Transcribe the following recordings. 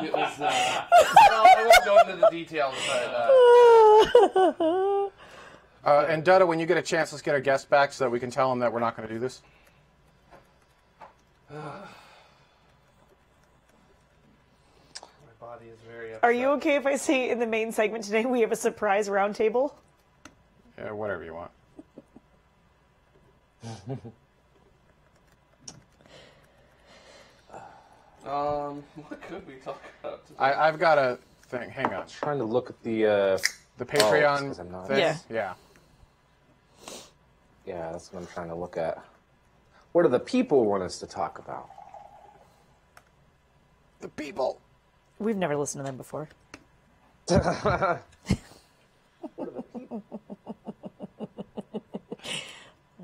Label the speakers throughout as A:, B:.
A: It was, well, I won't go into the details, but...
B: And Dutta, when you get a chance, let's get our guest back so that we can tell him that we're not going to do this.
A: My body is very upset.
C: Are you okay if I say in the main segment today we have a surprise roundtable?
B: Yeah, whatever you want.
A: What could we talk about today?
B: I've got a thing. Hang on.
D: Trying to look at the
B: Patreon thing.
C: Yeah.
B: Yeah.
D: Yeah, that's what I'm trying to look at. What do the people want us to talk about?
B: The people.
C: We've never listened to them before. You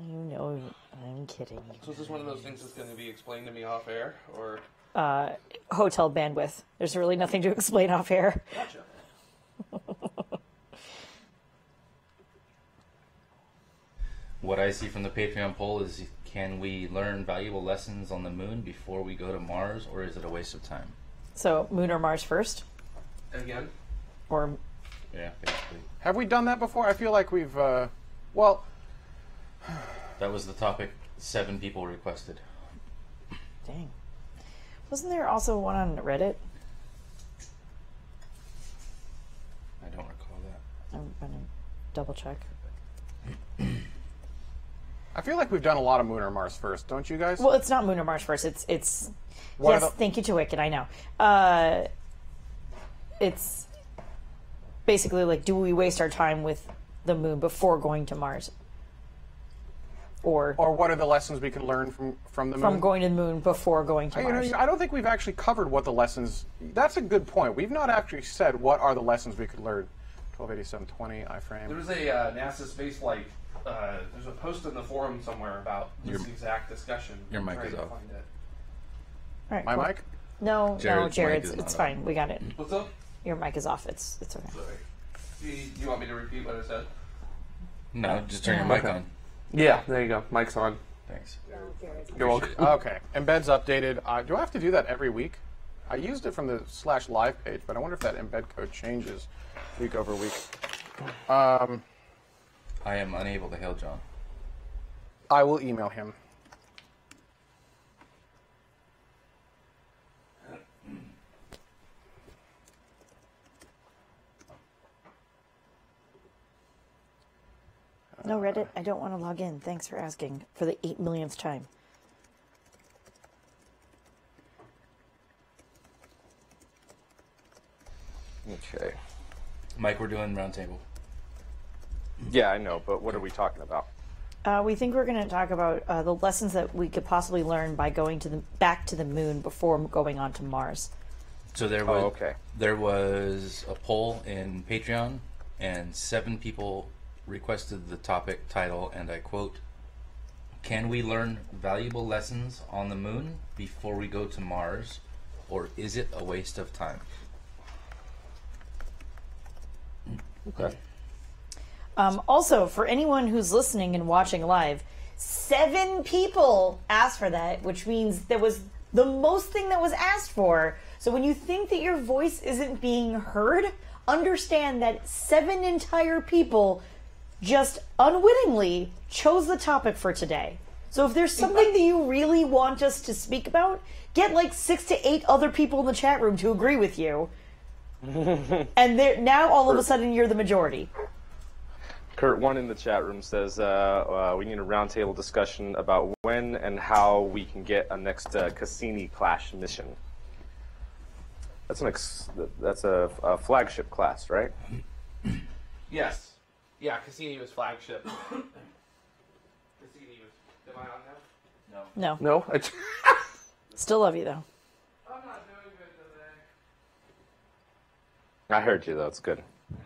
C: know, I'm kidding.
A: So is this one of those things that's going to be explained to me off air, or?
C: Hotel bandwidth. There's really nothing to explain off air.
A: Gotcha.
E: What I see from the Patreon poll is, can we learn valuable lessons on the moon before we go to Mars, or is it a waste of time?
C: So, Moon or Mars first?
A: Again?
C: Or...
E: Yeah, basically.
B: Have we done that before? I feel like we've, well...
E: That was the topic 7 people requested.
C: Dang. Wasn't there also one on Reddit?
E: I don't recall that.
C: I'm going to double check.
B: I feel like we've done a lot of Moon or Mars first, don't you guys?
C: Well, it's not Moon or Mars first. It's
B: What
C: yes, thank you to Wicked, I know. It's basically like, do we waste our time with the moon before going to Mars? Or
B: what are the lessons we can learn from the moon?
C: from going to the moon before going to Mars.
B: I don't think we've actually covered what the lessons... That's a good point. We've not actually said what are the lessons we could learn. 128720 iframe.
A: There was a NASA spaceflight. There's a post in the forum somewhere about this exact discussion.
E: Your mic
A: I'm
E: is
A: trying to
E: off.
A: find it.
C: All right,
B: My
C: cool.
B: mic?
C: No,
E: Jared's
C: Jared's.
E: mic is
C: It's
E: not
C: fine.
E: on.
C: We got it.
A: What's up?
C: Your mic is off. It's okay.
A: Sorry. Do you want me to repeat what I said?
E: No, just turn your mic on.
A: Yeah, there you go. Mic's on.
E: Thanks.
A: You're welcome.
B: Okay. Embed's updated. Do I have to do that every week? I used it from the /live page, but I wonder if that embed code changes week over week.
E: I am unable to hail John.
B: I will email him.
C: No, Reddit, I don't want to log in. Thanks for asking for the 8 millionth time.
D: Okay.
E: Mike, we're doing roundtable.
D: Yeah, I know, but what are we talking about?
C: We think we're going to talk about the lessons that we could possibly learn by going back to the moon before going on to Mars.
E: So there was
D: okay.
E: There was a poll in Patreon, and 7 people requested the topic title, and I quote, "Can we learn valuable lessons on the moon before we go to Mars, or is it a waste of time?"
D: Okay.
C: Also, for anyone who's listening and watching live, 7 people asked for that, which means there was the most thing that was asked for. So when you think that your voice isn't being heard, understand that 7 entire people just unwittingly chose the topic for today. So if there's something that you really want us to speak about, get like 6 to 8 other people in the chat room to agree with you. And now all of a sudden you're the majority.
D: Kurt, one in the chat room says we need a roundtable discussion about when and how we can get a next Cassini class mission. That's a flagship class, right?
A: Yes. Yeah, Cassini was flagship. Cassini was... Am I on now?
C: No.
A: No?
C: Still love you though.
A: I'm not doing good today.
D: I heard you, though. It's good.
A: I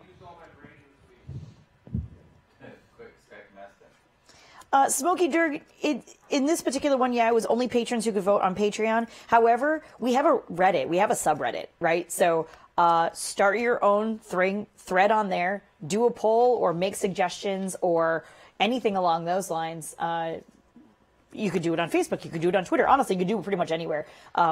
A: used all my brain this week.
E: Quick Skype master.
C: Smokey Dirk, in this particular one, yeah, it was only patrons who could vote on Patreon. However, we have a Reddit. We have a subreddit, right? So start your own thread on there. Do a poll or make suggestions or anything along those lines. You could do it on Facebook. You could do it on Twitter. Honestly, you could do it pretty much anywhere.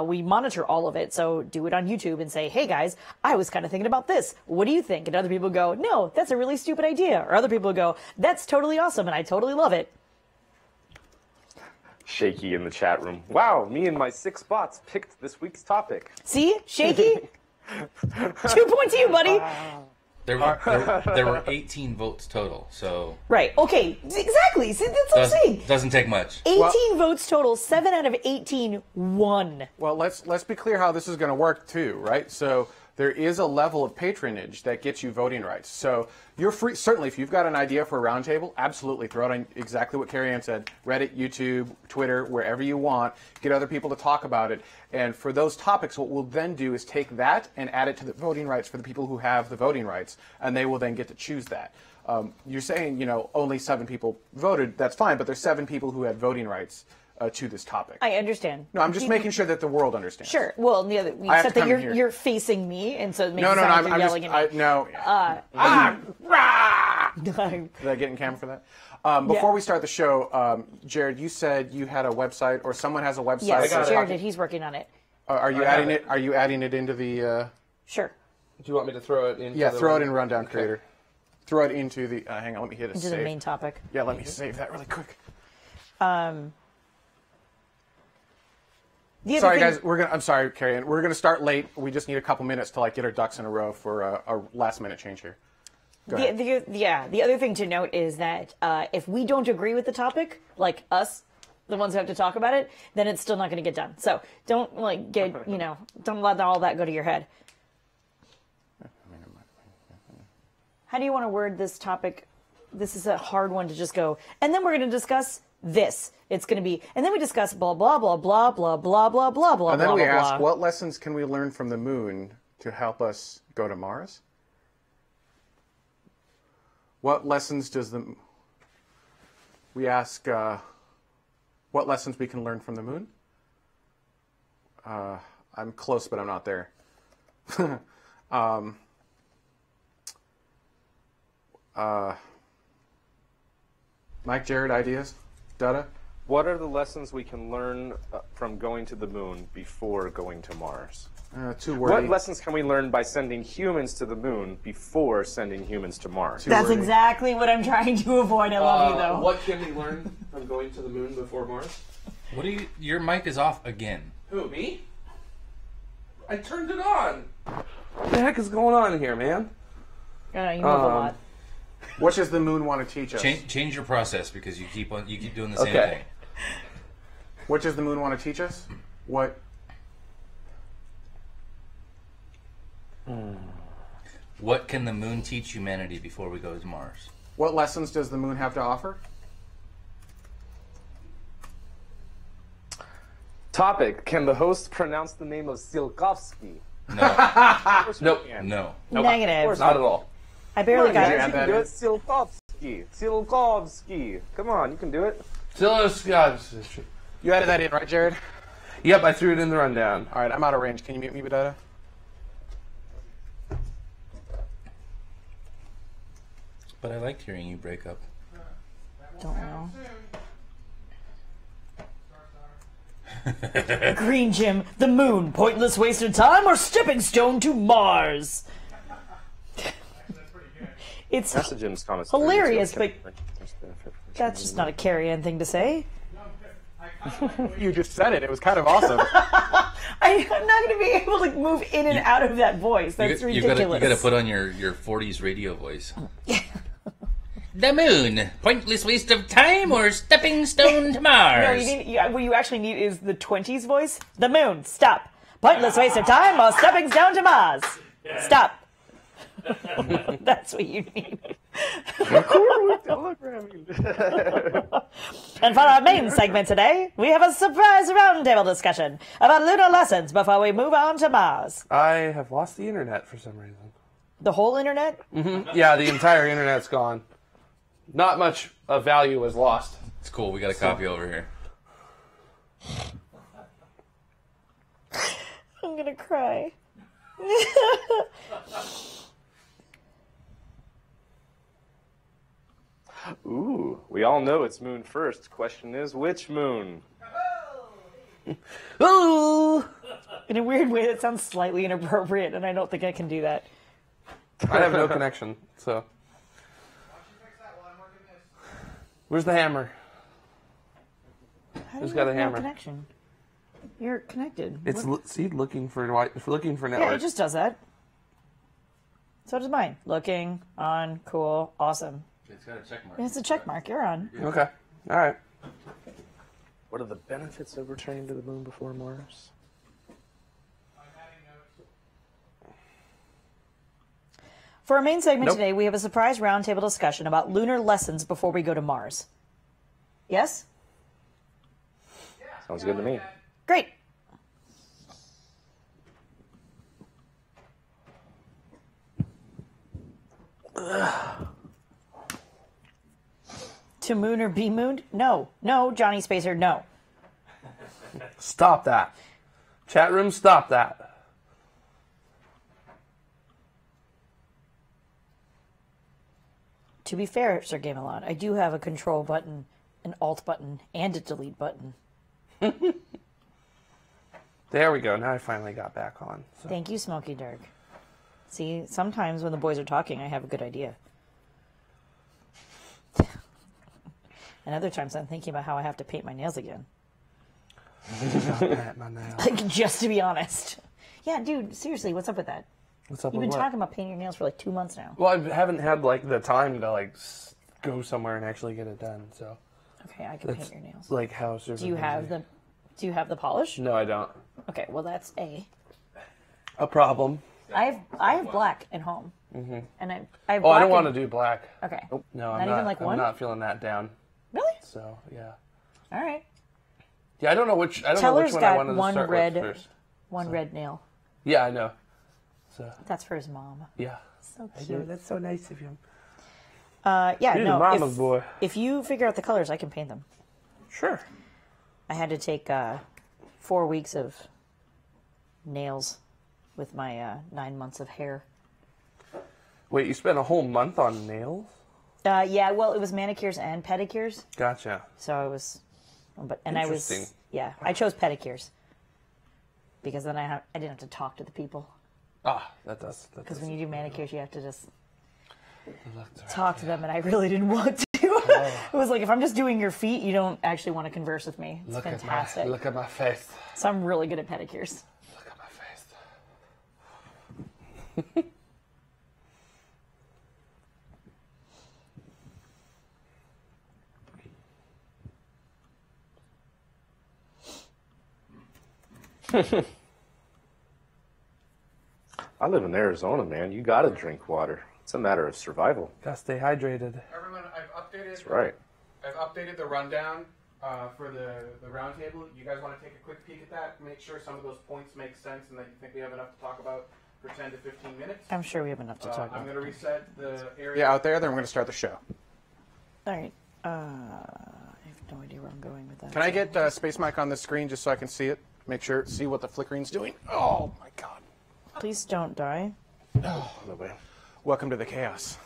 C: We monitor all of it. So do it on YouTube and say, hey, guys, I was kind of thinking about this. What do you think? And other people go, no, that's a really stupid idea. Or other people go, that's totally awesome, and I totally love it.
D: Shaky in the chat room. Wow, me and my 6 bots picked this week's topic.
C: See? Shaky? 2 points to you, buddy.
E: There were 18 votes total, so
C: Right. Okay. Exactly. See, that's what I'm saying.
E: doesn't take much.
C: 18 votes total. 7 out of 18 won.
B: Well, let's be clear how this is going to work too, right? So there is a level of patronage that gets you voting rights. So you're free. Certainly, if you've got an idea for a roundtable, absolutely throw it on exactly what Carrie Ann said: Reddit, YouTube, Twitter, wherever you want. Get other people to talk about it. And for those topics, what we'll then do is take that and add it to the voting rights for the people who have the voting rights, and they will then get to choose that. You're saying, only 7 people voted. That's fine, but there's 7 people who had voting rights to this topic.
C: I understand.
B: No, I'm just making sure that the world understands.
C: Sure. Well, the other,
B: I have
C: except
B: to
C: that
B: come here.
C: you're facing me, and so it makes
B: No,
C: it
B: no,
C: sound
B: no.
C: like you're yelling at me.
B: No. Did I get in camera for that? Before we start the show, Jared, you said you had a website, or someone has a website.
C: Yes, Jared did. He's working on it.
B: Are you adding it? Are you adding it into the?
C: Sure.
A: Do you want me to throw it in?
B: Yeah, throw it in Rundown Creator. Throw it into the. Hang on, let me hit a
C: Into
B: save.
C: the main topic.
B: Yeah, let me save that really quick. Sorry, guys. I'm sorry, Carrie Ann. We're gonna start late. We just need a couple minutes to get our ducks in a row for a last minute change here. Go ahead.
C: The other thing to note is that if we don't agree with the topic, like us, the ones who have to talk about it, then it's still not going to get done. So don't don't let all that go to your head. How do you want to word this topic? This is a hard one to just go. And then we're going to discuss this. It's going to be, and then we discuss blah blah blah blah blah blah blah blah blah.
B: And then
C: blah,
B: we
C: blah,
B: ask,
C: blah.
B: what lessons can we learn from the moon to help us go to Mars? What lessons does we ask, what lessons we can learn from the moon? I'm close, but I'm not there. Mike, Jared, ideas? Dada?
D: What are the lessons we can learn from going to the moon before going to Mars?
B: Too wordy.
D: What lessons can we learn by sending humans to the moon before sending humans to Mars?
C: That's exactly what I'm trying to avoid. I love you though.
A: What can we learn from going to the moon before Mars?
E: Your mic is off again.
A: Who, me? I turned it on. What the heck is going on here, man?
C: I know, you move a lot.
B: What does the moon want to teach us?
E: Change your process because you keep doing the same
A: Okay.
E: thing.
B: What does the moon want to teach us? What?
E: What can the moon teach humanity before we go to Mars?
B: What lessons does the moon have to offer?
D: Topic: can the host pronounce the name of Tsiolkovsky?
E: No.
A: Nope.
E: No.
C: Negative.
A: Not at all.
C: I barely got
D: You
C: it.
D: can do it. Tsiolkovsky. Come on, you can do it.
B: You added that in, right, Jared?
A: Yep, I threw it in the rundown.
B: All right, I'm out of range. Can you mute me, Badada?
E: But I liked hearing you break up.
C: Don't know. Green Jim, the moon, pointless waste of time, or stepping stone to Mars? It's
D: That's a Jim's comment.
C: hilarious, but that's just not a Carrie Ann thing to say.
B: You just said it. It was kind of awesome.
C: I'm not going to be able to move in and out of that voice. That's ridiculous.
E: You got to put on your 40s radio voice. The moon, pointless waste of time or stepping stone to Mars?
C: No, what you actually need is the 20s voice. The moon, stop. Pointless waste of time or stepping stone to Mars. Stop. That's what you need. And for our main segment today, we have a surprise roundtable discussion about lunar lessons before we move on to Mars.
A: I have lost the internet for some reason.
C: The whole internet?
A: Yeah, the entire internet's gone. Not much of value was lost.
E: It's cool. We got a copy over here.
C: I'm gonna cry.
D: Ooh, We all know it's moon first. Question is, which moon?
C: Ooh! In a weird way, that sounds slightly inappropriate, and I don't think I can do that.
F: I have no connection, so. Where's the hammer?
C: How
F: Who's
C: do
F: got
C: you
F: a
C: have no
F: hammer?
C: connection? You're connected.
F: It's looking for network.
C: Yeah, it just does that. So does mine. Looking, on, cool, awesome.
E: It's got a check mark.
C: It's a check mark. You're on.
F: Okay. All right.
D: What are the benefits of returning to the moon before Mars?
C: For our main segment
F: Nope.
C: today, we have a surprise roundtable discussion about lunar lessons before we go to Mars. Yes?
D: Sounds good to me.
C: Great. To moon or be mooned? No. No, Johnny Spacer, no.
F: Stop that. Chat room, stop that.
C: To be fair, Sir Game-A-Lot, I do have a control button, an alt button, and a delete button.
F: There we go. Now I finally got back on. So.
C: Thank you, Smoky Dirk. See, sometimes when the boys are talking, I have a good idea. And other times I'm thinking about how I have to paint my nails again.
F: Pat my nails.
C: Like, just to be honest. Yeah, dude, seriously, what's up with that?
F: What's up
C: You've
F: with
C: been
F: what?
C: talking about painting your nails for like 2 months now.
F: Well, I haven't had like the time to like go somewhere and actually get it done. So
C: Okay, I can
F: that's
C: paint your nails.
F: like how.
C: Do you have the polish?
F: No, I don't.
C: Okay, well that's
F: A problem.
C: I have black at home, and I have.
F: Oh, I don't
C: black
F: want to do black.
C: Okay.
F: Nope. No,
C: Not
F: I'm
C: even like
F: I'm
C: one?
F: not feeling that down.
C: Really?
F: So yeah.
C: All right.
F: Yeah, I don't know which. I don't know
C: Teller's
F: which one
C: got
F: I wanted to
C: one
F: start
C: red,
F: with first.
C: one red nail.
F: Yeah, I know. So
C: That's for his mom.
F: yeah.
C: So
F: I know,
C: cute.
F: that's so nice of you.
C: Yeah,
F: You're
C: no.
F: the mama's boy.
C: If you figure out the colors, I can paint them.
F: Sure.
C: I had to take 4 weeks of nails with my 9 months of hair.
F: Wait, you spent a whole month on nails?
C: Yeah, well, it was manicures and pedicures,
F: Gotcha.
C: so I was, I
F: Interesting.
C: I chose pedicures because then I didn't have to talk to the people.
F: Ah, that does.
C: Because when you do manicures, you have to just
F: look
C: talk to them, and I really didn't want to. It was like, if I'm just doing your feet, you don't actually want to converse with me. It's fantastic.
F: Look at my face.
C: So I'm really good at pedicures.
F: Look at my face.
D: I live in Arizona, man. You gotta drink water. It's a matter of survival.
F: Gotta stay hydrated.
B: Everyone, I've updated.
D: That's right.
B: I've updated the rundown for the roundtable. You guys want to take a quick peek at that? Make sure some of those points make sense and that you think we have enough to talk about for 10 to 15 minutes.
C: I'm sure we have enough to talk
B: I'm
C: about.
B: going to reset the area. Yeah, out there. Then we're going to start the show.
C: All right. I have no idea where I'm going with that.
B: Can I get Space Mike on the screen just so I can see it? See what the flickering's doing. Oh my God!
C: Please don't die.
D: No way.
B: Welcome to the chaos.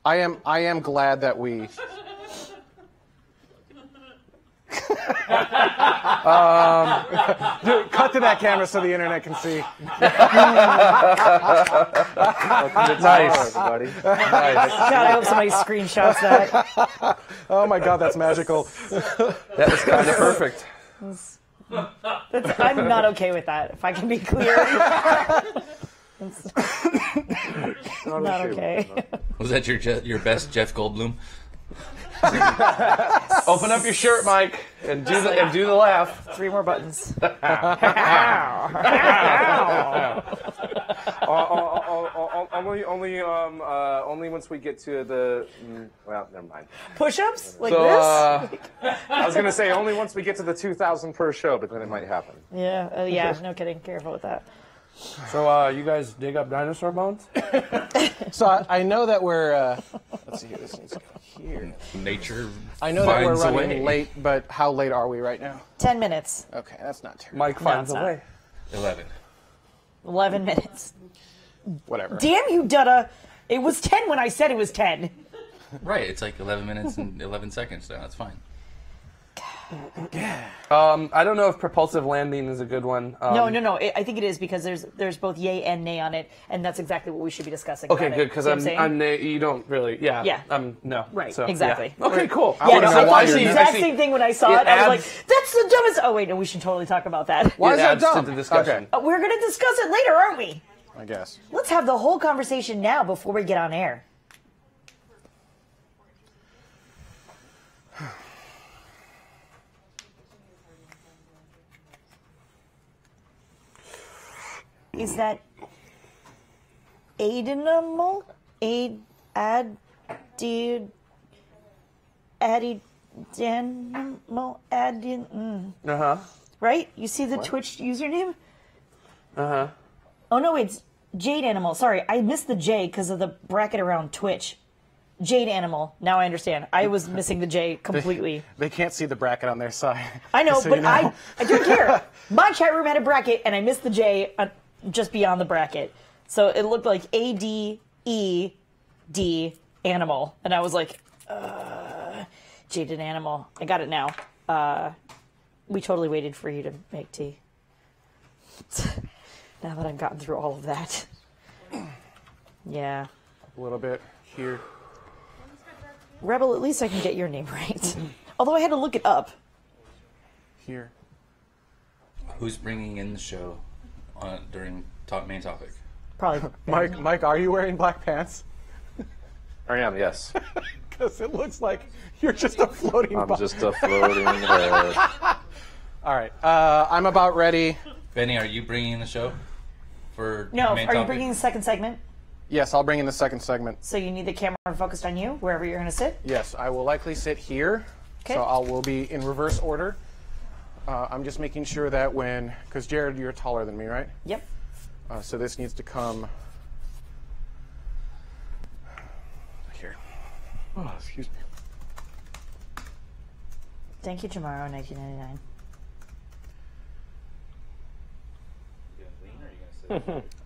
B: I am glad that we. Dude, cut to that camera so the internet can see.
F: Nice.
D: Everybody.
C: God, I hope somebody screenshots that.
B: Oh my God, that's magical.
F: That was kind of perfect.
C: I'm not okay with that, if I can be clear. It's not okay.
E: Was that your best Jeff Goldblum?
F: Open up your shirt, Mike, and do the laugh.
C: 3 more buttons.
D: Only once we get to the. Well, never mind.
C: Push-ups? Like
F: So,
C: this?
D: I was gonna say only once we get to the 2,000 per show, but then it might happen.
C: Yeah, no kidding. Careful with that.
F: So, you guys dig up dinosaur bones?
B: So I know that we're. Let's see here. This needs to go here.
E: Nature.
B: I know that we're
E: finds a
B: running
E: way.
B: late, but how late are we right now?
C: 10 minutes.
B: Okay, that's not terrible.
F: Mike finds
C: it's
F: a
C: not.
F: way.
E: 11.
C: 11 minutes.
B: Whatever.
C: Damn you, Dutta! It was 10 when I said it was 10.
E: Right, it's like 11 minutes and 11 seconds now. That's fine.
F: I don't know if propulsive landing is a good one.
C: No. I think it is because there's both yay and nay on it, and that's exactly what we should be discussing.
F: Okay,
C: about
F: good,
C: it.
F: because
C: See what saying?
F: I'm you don't really,
C: Yeah.
F: no.
C: Right,
F: So,
C: exactly.
F: Yeah. Okay, cool.
C: Yeah, no, I
B: know
C: thought
B: why
C: the
B: you're-
C: exact same thing when I saw it.
F: It
C: I was
F: adds-
C: like, that's the dumbest. Oh, wait, no, we should totally talk about that.
B: Why is
F: It
B: that
F: adds to
B: dumb?
F: the discussion.
B: Okay,
C: We're going to discuss it later, aren't we?
B: I guess.
C: Let's have the whole conversation now before we get on air. Is that adenimal? Right? You see the Twitch username? Oh no, it's Jade Animal. Sorry, I missed the J because of the bracket around Twitch. Jade Animal. Now I understand. I was missing the J completely.
B: They can't see the bracket on their side.
C: I know,
B: So
C: but
B: you know.
C: I don't care. My chat room had a bracket, and I missed the J just beyond the bracket. So it looked like ADED Animal. And I was like, Jaded Animal. I got it now. We totally waited for you to make tea. Now that I've gotten through all of that. Yeah.
B: A little bit here.
C: Rebel, at least I can get your name right. Although I had to look it up.
B: Here.
E: Who's bringing in the show during main topic?
C: Probably.
B: Mike, are you wearing black pants?
D: I am, yes.
B: Because it looks like you're just a floating
D: I'm
B: ball.
D: just a floating head.
B: All right, I'm about ready.
E: Benny, are you bringing in the show for
C: No,
E: main
C: are you
E: topic?
C: bringing the second segment?
B: Yes, I'll bring in the second segment.
C: So you need the camera focused on you, wherever you're going to sit?
B: Yes, I will likely sit here.
C: Okay.
B: So we'll be in reverse order. I'm just making sure that because Jared, you're taller than me, right?
C: Yep.
B: So this needs to come here.
F: Oh, excuse me.
C: Thank you, Tomorrow, 1999.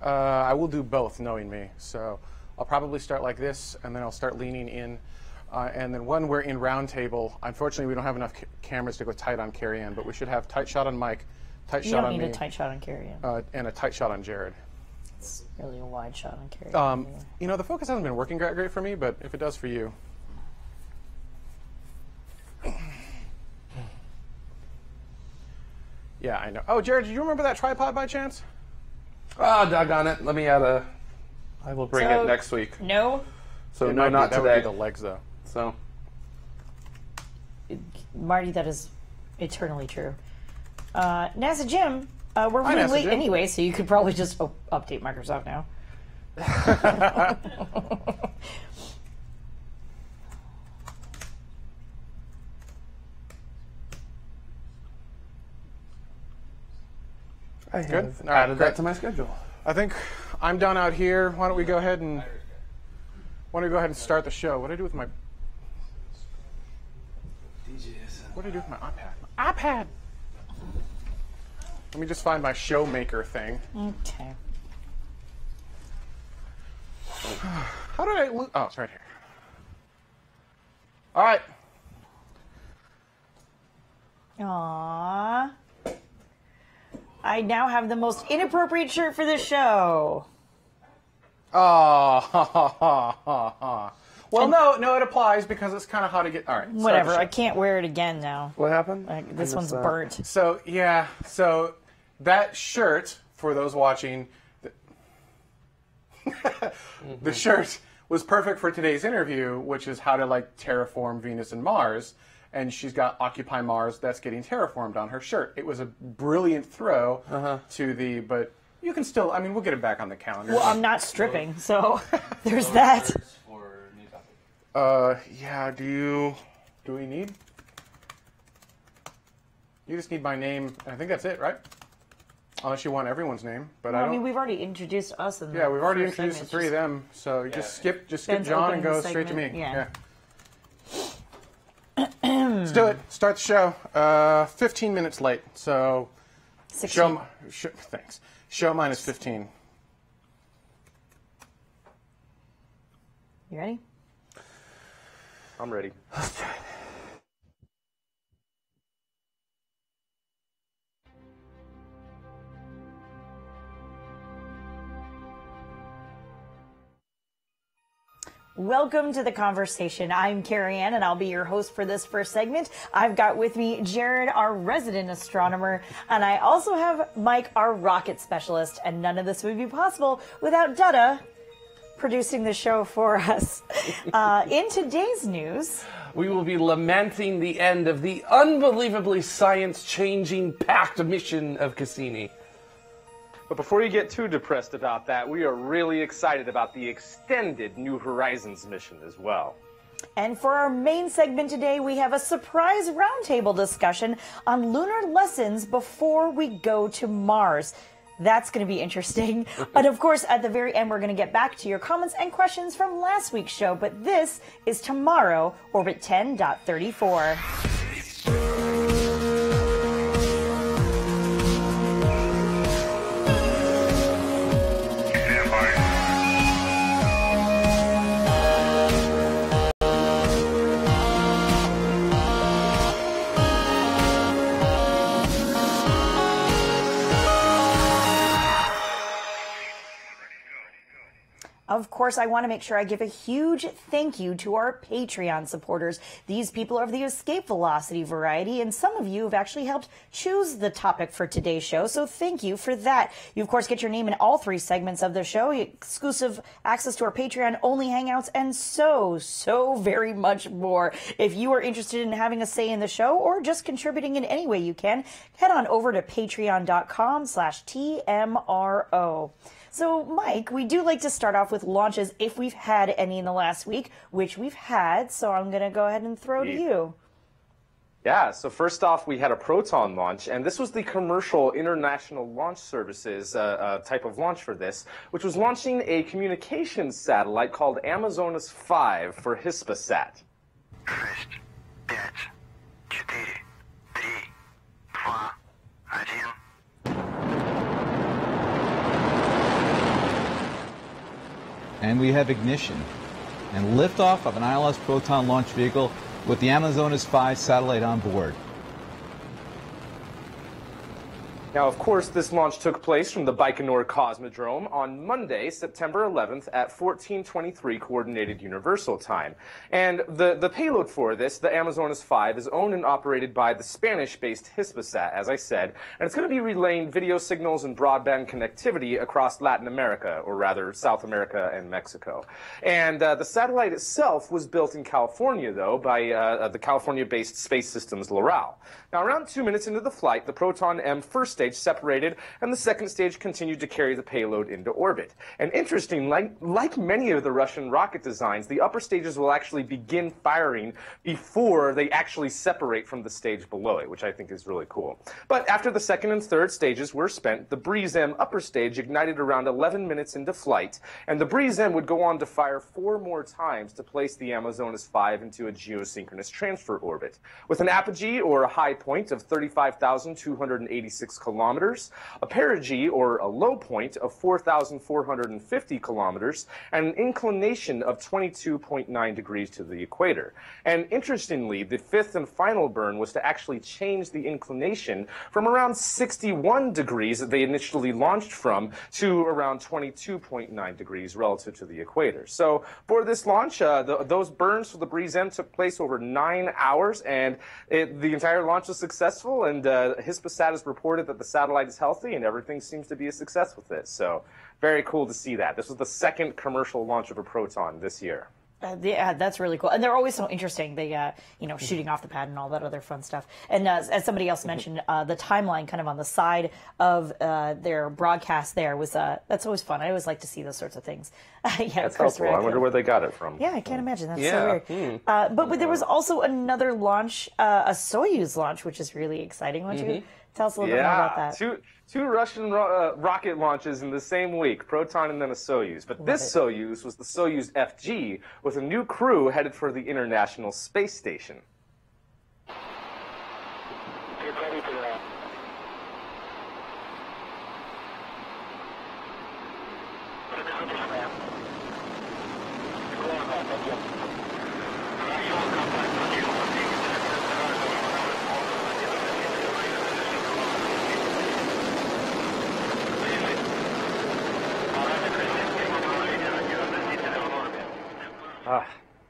B: I will do both, knowing me. So I'll probably start like this, and then I'll start leaning in. And then when we're in round table, unfortunately, we don't have enough cameras to go tight on Carrie Ann, but we should have tight shot on Mike, tight
C: You
B: shot
C: don't
B: on
C: need
B: me,
C: a tight shot on Carrie Ann.
B: and a tight shot on Jared.
C: It's really a wide shot on Carrie Ann.
B: You know, the focus hasn't been working great for me, but if it does for you. Yeah, I know. Oh, Jared, do you remember that tripod by chance?
F: Ah, doggone it. Let me add a. I will bring
C: So-
F: it next week.
C: No,
F: So
B: It
F: no,
B: might be-
F: not
B: that
F: today.
B: would be the legs, though.
F: So
C: Marty, that is eternally true. NASA Jim, we're
B: Hi,
C: running
B: NASA
C: late
B: Jim.
C: anyway, so you could probably just update Microsoft now.
F: I
B: Good.
F: have
B: All right,
F: added
B: great.
F: that to my schedule.
B: I think I'm done out here. Why don't we go ahead and start the show? What do I do with my What do I do with my iPad? My iPad. Let me just find my showmaker thing.
C: Okay.
B: How did I lose? Oh, it's right here. All right.
C: Aww. I now have the most inappropriate shirt for this show.
B: Oh, ha, ha, ha, ha, ha. Well, no, it applies because it's kind of hard to get. All right. start the
C: Whatever,
B: show.
C: I can't wear it again now.
F: What happened?
C: Like,
F: I
C: this
F: missed
C: one's
F: that.
C: burnt.
B: So yeah, so that shirt for those watching, the shirt was perfect for today's interview, which is how to terraform Venus and Mars. And she's got Occupy Mars that's getting terraformed on her shirt. It was a brilliant throw to the, but you can still. I mean, we'll get it back on the calendar.
C: Well, I'm not stripping, so there's that.
E: For new topic.
B: Yeah. Do we need? You just need my name. I think that's it, right? Unless you want everyone's name, but I
C: I
B: don't.
C: mean, we've already introduced us. In
B: Yeah, we've already
C: first
B: introduced the
C: segment.
B: three of them, so just skip
C: Ben's
B: John and
C: opening
B: go straight to me.
C: segment, yeah.
B: Let's do it. Start the show. 15 minutes late, so
C: 16.
B: thanks. Show minus 15.
C: You ready?
D: I'm ready.
C: Welcome to the conversation. I'm Carrie Ann, and I'll be your host for this first segment. I've got with me Jared, our resident astronomer, and I also have Mike, our rocket specialist. And none of this would be possible without Dutta producing the show for us. In today's news,
F: We will be lamenting the end of the unbelievably science-changing packed mission of Cassini.
D: But before you get too depressed about that, we are really excited about the extended New Horizons mission as well.
C: and for our main segment today, we have a surprise roundtable discussion on lunar lessons before we go to Mars. That's going to be interesting. And of course, at the very end, we're going to get back to your comments and questions from last week's show. But this is tomorrow, Orbit 10.34. Of course, I want to make sure I give a huge thank you to our Patreon supporters. These people are of the escape velocity variety, and some of you have actually helped choose the topic for today's show, so thank you for that. You, of course, get your name in all three segments of the show, exclusive access to our Patreon-only hangouts, and so very much more. If you are interested in having a say in the show or just contributing in any way you can, head on over to patreon.com/TMRO. So, Mike, we do like to start off with launches if we've had any in the last week, which we've had, so I'm going to go ahead and throw to you.
D: Yeah, so first off, we had a Proton launch, and this was the commercial international launch services type of launch for this, which was launching a communications satellite called Amazonas 5 for Hispasat.
G: 6, 5, 4, 3, 2, 1.
H: And we have ignition and liftoff of an ILS Proton launch vehicle with the Amazonas 5 satellite on board.
D: Now, of course, this launch took place from the Baikonur Cosmodrome on Monday, September 11th at 14:23 Coordinated Universal Time. And the payload for this, the Amazonas 5, is owned and operated by the Spanish-based Hispasat, as I said, and it's going to be relaying video signals and broadband connectivity across Latin America, or rather South America and Mexico. And the satellite itself was built in California, though, by the California-based Space Systems Loral. Now, around 2 minutes into the flight, the Proton M first stage separated, and the second stage continued to carry the payload into orbit. And interesting, like many of the Russian rocket designs, the upper stages will actually begin firing before they actually separate from the stage below it, which I think is really cool. But after the second and third stages were spent, the Breeze M upper stage ignited around 11 minutes into flight, and the Breeze M would go on to fire 4 more times to place the Amazonas 5 into a geosynchronous transfer orbit. With an apogee, or a high point, of 35,286 kilometers, a perigee, or a low point, of 4,450 kilometers, and an inclination of 22.9 degrees to the equator. And interestingly, the fifth and final burn was to actually change the inclination from around 61 degrees that they initially launched from to around 22.9 degrees relative to the equator. So for this launch, those burns for the Breeze M took place over 9 hours, and the entire launch was successful, and Hispasat has reported that the satellite is healthy and everything seems to be a success with it. So very cool to see that. This was the second commercial launch of a Proton this year.
C: Yeah, that's really cool. And they're always so interesting. They, shooting off the pad and all that other fun stuff. And as somebody else mentioned, the timeline kind of on the side of their broadcast there was, that's always fun. I always like to see those sorts of things.
D: That's helpful. I wonder where they got it from.
C: Yeah, I can't imagine. That's so weird. But there was also another launch, a Soyuz launch, which is really exciting. Why don't you tell us a little bit more about that?
D: Two Russian rocket launches in the same week, Proton and then a Soyuz. But this Soyuz was the Soyuz FG with a new crew headed for the International Space Station.
G: Get ready for that. Put the super slam. Go on,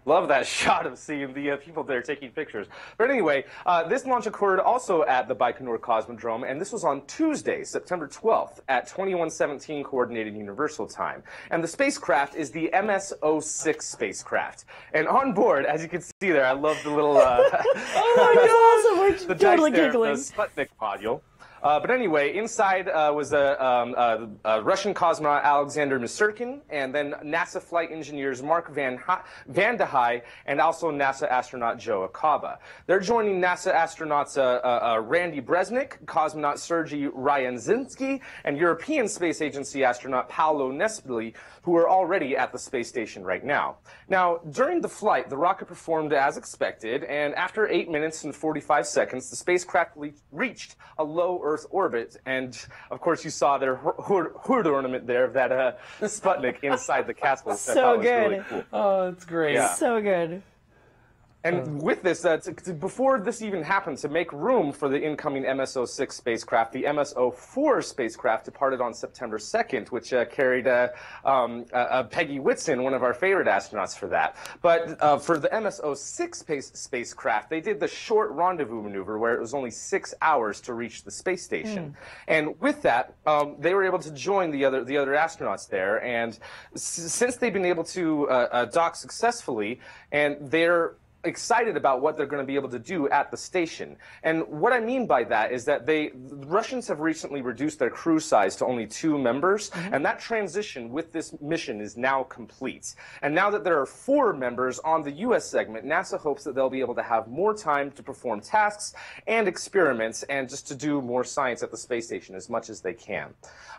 D: Love that shot of seeing the people there taking pictures. But anyway, this launch occurred also at the Baikonur Cosmodrome, and this was on Tuesday, September 12th at 21:17 Coordinated Universal Time. And the spacecraft is the MS-06 spacecraft. And on board, as you can see there, I love the little
C: Oh my God!
D: the
C: We're totally
D: dice there,
C: giggling.
D: the Sputnik module. But anyway, inside was a Russian cosmonaut Alexander Misurkin, and then NASA flight engineers Mark Van de Heij and also NASA astronaut Joe Acaba. They're joining NASA astronauts Randy Bresnik, cosmonaut Sergei Ryanzinski, and European Space Agency astronaut Paolo Nespoli, who are already at the space station right now. Now, during the flight, the rocket performed as expected, and after 8 minutes and 45 seconds, the spacecraft reached a low Earth orbit, and of course you saw their hood ornament there of that Sputnik inside the capsule.
C: So good.
D: Really cool.
F: Oh, it's great.
D: Yeah.
C: So good.
D: And with this, before this even happened, to make room for the incoming MS-06 spacecraft, the MS-04 spacecraft departed on September 2nd, which carried Peggy Whitson, one of our favorite astronauts for that. But for the MS-06 spacecraft, they did the short rendezvous maneuver where it was only 6 hours to reach the space station. And with that, they were able to join the other astronauts there. And since they've been able to dock successfully, and they're excited about what they're going to be able to do at the station. And what I mean by that is that the Russians have recently reduced their crew size to only 2 members, and that transition with this mission is now complete. And now that there are 4 members on the U.S. segment, NASA hopes that they'll be able to have more time to perform tasks and experiments and just to do more science at the space station as much as they can.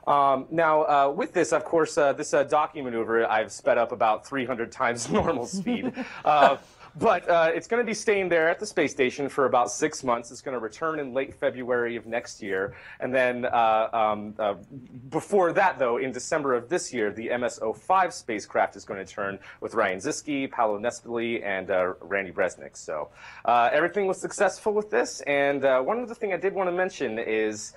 D: Now, with this, of course, this docking maneuver I've sped up about 300 times normal speed. But it's going to be staying there at the space station for about 6 months. It's going to return in late February of next year. And then before that, though, in December of this year, the MS-05 spacecraft is going to return with Ryan Ziske, Paolo Nespoli, and Randy Bresnik. So everything was successful with this. And one other thing I did want to mention is,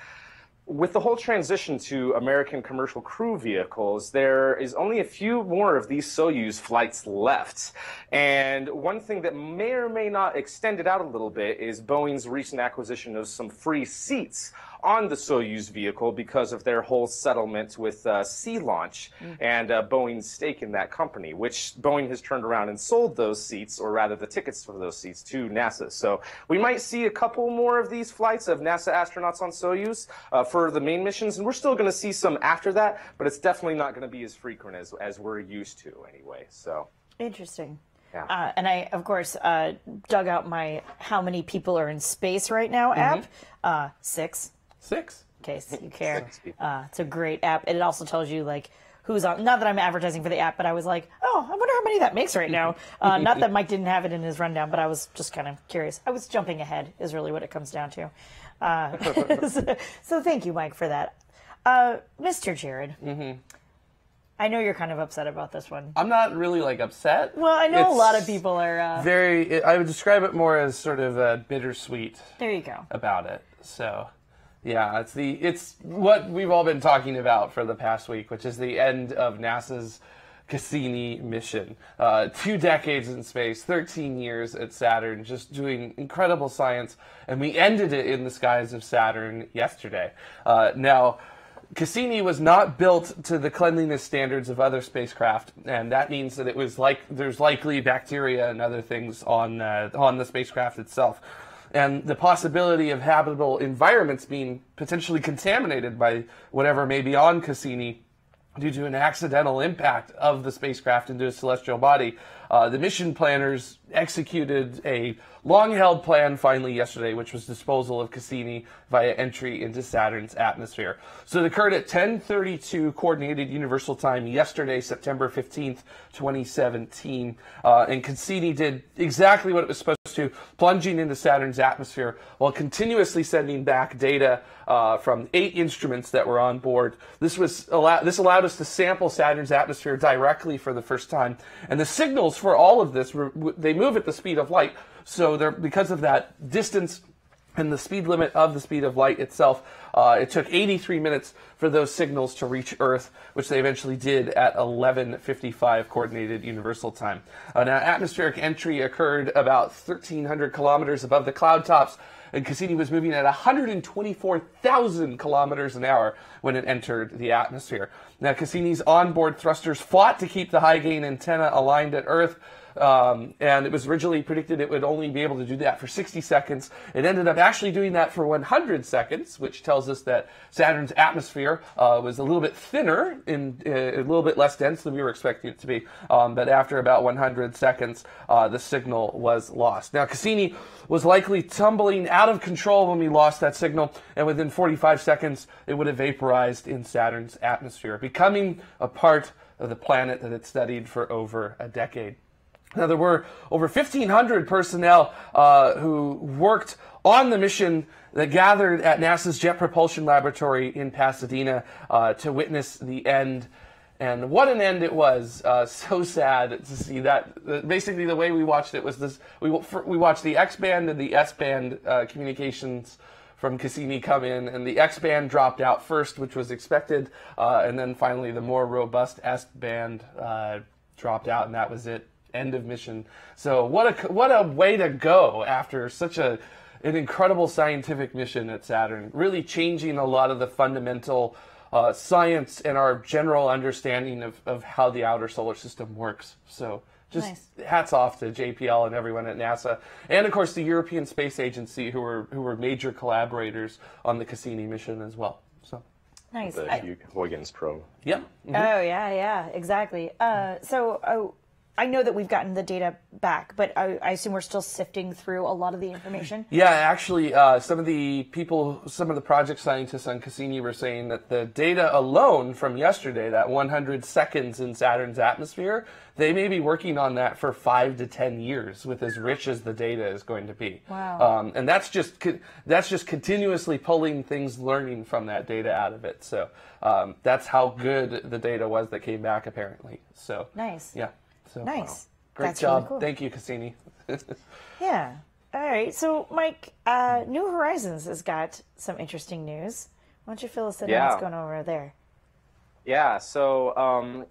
D: with the whole transition to American commercial crew vehicles, there is only a few more of these Soyuz flights left. And one thing that may or may not extend it out a little bit is Boeing's recent acquisition of some free seats on the Soyuz vehicle because of their whole settlement with Sea Launch and Boeing's stake in that company, which Boeing has turned around and sold those seats, or rather the tickets for those seats, to NASA. So we might see a couple more of these flights of NASA astronauts on Soyuz for the main missions, and we're still going to see some after that, but it's definitely not going to be as frequent as we're used to anyway. So
C: Interesting.
D: Yeah.
C: And I, of course, dug out my how many people are in space right now app. 6.
F: 6.
C: In case you care.
D: 6 people.
C: It's a great app. And it also tells you, like, who's on. Not that I'm advertising for the app, but I was like, oh, I wonder how many that makes right now. Not that Mike didn't have it in his rundown, but I was just kind of curious. I was jumping ahead, is really what it comes down to. So thank you, Mike, for that. Mr. Jared, I know you're kind of upset about this one.
F: I'm not really like upset.
C: Well, I know a
F: It's
C: lot of people are.
F: I would describe it more as sort of bittersweet
C: There you go.
F: about it. So, yeah, it's what we've all been talking about for the past week, which is the end of NASA's Cassini mission. 2 decades in space, 13 years at Saturn, just doing incredible science, and we ended it in the skies of Saturn yesterday. Now, Cassini was not built to the cleanliness standards of other spacecraft, and that means that it was there's likely bacteria and other things on the spacecraft itself. And the possibility of habitable environments being potentially contaminated by whatever may be on Cassini due to an accidental impact of the spacecraft into a celestial body. The mission planners executed a long-held plan finally yesterday, which was disposal of Cassini via entry into Saturn's atmosphere. So it occurred at 10:32 Coordinated Universal Time yesterday, September 15th, 2017. And Cassini did exactly what it was supposed to, plunging into Saturn's atmosphere while continuously sending back data from 8 instruments that were on board. This allowed us to sample Saturn's atmosphere directly for the first time, and the signals for all of this, they move at the speed of light. So because of that distance and the speed limit of the speed of light itself, it took 83 minutes for those signals to reach Earth, which they eventually did at 11:55 Coordinated Universal Time. Now, atmospheric entry occurred about 1,300 kilometers above the cloud tops, and Cassini was moving at 124,000 kilometers an hour when it entered the atmosphere. Now, Cassini's onboard thrusters fought to keep the high-gain antenna aligned at Earth, and it was originally predicted it would only be able to do that for 60 seconds. It ended up actually doing that for 100 seconds, which tells us that Saturn's atmosphere was a little bit thinner, a little bit less dense than we were expecting it to be. But after about 100 seconds, the signal was lost. Now, Cassini was likely tumbling out of control when we lost that signal, and within 45 seconds, it would have vaporized in Saturn's atmosphere, becoming a part of the planet that it studied for over a decade. Now, there were over 1,500 personnel who worked on the mission that gathered at NASA's Jet Propulsion Laboratory in Pasadena to witness the end. And what an end it was. So sad to see that. Basically, the way we watched it was this. We watched the X-band and the S-band communications from Cassini come in, and the X-band dropped out first, which was expected, and then finally the more robust S-band dropped out, and that was it. End of mission. So what a way to go after such an incredible scientific mission at Saturn, really changing a lot of the fundamental science and our general understanding of how the outer solar system works. So just hats off to JPL and everyone at NASA, and of course the European Space Agency, who were major collaborators on the Cassini mission as well. So
C: nice.
D: The Huygens probe.
F: Yep. Mm-hmm.
C: Oh yeah, exactly. I know that we've gotten the data back, but I assume we're still sifting through a lot of the information.
F: Yeah, actually, some of the project scientists on Cassini were saying that the data alone from yesterday, that 100 seconds in Saturn's atmosphere, they may be working on that for 5 to 10 years with as rich as the data is going to be.
C: Wow.
F: And that's just continuously pulling things, learning from that data out of it. So that's how good the data was that came back, apparently. So
C: nice.
F: Yeah. So,
C: nice.
F: Wow. Great
C: That's
F: job.
C: Really cool.
F: Thank you, Cassini.
C: Yeah. All right. So, Mike, New Horizons has got some interesting news. Why don't you fill us in on what's going on over there?
D: Yeah, so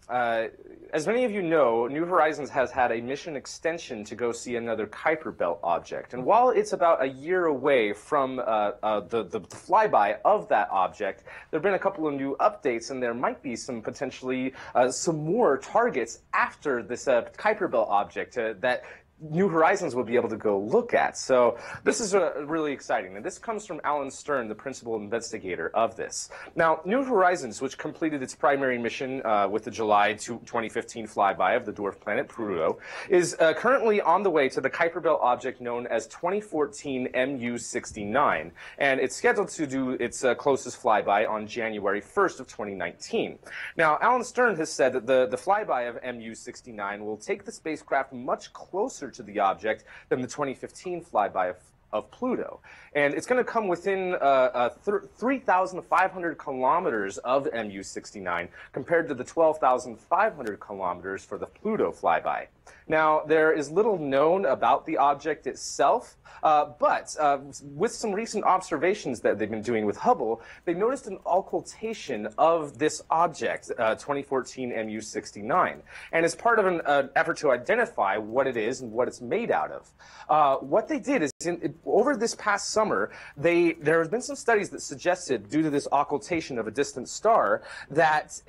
D: as many of you know, New Horizons has had a mission extension to go see another Kuiper Belt object. And while it's about a year away from the flyby of that object, there have been a couple of new updates, and there might be some potentially some more targets after this Kuiper Belt object that New Horizons will be able to go look at. So this is really exciting. And this comes from Alan Stern, the principal investigator of this. Now, New Horizons, which completed its primary mission with the July 2015 flyby of the dwarf planet Pluto, is currently on the way to the Kuiper Belt object known as 2014 MU69. And it's scheduled to do its closest flyby on January 1st of 2019. Now, Alan Stern has said that the flyby of MU69 will take the spacecraft much closer to the object than the 2015 flyby of Pluto. And it's going to come within 3,500 kilometers of MU69 compared to the 12,500 kilometers for the Pluto flyby. Now, there is little known about the object itself, but with some recent observations that they've been doing with Hubble, they noticed an occultation of this object, 2014 MU69. And as part of an effort to identify what it is and what it's made out of, what they did is, over this past summer, there have been some studies that suggested, due to this occultation of a distant star, that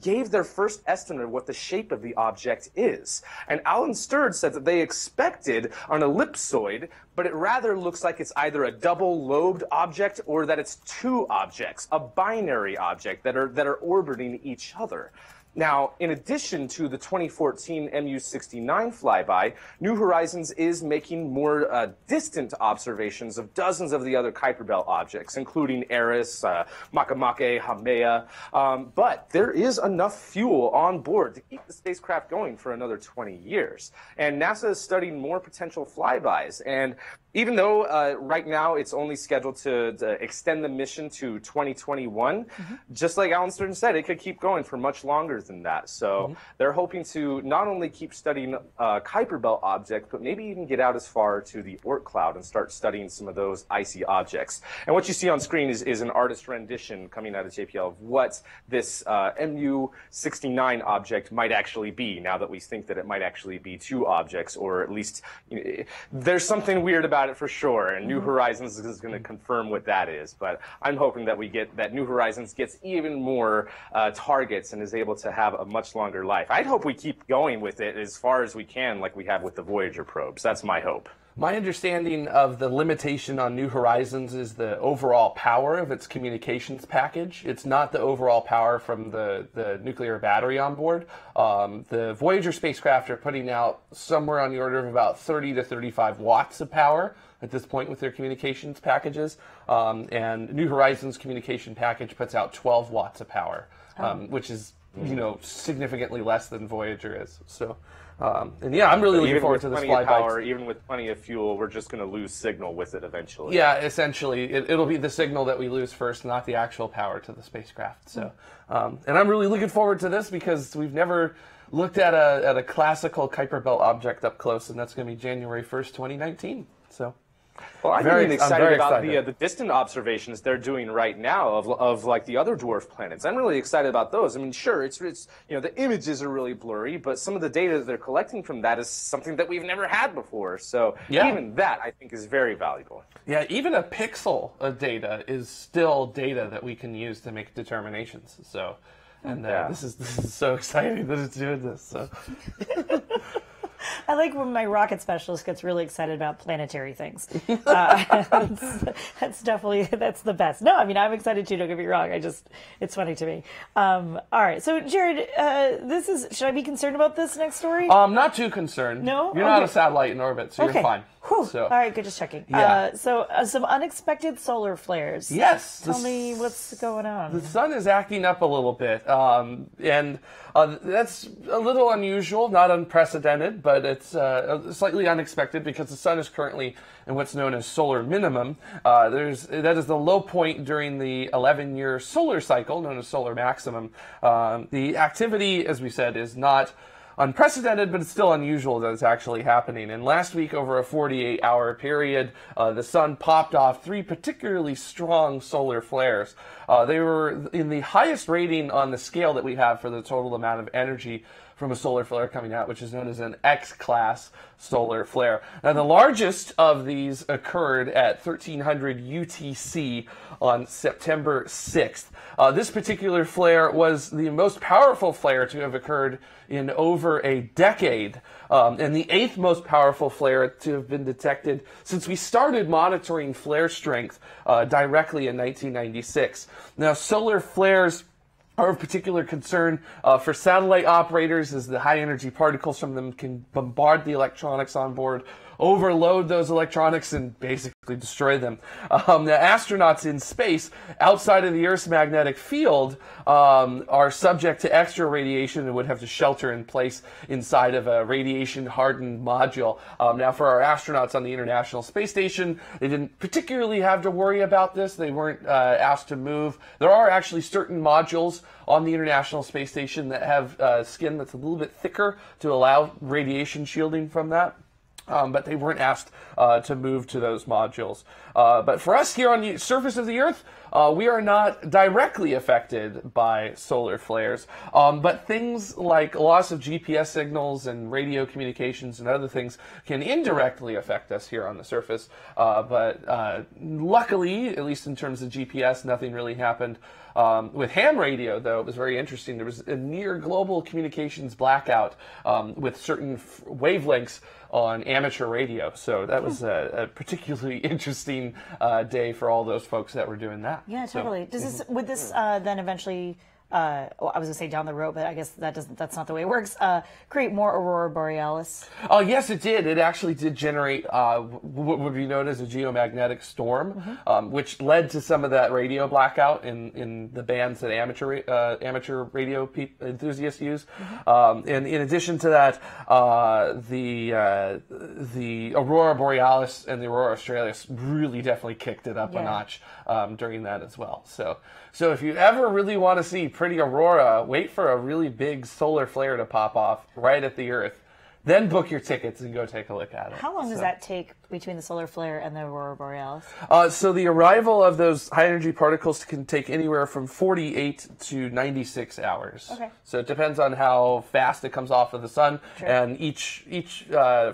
D: gave their first estimate of what the shape of the object is. And Alan Stern said that they expected an ellipsoid, but it rather looks like it's either a double-lobed object or that it's two objects, a binary object that are orbiting each other. Now, in addition to the 2014 MU69 flyby, New Horizons is making more distant observations of dozens of the other Kuiper Belt objects, including Eris, Makemake, Haumea. But there is enough fuel on board to keep the spacecraft going for another 20 years. And NASA is studying more potential flybys. And Even though right now it's only scheduled to extend the mission to 2021, just like Alan Stern said, it could keep going for much longer than that. So they're hoping to not only keep studying Kuiper Belt objects, but maybe even get out as far to the Oort cloud and start studying some of those icy objects. And what you see on screen is an artist rendition coming out of JPL of what this MU69 object might actually be, now that we think that it might actually be 2 objects, or at least there's something weird about it for sure, and New Horizons is going to confirm what that is. But I'm hoping that New Horizons gets even more targets and is able to have a much longer life. I'd hope we keep going with it as far as we can, like we have with the Voyager probes. That's my hope.
F: My understanding of the limitation on New Horizons is the overall power of its communications package. It's not the overall power from the nuclear battery on board. The Voyager spacecraft are putting out somewhere on the order of about 30 to 35 watts of power at this point with their communications packages. And New Horizons communication package puts out 12 watts of power, which is, significantly less than Voyager is. So. And yeah, I'm really looking forward to this flyby.
D: Even with plenty of fuel, we're just going to lose signal with it eventually.
F: Yeah, essentially, it'll be the signal that we lose first, not the actual power to the spacecraft. So, and I'm really looking forward to this because we've never looked at a classical Kuiper Belt object up close, and that's going to be January 1st, 2019. So.
D: Well, I'm even excited about the distant observations they're doing right now of like the other dwarf planets. I'm really excited about those. I mean, sure, it's the images are really blurry, but some of the data that they're collecting from that is something that we've never had before. So even that, I think, is very valuable.
F: Yeah, even a pixel of data is still data that we can use to make determinations. So, and this is so exciting that it's doing this. So.
C: I like when my rocket specialist gets really excited about planetary things. That's the best. No, I mean, I'm excited too, don't get me wrong. It's funny to me. All right. So Jared, should I be concerned about this next story?
F: Not too concerned.
C: No?
F: You're not a satellite in orbit, so you're fine. So.
C: All right, good, just checking.
F: Yeah.
C: Some unexpected solar flares.
F: Yes.
C: Tell me what's going on.
F: The sun is acting up a little bit, and that's a little unusual, not unprecedented, but it's slightly unexpected because the sun is currently in what's known as solar minimum. That is the low point during the 11-year solar cycle, known as solar maximum. The activity, as we said, is not unprecedented, but it's still unusual that it's actually happening. And last week, over a 48-hour period, the sun popped off 3 particularly strong solar flares. They were in the highest rating on the scale that we have for the total amount of energy from a solar flare coming out, which is known as an X-class solar flare. Now, the largest of these occurred at 1300 UTC on September 6th. This particular flare was the most powerful flare to have occurred in over a decade, and the 8th most powerful flare to have been detected since we started monitoring flare strength directly in 1996. Now, solar flares are of particular concern for satellite operators, as the high energy particles from them can bombard the electronics on board, overload those electronics, and basically destroy them. The astronauts in space outside of the Earth's magnetic field are subject to extra radiation and would have to shelter in place inside of a radiation-hardened module. Now, for our astronauts on the International Space Station, they didn't particularly have to worry about this. They weren't asked to move. There are actually certain modules on the International Space Station that have skin that's a little bit thicker to allow radiation shielding from that. But they weren't asked to move to those modules. But for us here on the surface of the Earth, we are not directly affected by solar flares. But things like loss of GPS signals and radio communications and other things can indirectly affect us here on the surface. But luckily, at least in terms of GPS, nothing really happened. With ham radio, though, it was very interesting. There was a near global communications blackout with certain wavelengths on amateur radio. So that was a particularly interesting day for all those folks that were doing that.
C: Yeah, totally. Would this then eventually well, I was going to say down the road, but I guess that's not the way it works, create more aurora borealis?
F: Oh, yes, it did. It actually did generate what would be known as a geomagnetic storm, which led to some of that radio blackout in the bands that amateur radio enthusiasts use. And in addition to that, the aurora borealis and the aurora australis really definitely kicked it up a notch during that as well. So if you ever really want to see pretty aurora, wait for a really big solar flare to pop off right at the Earth. Then book your tickets and go take a look at it.
C: How long does that take between the solar flare and the aurora borealis?
F: So the arrival of those high-energy particles can take anywhere from 48 to 96 hours.
C: Okay.
F: So it depends on how fast it comes off of the sun, and each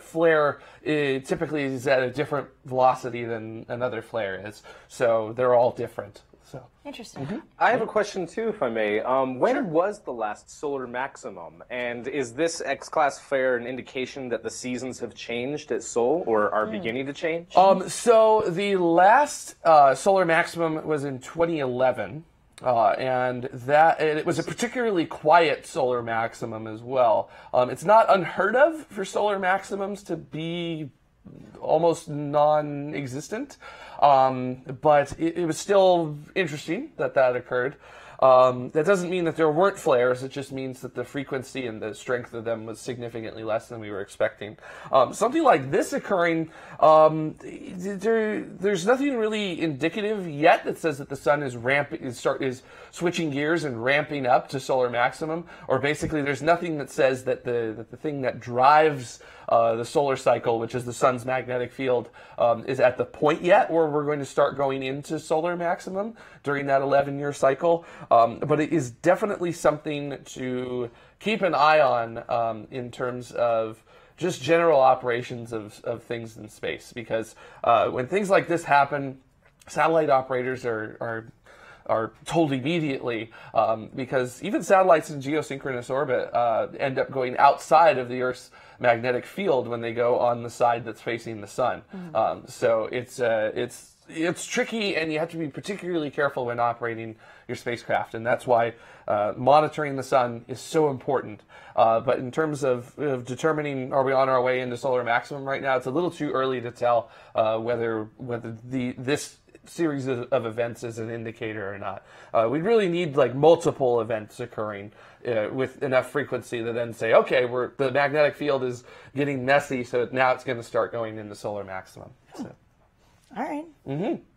F: flare typically is at a different velocity than another flare is. So they're all different. So.
C: Interesting.
D: I have a question too, if I may. When was the last solar maximum? And is this X-class flare an indication that the seasons have changed at Sol or are beginning to change?
F: So the last solar maximum was in 2011. And it was a particularly quiet solar maximum as well. It's not unheard of for solar maximums to be almost non-existent, but it was still interesting that occurred. That doesn't mean that there weren't flares. It just means that the frequency and the strength of them was significantly less than we were expecting. Something like this occurring, there's nothing really indicative yet that says that the sun is switching gears and ramping up to solar maximum. Or basically, there's nothing that says that the thing that drives the solar cycle, which is the sun's magnetic field, is at the point yet where we're going to start going into solar maximum during that 11-year cycle. But it is definitely something to keep an eye on in terms of just general operations of things in space. Because when things like this happen, satellite operators are told immediately, because even satellites in geosynchronous orbit end up going outside of the Earth's magnetic field when they go on the side that's facing the sun. So it's tricky, and you have to be particularly careful when operating your spacecraft, and that's why monitoring the sun is so important. But in terms of determining are we on our way into solar maximum right now, it's a little too early to tell whether this series of events is an indicator or not. We'd really need like multiple events occurring with enough frequency to then say, okay, the magnetic field is getting messy, so now it's going to start going into solar maximum. So.
C: All right.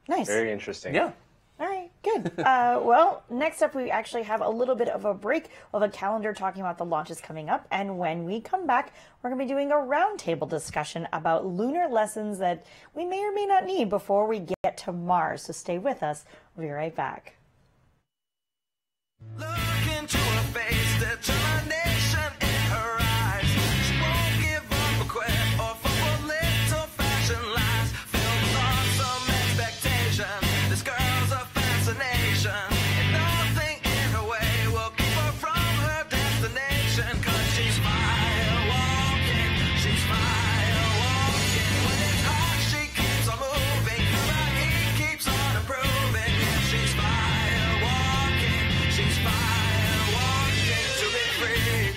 C: Nice.
D: Very interesting.
F: Yeah.
C: All right, good. Well, next up, we actually have a little bit of a break of a calendar talking about the launches coming up. And when we come back, we're going to be doing a roundtable discussion about lunar lessons that we may or may not need before we get to Mars. So stay with us. We'll be right back.
I: Look into her face, determination in her eyes. She won't give up a quit or for little fashion lies. Filled with awesome expectation. This girl's a fascination, and nothing in her way will keep her from her destination. 'Cause she's fire walking, she's fire walking. When it's hot, she keeps on moving. Her heat keeps on improving. She's fire walking, she's fire walking to be free.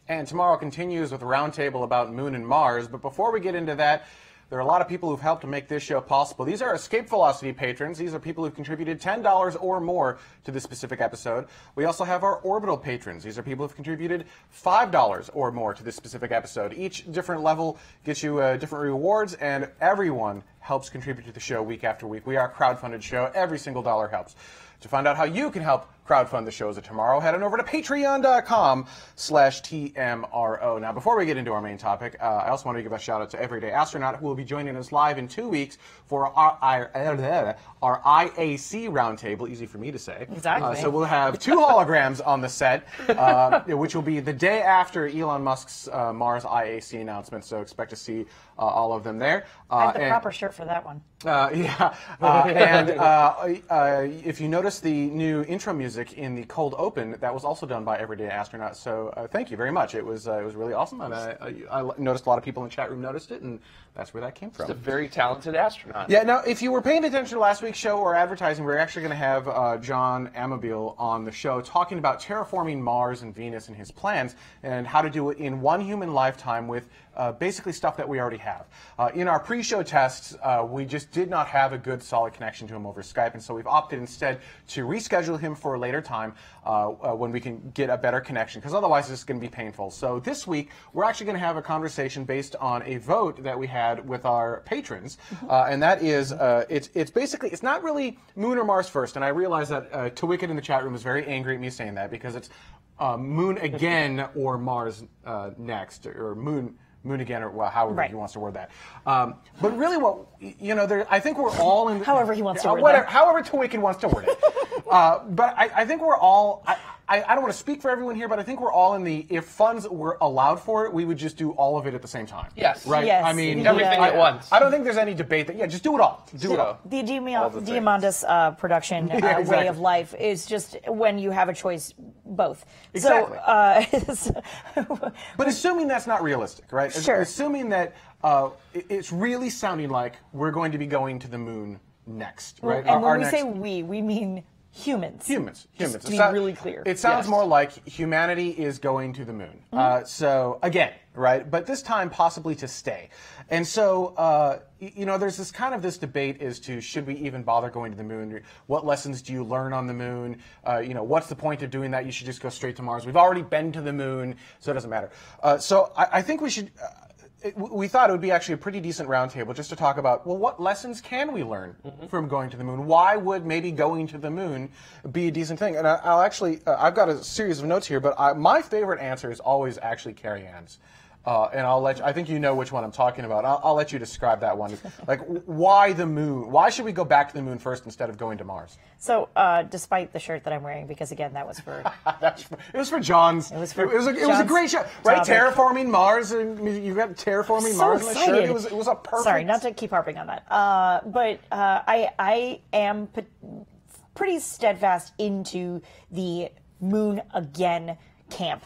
B: And tomorrow continues with a roundtable about Moon and Mars. But before we get into that, there are a lot of people who've helped to make this show possible. These are Escape Velocity patrons. These are people who've contributed $10 or more to this specific episode. We also have our Orbital patrons. These are people who've contributed $5 or more to this specific episode. Each different level gets you different rewards, and everyone helps contribute to the show week after week. We are a crowdfunded show. Every single dollar helps. To find out how you can help crowdfund the shows of tomorrow, head on over to patreon.com/TMRO. Now, before we get into our main topic, I also want to give a shout out to Everyday Astronaut, who will be joining us live in 2 weeks for our IAC roundtable. Easy for me to say.
C: Exactly.
B: So we'll have 2 holograms on the set, which will be the day after Elon Musk's Mars IAC announcement. So expect to see all of them there.
C: I have the proper shirt for that one.
B: If you notice the new intro music music in the cold open that was also done by Everyday Astronaut. So thank you very much. It was really awesome, and I noticed a lot of people in the chat room noticed it, and that's where that came from.
F: He's a very talented astronaut.
B: Yeah, now, if you were paying attention to last week's show or advertising, we're actually going to have John Amabile on the show talking about terraforming Mars and Venus and his plans and how to do it in one human lifetime with basically stuff that we already have. In our pre-show tests, we just did not have a good, solid connection to him over Skype, and so we've opted instead to reschedule him for a later time when we can get a better connection, because otherwise it's going to be painful. So this week, we're actually going to have a conversation based on a vote that we had with our patrons, and that is, it's basically, it's not really Moon or Mars first, and I realize that Tawicked in the chat room is very angry at me saying that, because it's Moon again or Mars next, or Moon again, or well, however he wants to word that. But really, what I think we're all in.
C: However he wants to word
B: whatever,
C: that.
B: however Tawicked wants to word it. But I think we're all. I don't want to speak for everyone here, but I think we're all in the. If funds were allowed for it, we would just do all of it at the same time.
F: Yes.
B: Right.
C: Yes.
B: I mean,
F: Everything at once.
B: I don't think there's any debate that. Yeah, just do it all. Do it all.
C: The Diamandis production
B: Yeah, exactly.
C: way of life is just when you have a choice, both.
B: Exactly.
C: So,
B: But assuming that's not realistic, right?
C: Sure.
B: Assuming that it's really sounding like we're going to be going to the moon next, right?
C: and when we
B: next,
C: say we mean humans.
B: Humans.
C: Just to be really clear.
B: It sounds
F: Yes.
B: more like humanity is going to the moon. So again, right? But this time possibly to stay. And so, there's this debate as to should we even bother going to the moon? What lessons do you learn on the moon? What's the point of doing that? You should just go straight to Mars. We've already been to the moon, so it doesn't matter. So I think we should. We thought it would be actually a pretty decent roundtable just to talk about, well, what lessons can we learn from going to the moon? Why would maybe going to the moon be a decent thing? And I'll actually, I've got a series of notes here, but my favorite answer is always actually Carrie Ann's. And I think you know which one I'm talking about. I'll let you describe that one. Like, why the moon? Why should we go back to the moon first instead of going to Mars?
C: So, despite the shirt that I'm wearing, because again, that was for
B: It was for John's. It was a great show, right?
C: topic.
B: Terraforming Mars, and you got terraforming
C: so
B: Mars in the
C: excited.
B: shirt. It was a perfect.
C: Sorry, not to keep harping on that, but I am pretty steadfast into the moon again camp.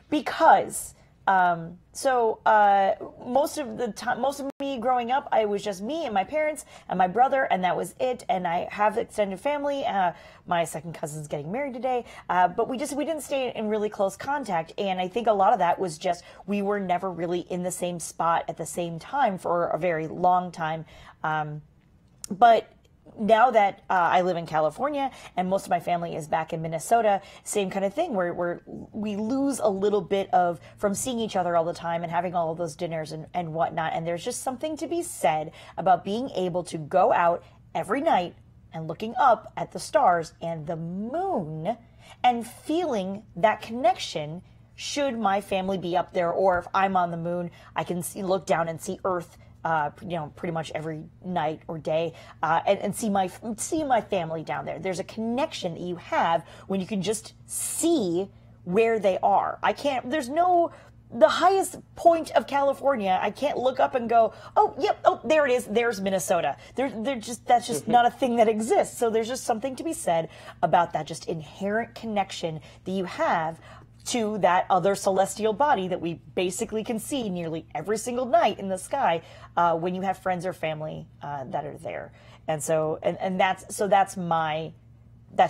C: Because most of the time, most of me growing up, I was just me and my parents and my brother, and that was it. And I have extended family. My second cousin's getting married today, but we didn't stay in really close contact. And I think a lot of that was just we were never really in the same spot at the same time for a very long time. But now that I live in California and most of my family is back in Minnesota, same kind of thing where we lose a little bit from seeing each other all the time and having all of those dinners and whatnot. And there's just something to be said about being able to go out every night and looking up at the stars and the moon and feeling that connection. Should my family be up there, or if I'm on the moon, I can look down and see Earth pretty much every night or day, and see my family down there. There's a connection that you have when you can just see where they are. The highest point of California, I can't look up and go, oh, yep, oh, there it is, there's Minnesota. That's just not a thing that exists. So there's just something to be said about that just inherent connection that you have to that other celestial body that we basically can see nearly every single night in the sky when you have friends or family that are there. And so that's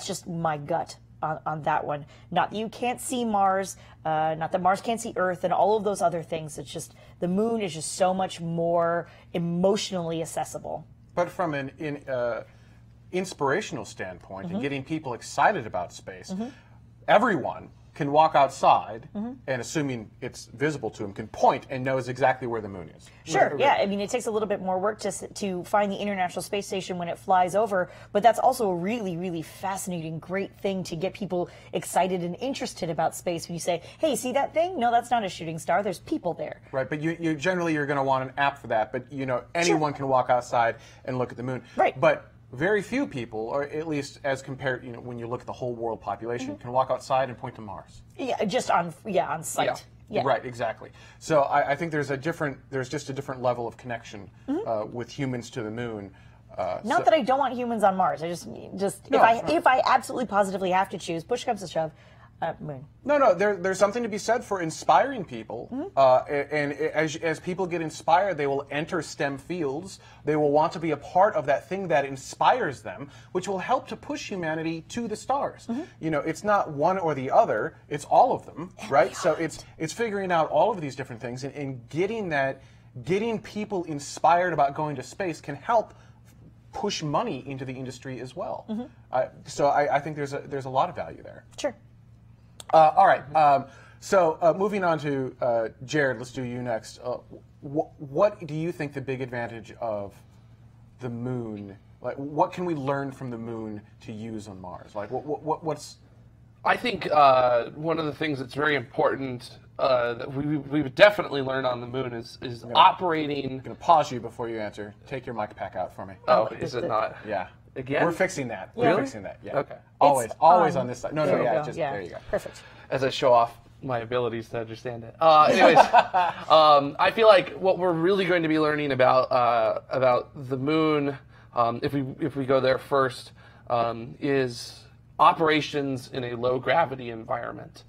C: just my gut on that one. Not that you can't see Mars, not that Mars can't see Earth and all of those other things. It's just the moon is just so much more emotionally accessible.
B: But from an inspirational standpoint and getting people excited about space, everyone can walk outside and, assuming it's visible to them, can point and knows exactly where the moon is.
C: Sure, yeah. I mean, it takes a little bit more work to find the International Space Station when it flies over, but that's also a really, really fascinating, great thing to get people excited and interested about space. When you say, hey, see that thing? No, that's not a shooting star. There's people there.
B: Right, but you generally you're going to want an app for that, but anyone can walk outside and look at the moon.
C: Right.
B: But very few people, or at least as compared, when you look at the whole world population, can walk outside and point to Mars.
C: Yeah, just on site. Yeah.
B: Right, exactly. So I think there's just a different level of connection with humans to the moon
C: Not that I don't want humans on Mars. I just if I absolutely positively have to choose, push comes to shove, Moon.
B: No, there's something to be said for inspiring people. And as people get inspired, they will enter STEM fields. They will want to be a part of that thing that inspires them, which will help to push humanity to the stars. You know, it's not one or the other, it's all of them, right? So it's figuring out all of these different things and getting people inspired about going to space can help push money into the industry as well. So I think there's a lot of value there.
C: Sure.
B: All right. So moving on to Jared, let's do you next. What do you think the big advantage of the moon? Like, what can we learn from the moon to use on Mars? Like, what's?
F: I think one of the things that's very important that we would definitely learn on the moon is operating.
B: I'm going to pause you before you answer. Take your mic pack out for me.
F: Oh, is it not?
B: Yeah.
F: Again?
B: We're fixing that.
F: Really?
B: We're fixing that. Yeah.
F: Okay.
B: Always on this side. No,
C: There
B: there you go.
C: Perfect.
F: As I show off my abilities to understand it. Anyways, I feel like what we're really going to be learning about the moon, if we go there first, is operations in a low gravity environment.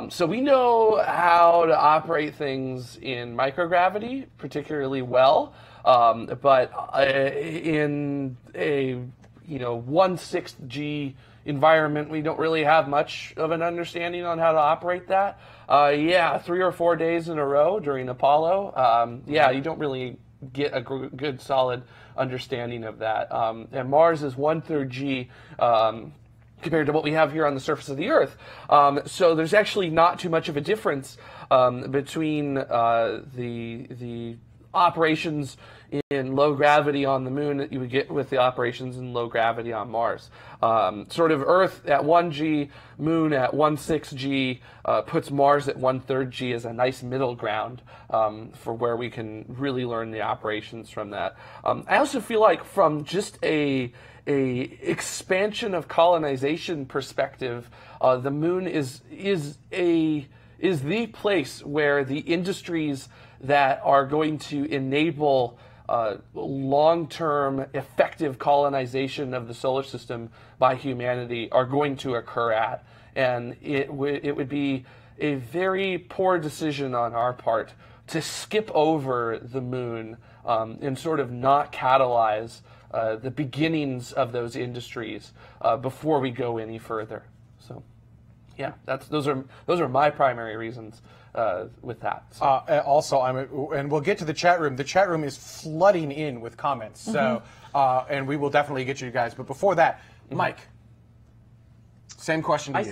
F: So we know how to operate things in microgravity particularly well, but in a 1/6 G environment, we don't really have much of an understanding on how to operate that. 3 or 4 days in a row during Apollo, you don't really get a good solid understanding of that. And Mars is 1/3 G compared to what we have here on the surface of the Earth. So there's actually not too much of a difference between the operations in low gravity on the moon that you would get with the operations in low gravity on Mars. Sort of Earth at 1 G, moon at 1/6 G, puts Mars at 1/3 G as a nice middle ground for where we can really learn the operations from that. I also feel like from just a expansion of colonization perspective, the moon is the place where the industries that are going to enable long-term effective colonization of the solar system by humanity are going to occur at. And it would be a very poor decision on our part to skip over the moon and sort of not catalyze the beginnings of those industries before we go any further. So, yeah, those are my primary reasons with that. So.
B: Also, and we'll get to the chat room. The chat room is flooding in with comments. So, and we will definitely get you guys. But before that, Mike, same question to you.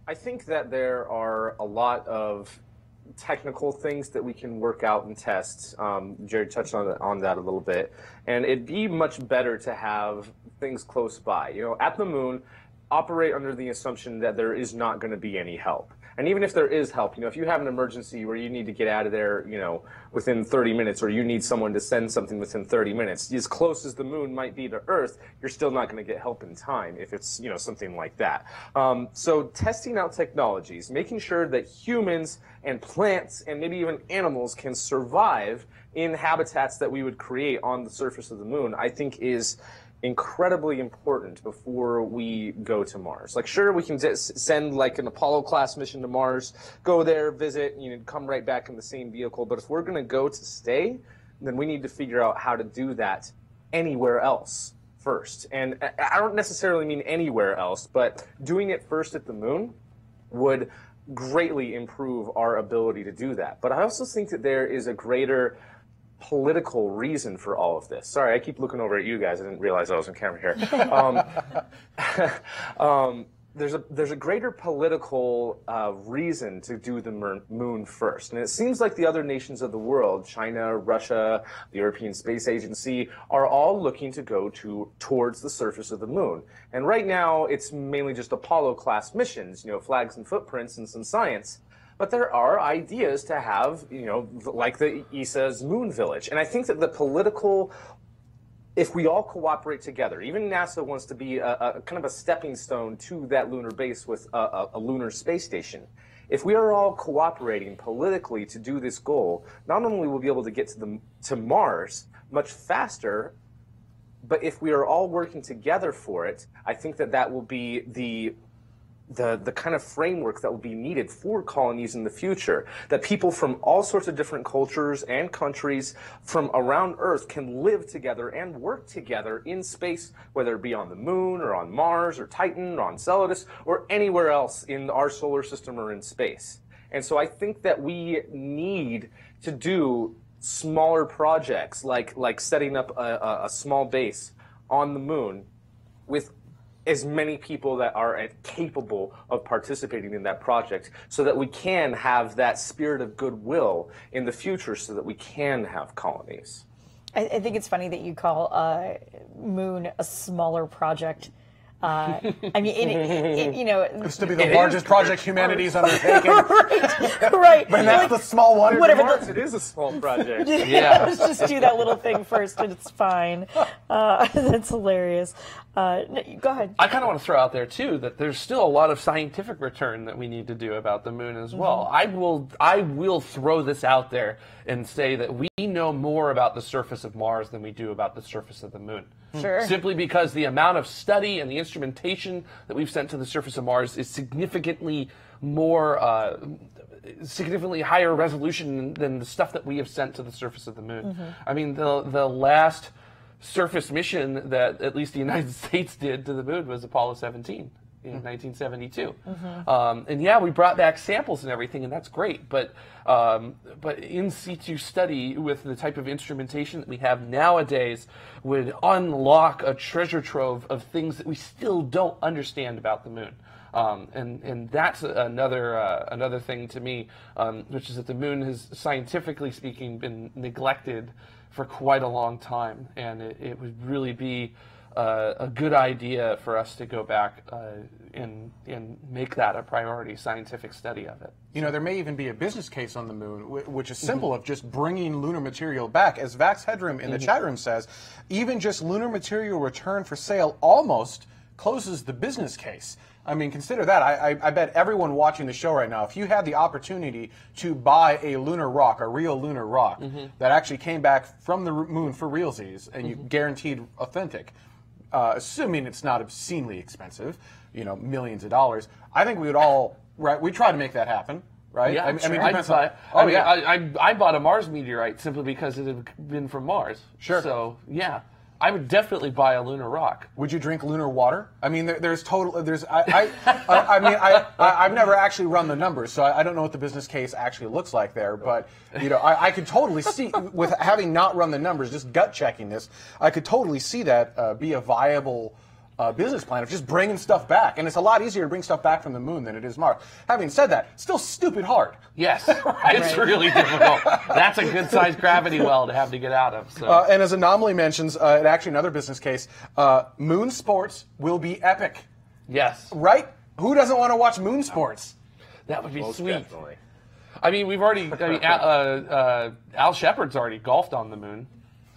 D: I think that there are a lot of technical things that we can work out and test. Jared touched on that a little bit. And it'd be much better to have things close by. At the moon, operate under the assumption that there is not going to be any help. And even if there is help, if you have an emergency where you need to get out of there, within 30 minutes, or you need someone to send something within 30 minutes, as close as the moon might be to Earth, you're still not going to get help in time if it's, something like that. So testing out technologies, making sure that humans and plants and maybe even animals can survive in habitats that we would create on the surface of the moon, I think is incredibly important before we go to Mars. Like, sure, we can send like an Apollo class mission to Mars, go there, visit, come right back in the same vehicle. But if we're going to go to stay, then we need to figure out how to do that anywhere else first. And I don't necessarily mean anywhere else, but doing it first at the moon would greatly improve our ability to do that. But I also think that there is a greater political reason for all of this. Sorry, I keep looking over at you guys. I didn't realize I was on camera here. There's a greater political reason to do the moon first. And it seems like the other nations of the world, China, Russia, the European Space Agency, are all looking to go towards the surface of the moon. And right now, it's mainly just Apollo-class missions, flags and footprints and some science. But there are ideas to have, like the ESA's moon village. And I think that the political, if we all cooperate together, even NASA wants to be a kind of a stepping stone to that lunar base with a lunar space station. If we are all cooperating politically to do this goal, not only will we be able to get to Mars much faster, but if we are all working together for it, I think that will be the kind of framework that will be needed for colonies in the future, that people from all sorts of different cultures and countries from around Earth can live together and work together in space, whether it be on the moon or on Mars or Titan or on Enceladus or anywhere else in our solar system or in space. And so I think that we need to do smaller projects like setting up a small base on the moon with as many people that are capable of participating in that project, so that we can have that spirit of goodwill in the future, so that we can have colonies.
C: I think it's funny that you call Moon a smaller project. I mean,
B: It's to be the largest project humanity's undertaken.
C: right.
B: But that's the small one.
C: Whatever.
D: It is a small project.
F: Yeah.
C: Let's just do that little thing first, and it's fine. That's hilarious. No, go ahead.
F: I kind of want to throw out there too that there's still a lot of scientific return that we need to do about the moon as well. I will throw this out there and say that we know more about the surface of Mars than we do about the surface of the moon.
C: Sure.
F: Simply because the amount of study and the instrumentation that we've sent to the surface of Mars is significantly more, significantly higher resolution than the stuff that we have sent to the surface of the moon. I mean, the last surface mission that at least the United States did to the moon was Apollo 17 in 1972. And yeah, we brought back samples and everything, and that's great. But in situ study with the type of instrumentation that we have nowadays would unlock a treasure trove of things that we still don't understand about the moon. And that's another thing to me, which is that the moon has, scientifically speaking, been neglected for quite a long time, and it would really be a good idea for us to go back and make that a priority scientific study of it.
B: You know, there may even be a business case on the moon, which is simple, of just bringing lunar material back. As Vax Headroom in the chat room says, even just lunar material return for sale almost closes the business case. I mean, consider that. I bet everyone watching the show right now, if you had the opportunity to buy a lunar rock, a real lunar rock, that actually came back from the moon for realsies, and you guaranteed authentic, assuming it's not obscenely expensive, you know, millions of dollars, I think we would all, right, we try to make that happen, right?
F: Yeah,
B: I mean,
F: I bought a Mars meteorite simply because it had been from Mars.
B: Sure.
F: So, yeah. I would definitely buy a lunar rock.
B: Would you drink lunar water? I mean, I've never actually run the numbers, so I don't know what the business case actually looks like there. But you know, I could totally see, with having not run the numbers, just gut checking this, I could totally see that be a viable business plan of just bringing stuff back. And it's a lot easier to bring stuff back from the moon than it is Mars. Having said that, it's still stupid hard.
F: Yes, it's really difficult. That's a good-sized gravity well to have to get out of. So.
B: And as Anomaly mentions, actually another business case, moon sports will be epic.
F: Yes.
B: Right? Who doesn't want to watch moon sports?
F: That would be
D: Most
F: sweet.
D: definitely.
F: I mean, Al Shepard's already golfed on the moon.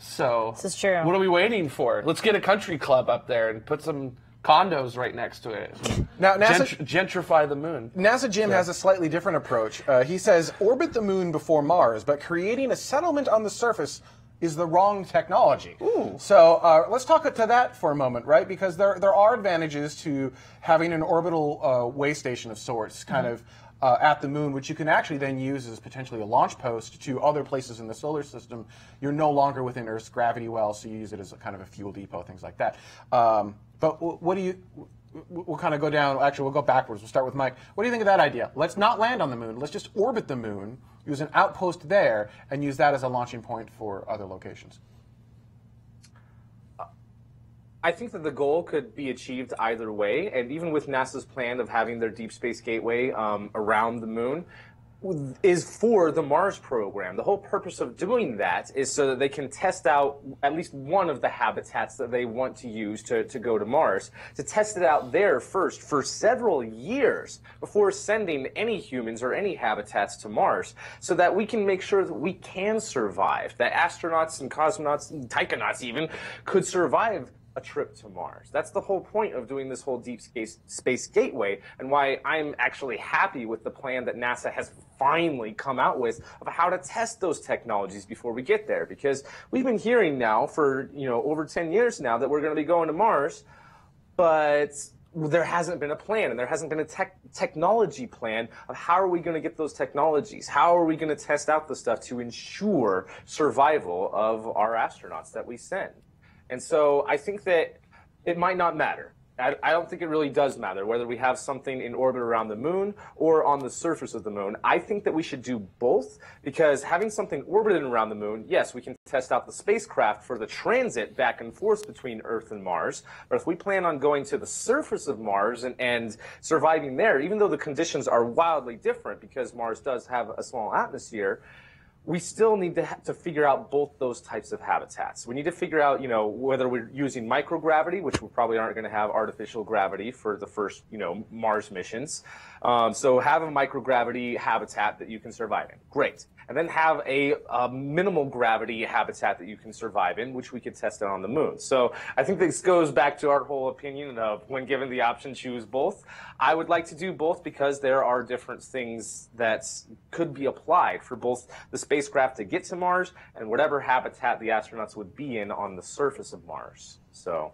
F: So
C: This is true.
F: What are we waiting for? Let's get a country club up there and put some condos right next to it.
B: Now, NASA,
F: gentrify the moon.
B: NASA Jim has a slightly different approach. He says, orbit the moon before Mars, but creating a settlement on the surface is the wrong technology.
F: Ooh.
B: So let's talk to that for a moment, right? Because there are advantages to having an orbital way station of sorts, kind of at the moon, which you can actually then use as potentially a launch post to other places in the solar system. You're no longer within Earth's gravity well, so you use it as a kind of a fuel depot, things like that. But what do you... We'll kind of go down. Actually, we'll go backwards. We'll start with Mike. What do you think of that idea? Let's not land on the moon. Let's just orbit the moon, use an outpost there, and use that as a launching point for other locations.
D: I think that the goal could be achieved either way, and even with NASA's plan of having their Deep Space Gateway around the moon is for the Mars program. The whole purpose of doing that is so that they can test out at least one of the habitats that they want to use to go to Mars, to test it out there first for several years before sending any humans or any habitats to Mars, so that we can make sure that we can survive, that astronauts and cosmonauts, and taikonauts even, could survive a trip to Mars. That's the whole point of doing this whole deep space gateway, and why I'm actually happy with the plan that NASA has finally come out with of how to test those technologies before we get there. Because we've been hearing now for over 10 years now that we're going to be going to Mars, but there hasn't been a plan, and there hasn't been a technology plan of how are we going to get those technologies? How are we going to test out the stuff to ensure survival of our astronauts that we send? And so I think that it might not matter. I don't think it really does matter whether we have something in orbit around the moon or on the surface of the moon. I think that we should do both, because having something orbiting around the moon, yes, we can test out the spacecraft for the transit back and forth between Earth and Mars. But if we plan on going to the surface of Mars and surviving there, even though the conditions are wildly different because Mars does have a small atmosphere, we still need to figure out both those types of habitats. We need to figure out, whether we're using microgravity, which we probably aren't going to have artificial gravity for the first, Mars missions. So have a microgravity habitat that you can survive in. Great. And then have a minimal gravity habitat that you can survive in, which we could test out on the moon. So I think this goes back to our whole opinion of when given the option, choose both. I would like to do both because there are different things that could be applied for both the spacecraft to get to Mars and whatever habitat the astronauts would be in on the surface of Mars. So.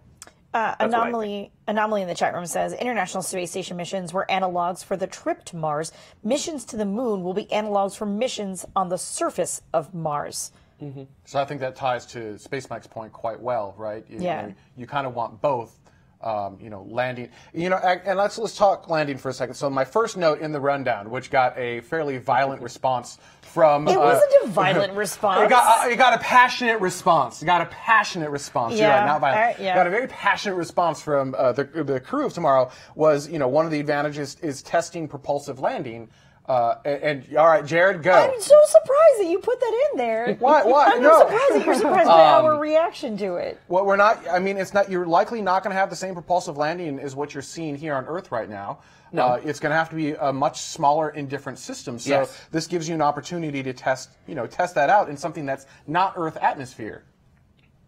C: Anomaly in the chat room says International Space Station missions were analogs for the trip to Mars. Missions to the moon will be analogs for missions on the surface of Mars.
B: Mm-hmm. So I think that ties to Space Mike's point quite well, right? You kind of want both. Landing. And let's talk landing for a second. So my first note in the rundown, which got a fairly violent response from.
C: It wasn't a violent response.
B: It got a passionate response. You're right, not violent. Got a very passionate response from the crew of Tomorrow. Was one of the advantages is testing propulsive landing. And all right, Jared, go.
C: I'm so surprised that you put that in there.
B: What?
C: I'm surprised that you're surprised by our reaction to it.
B: Well, we're not. I mean, it's not. You're likely not going to have the same propulsive landing as what you're seeing here on Earth right now. No, it's going to have to be a much smaller in different systems. So this gives you an opportunity to test that out in something that's not Earth atmosphere.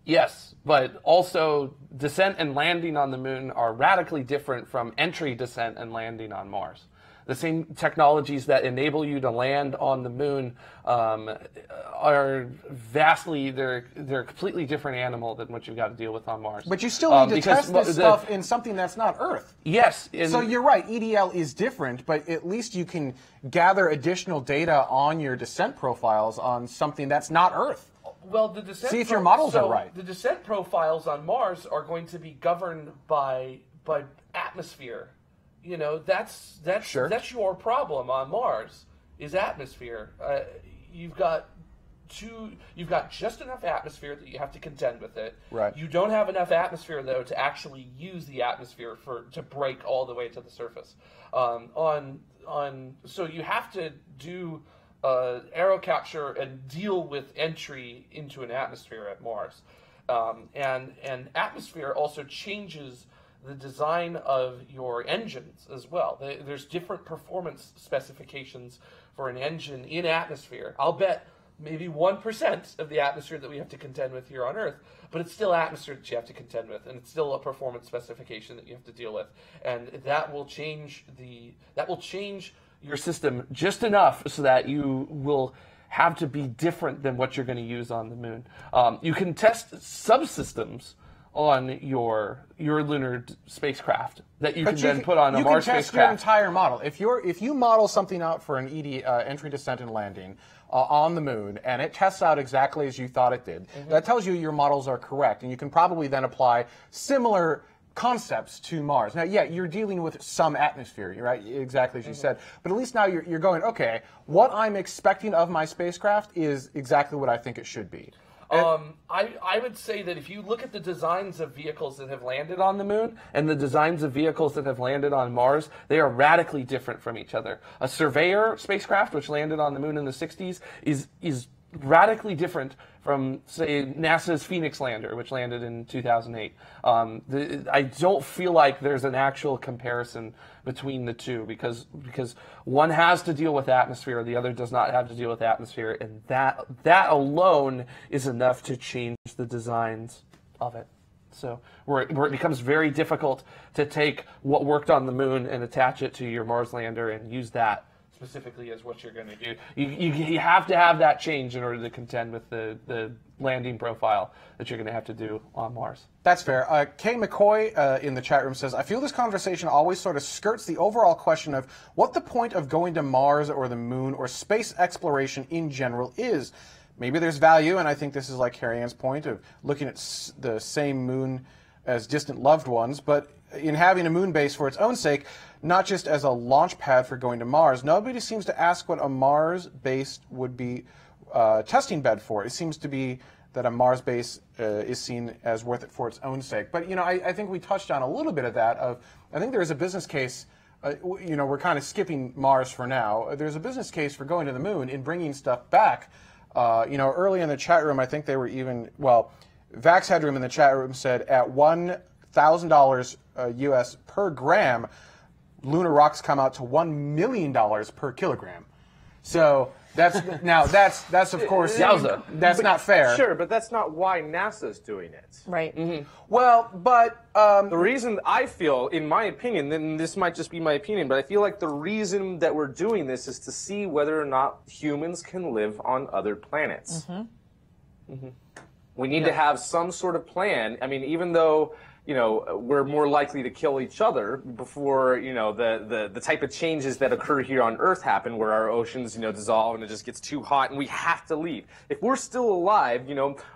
F: Yes, but also descent and landing on the moon are radically different from entry, descent, and landing on Mars. The same technologies that enable you to land on the moon are vastly, they're a completely different animal than what you've got to deal with on Mars.
B: But you still need to test this stuff in something that's not Earth.
F: Yes.
B: So you're right, EDL is different, but at least you can gather additional data on your descent profiles on something that's not Earth.
F: Well, the descent.
B: See if your models are right.
F: The descent profiles on Mars are going to be governed by atmosphere. That's your problem on Mars is atmosphere. You've got just enough atmosphere that you have to contend with it.
B: Right.
F: You don't have enough atmosphere though to actually use the atmosphere to break all the way to the surface. So you have to do aero capture and deal with entry into an atmosphere at Mars, and atmosphere also changes the design of your engines as well. There's different performance specifications for an engine in atmosphere. I'll bet maybe 1% of the atmosphere that we have to contend with here on Earth, but it's still atmosphere that you have to contend with, and it's still a performance specification that you have to deal with, and that will change your system just enough so that you will have to be different than what you're going to use on the moon. You can test subsystems on your lunar spacecraft that you can then put on a Mars spacecraft.
B: You can test your entire model. If you model something out for an entry, descent, and landing on the moon, and it tests out exactly as you thought it did, that tells you your models are correct, and you can probably then apply similar concepts to Mars. Now, you're dealing with some atmosphere, right? Exactly as you said. But at least now you're going, okay, what I'm expecting of my spacecraft is exactly what I think it should be.
F: I would say that if you look at the designs of vehicles that have landed on the moon and the designs of vehicles that have landed on Mars, they are radically different from each other. A Surveyor spacecraft, which landed on the moon in the 60s, is radically different from, say, NASA's Phoenix lander, which landed in 2008. I don't feel like there's an actual comparison between the two because one has to deal with atmosphere, the other does not have to deal with atmosphere, and that alone is enough to change the designs of it. So where it becomes very difficult to take what worked on the moon and attach it to your Mars lander and use that specifically as what you're going to do. You have to have that change in order to contend with the landing profile that you're going to have to do on Mars.
B: That's fair. Kay McCoy in the chat room says, I feel this conversation always sort of skirts the overall question of what the point of going to Mars or the moon or space exploration in general is. Maybe there's value, and I think this is like Carrie Ann's point of looking at the same moon as distant loved ones, but in having a moon base for its own sake, not just as a launch pad for going to Mars. Nobody seems to ask what a Mars base would be testing bed for. It seems to be that a Mars base is seen as worth it for its own sake. But, I think we touched on a little bit of that. I think there is a business case, we're kind of skipping Mars for now. There's a business case for going to the moon and bringing stuff back. Early in the chat room, I think they were Vax Headroom in the chat room said at $1,000 US per gram, lunar rocks come out to $1 million per kilogram. So that's of course that's not fair.
D: Sure, but that's not why NASA's doing it.
C: Right.
B: Mm-hmm. Well, but
D: the reason I feel, in my opinion, and this might just be my opinion, but I feel like the reason that we're doing this is to see whether or not humans can live on other planets.
C: Mm-hmm.
D: Mm-hmm. We need to have some sort of plan. I mean, even though we're more likely to kill each other before, the type of changes that occur here on Earth happen where our oceans, dissolve and it just gets too hot and we have to leave. If we're still alive,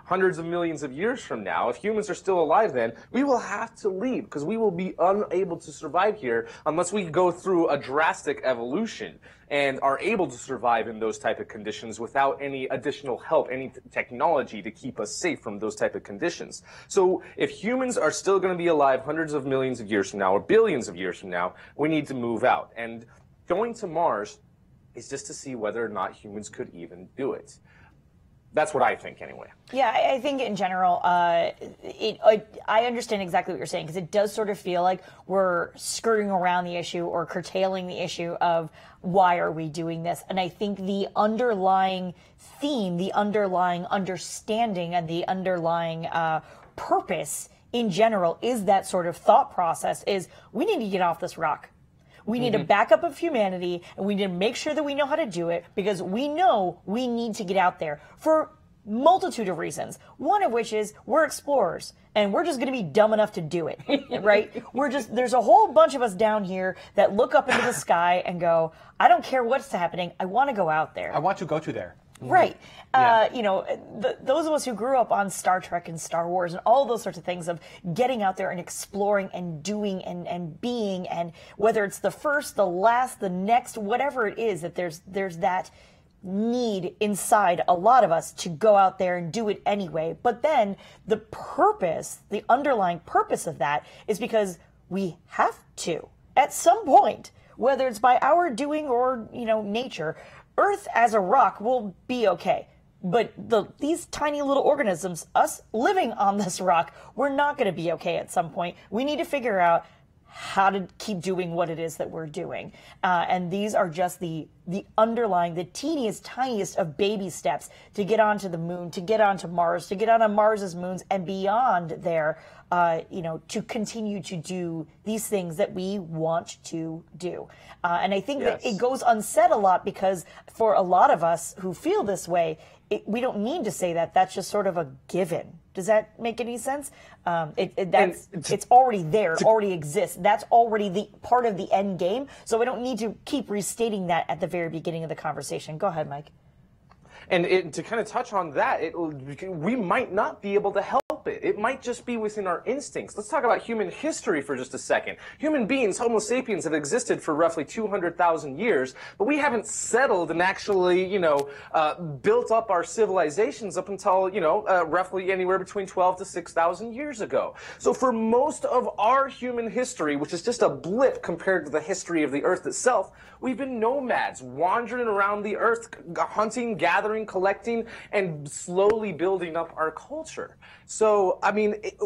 D: hundreds of millions of years from now, if humans are still alive then, we will have to leave because we will be unable to survive here unless we go through a drastic evolution and are able to survive in those type of conditions without any additional help, any technology to keep us safe from those type of conditions. So if humans are still going to be alive hundreds of millions of years from now or billions of years from now, we need to move out. And going to Mars is just to see whether or not humans could even do it. That's what I think, anyway.
C: Yeah, I think in general, I understand exactly what you're saying because it does sort of feel like we're skirting around the issue or curtailing the issue of why are we doing this. And I think the underlying theme, the underlying understanding, and the underlying purpose in general is that sort of thought process is we need to get off this rock. We need a backup of humanity, and we need to make sure that we know how to do it because we know we need to get out there for multitude of reasons. One of which is we're explorers, and we're just going to be dumb enough to do it, right? There's a whole bunch of us down here that look up into the sky and go, I don't care what's happening. I want to go out there.
B: I want to go to there.
C: Right. Yeah. Those of us who grew up on Star Trek and Star Wars and all those sorts of things of getting out there and exploring and doing and being, and whether it's the first, the last, the next, whatever it is, that there's that need inside a lot of us to go out there and do it anyway. But then the purpose, the underlying purpose of that is because we have to at some point, whether it's by our doing or, nature. Earth as a rock will be okay. But these tiny little organisms, us living on this rock, we're not going to be okay at some point. We need to figure out how to keep doing what it is that we're doing. And these are just the underlying, the teeniest, tiniest of baby steps to get onto the moon, to get onto Mars, to get onto Mars's moons and beyond there, to continue to do these things that we want to do. And I think that it goes unsaid a lot because for a lot of us who feel this way, we don't need to say that. That's just sort of a given. Does that make any sense? It's already there. It already exists. That's already the part of the end game. So we don't need to keep restating that at the very beginning of the conversation. Go ahead, Mike.
D: And to kind of touch on that, we might not be able to help it. It might just be within our instincts. Let's talk about human history for just a second. Human beings, Homo sapiens, have existed for roughly 200,000 years, but we haven't settled and actually, built up our civilizations up until, roughly anywhere between 12 to 6,000 years ago. So for most of our human history, which is just a blip compared to the history of the Earth itself, we've been nomads, wandering around the Earth, hunting, gathering, collecting, and slowly building up our culture. So,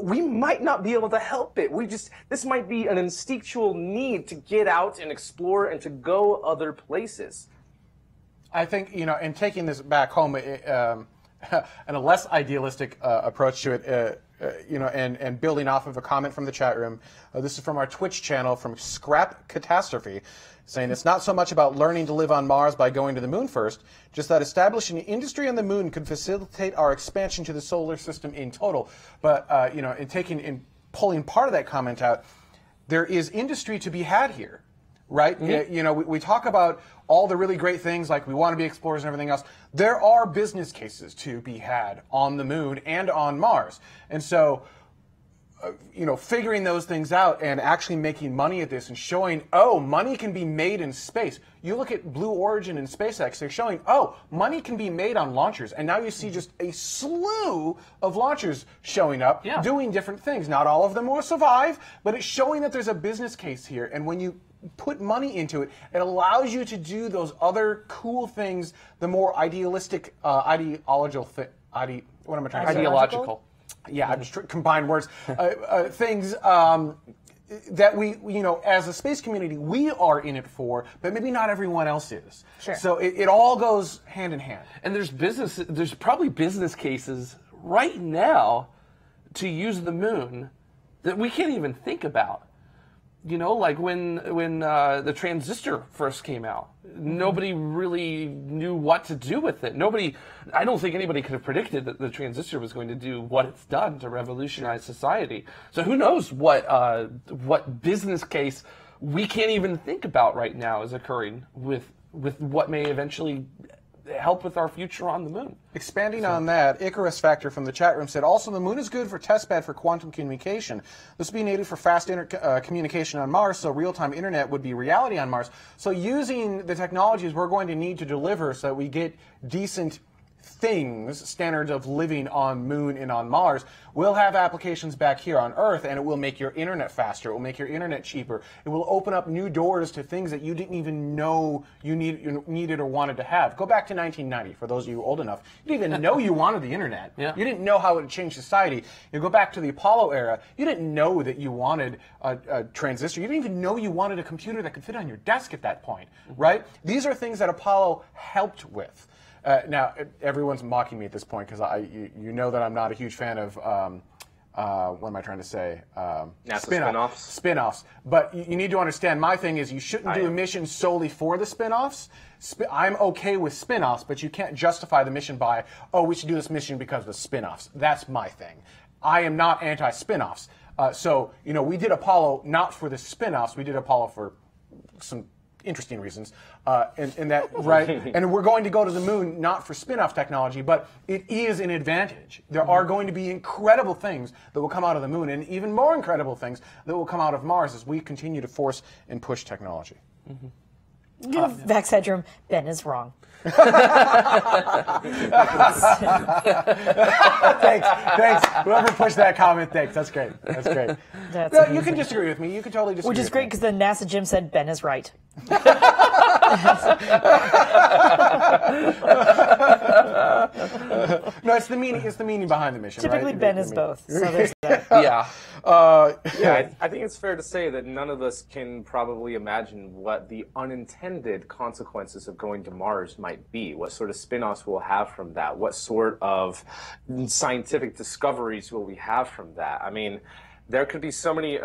D: we might not be able to help it. This might be an instinctual need to get out and explore and to go other places.
B: I think, and taking this back home, and a less idealistic approach to it, and building off of a comment from the chat room. This is from our Twitch channel from Scrap Catastrophe, saying it's not so much about learning to live on Mars by going to the moon first, just that establishing an industry on the moon could facilitate our expansion to the solar system in total. But in pulling part of that comment out, there is industry to be had here, right? Mm-hmm. We talk about all the really great things like we want to be explorers and everything else. There are business cases to be had on the moon and on Mars. And so, figuring those things out and actually making money at this and showing, money can be made in space. You look at Blue Origin and SpaceX, they're showing, money can be made on launchers. And now you see just a slew of launchers showing up, doing different things. Not all of them will survive, but it's showing that there's a business case here. And when you put money into it, it allows you to do those other cool things, the more idealistic, ideological. Yeah, I'm just combine words. Things that we, as a space community, we are in it for, but maybe not everyone else is.
C: Sure.
B: So it all goes hand in hand.
F: And there's probably business cases right now to use the moon that we can't even think about. Like when the transistor first came out, nobody really knew what to do with it. I don't think anybody could have predicted that the transistor was going to do what it's done to revolutionize society. So who knows what business case we can't even think about right now is occurring with what may eventually help with our future on the moon.
B: Expanding on that, Icarus Factor from the chat room said, also the moon is good for testbed for quantum communication. This would be needed for fast communication on Mars, so real-time internet would be reality on Mars. So using the technologies we're going to need to deliver so that we get decent things, standards of living on Moon and on Mars, will have applications back here on Earth, and it will make your internet faster. It will make your internet cheaper. It will open up new doors to things that you didn't even know you needed or wanted to have. Go back to 1990, for those of you old enough. You didn't even know you wanted the internet.
F: Yeah.
B: You didn't know how it would change society. You go back to the Apollo era, you didn't know that you wanted a transistor. You didn't even know you wanted a computer that could fit on your desk at that point, right? These are things that Apollo helped with. Now, everyone's mocking me at this point because you know that I'm not a huge fan of, what am I trying to say?
D: Spin-offs.
B: Spin-offs. But you need to understand, my thing is you shouldn't do a mission solely for the spin-offs. I'm okay with spin-offs, but you can't justify the mission by, we should do this mission because of the spin-offs. That's my thing. I am not anti-spin-offs. So, we did Apollo not for the spin-offs. We did Apollo for some interesting reasons, and that right, and we're going to go to the moon not for spin-off technology, but it is an advantage. There are going to be incredible things that will come out of the moon, and even more incredible things that will come out of Mars as we continue to force and push technology.
C: Vax Headroom, Ben is wrong.
B: Thanks. Whoever pushed that comment, thanks. That's great. You can disagree with me. You can totally disagree.
C: Which is great because the NASA Jim said Ben is right.
B: No, it's the meaning. It's the meaning behind the mission.
C: Typically,
B: right?
C: Ben is both. So there's that.
F: Yeah.
D: I think it's fair to say that none of us can probably imagine what the unintended consequences of going to Mars might be, what sort of spin-offs we'll have from that, what sort of scientific discoveries will we have from that. I mean, there could be so many...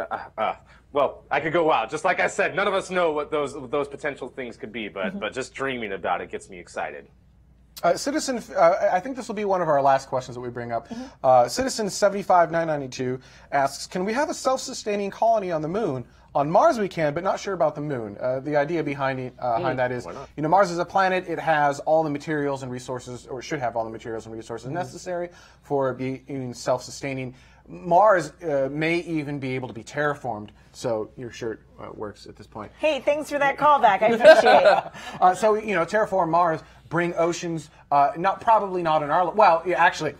D: well, I could go wild. Just like I said, none of us know what those potential things could be, but just dreaming about it gets me excited.
B: Citizen, I think this will be one of our last questions that we bring up. Citizen 75992 asks, can we have a self-sustaining colony on the moon? On Mars we can, but not sure about the moon. The idea behind that is, Mars is a planet. It has all the materials and resources, or should have all the materials and resources necessary for being self-sustaining. Mars may even be able to be terraformed, so your shirt works at this point.
C: Hey, thanks for that callback. I appreciate it.
B: So, terraform Mars, bring oceans, probably not in our... Well, yeah, actually...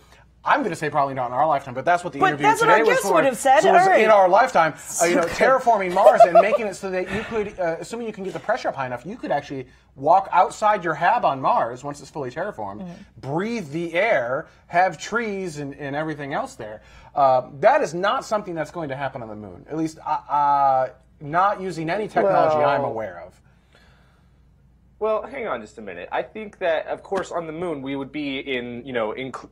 B: I'm going to say probably not in our lifetime, but that's what the interview today was for.
C: Would have said.
B: So in our lifetime, terraforming Mars and making it so that you could, assuming you can get the pressure up high enough, you could actually walk outside your hab on Mars once it's fully terraformed, breathe the air, have trees and everything else there. That is not something that's going to happen on the moon, at least not using any technology I'm aware of.
D: Well, hang on just a minute. I think that, of course, on the moon we would be in,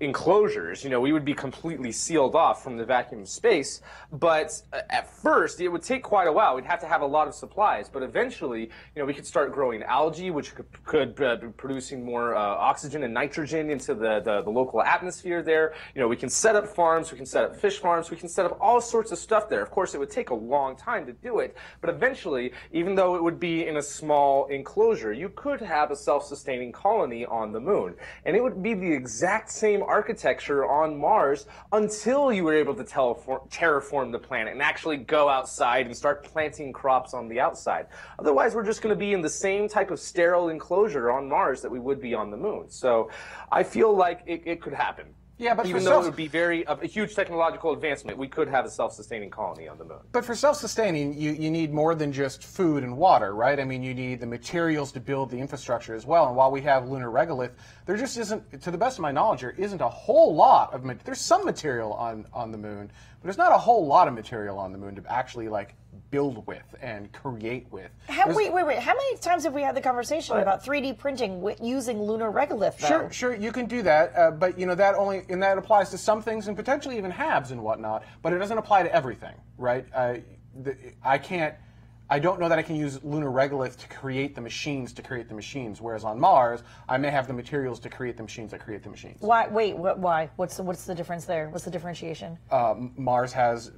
D: enclosures. We would be completely sealed off from the vacuum of space. But at first, it would take quite a while. We'd have to have a lot of supplies. But eventually, we could start growing algae, which could be producing more oxygen and nitrogen into the local atmosphere there. We can set up farms. We can set up fish farms. We can set up all sorts of stuff there. Of course, it would take a long time to do it. But eventually, even though it would be in a small enclosure, you could have a self-sustaining colony on the moon. And it would be the exact same architecture on Mars until you were able to terraform the planet and actually go outside and start planting crops on the outside. Otherwise, we're just going to be in the same type of sterile enclosure on Mars that we would be on the moon. So I feel like it could happen.
B: Yeah, but
D: even though it would be a huge technological advancement, we could have a self-sustaining colony on the moon.
B: But for self-sustaining, you need more than just food and water, right? I mean, you need the materials to build the infrastructure as well. And while we have lunar regolith, there just isn't, to the best of my knowledge, there isn't a whole lot of there's some material on the moon, but there's not a whole lot of material on the moon to actually build with and create with.
C: Wait. How many times have we had the conversation about 3D printing using lunar regolith, though?
B: Sure, you can do that, but that applies to some things and potentially even halves and whatnot, but it doesn't apply to everything, right? I don't know that I can use lunar regolith to create the machines, whereas on Mars, I may have the materials to create the machines that create the machines.
C: Why? Wait, why? What's the difference there? What's the differentiation?
B: Mars has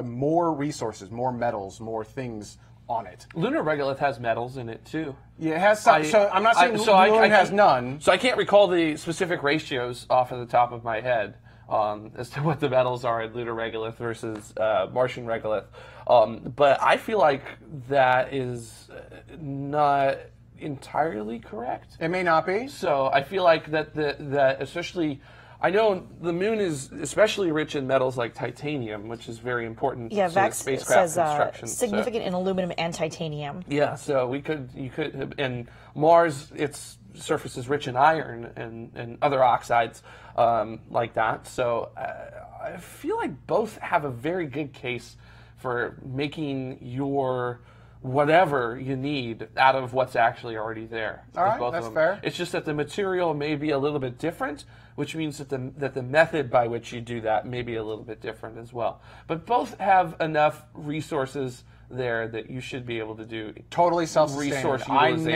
B: more resources, more metals, more things on it.
F: Lunar regolith has metals in it too.
B: Yeah, it has some. So I'm not saying the moon has none.
F: So I can't recall the specific ratios off of the top of my head as to what the metals are in lunar regolith versus Martian regolith. But I feel like that is not entirely correct.
B: It may not be.
F: So I feel like that especially. I know the moon is especially rich in metals like titanium, which is very important to spacecraft construction.
C: Significant in aluminum and titanium.
F: Yeah, so you could, and Mars, its surface is rich in iron and other oxides like that. So I feel like both have a very good case for making your whatever you need out of what's actually already there.
B: All right, that's fair.
F: It's just that the material may be a little bit different, which means that the method by which you do that may be a little bit different as well. But both have enough resources there that you should be able to do
B: totally self-sustaining.
F: Resource utilization.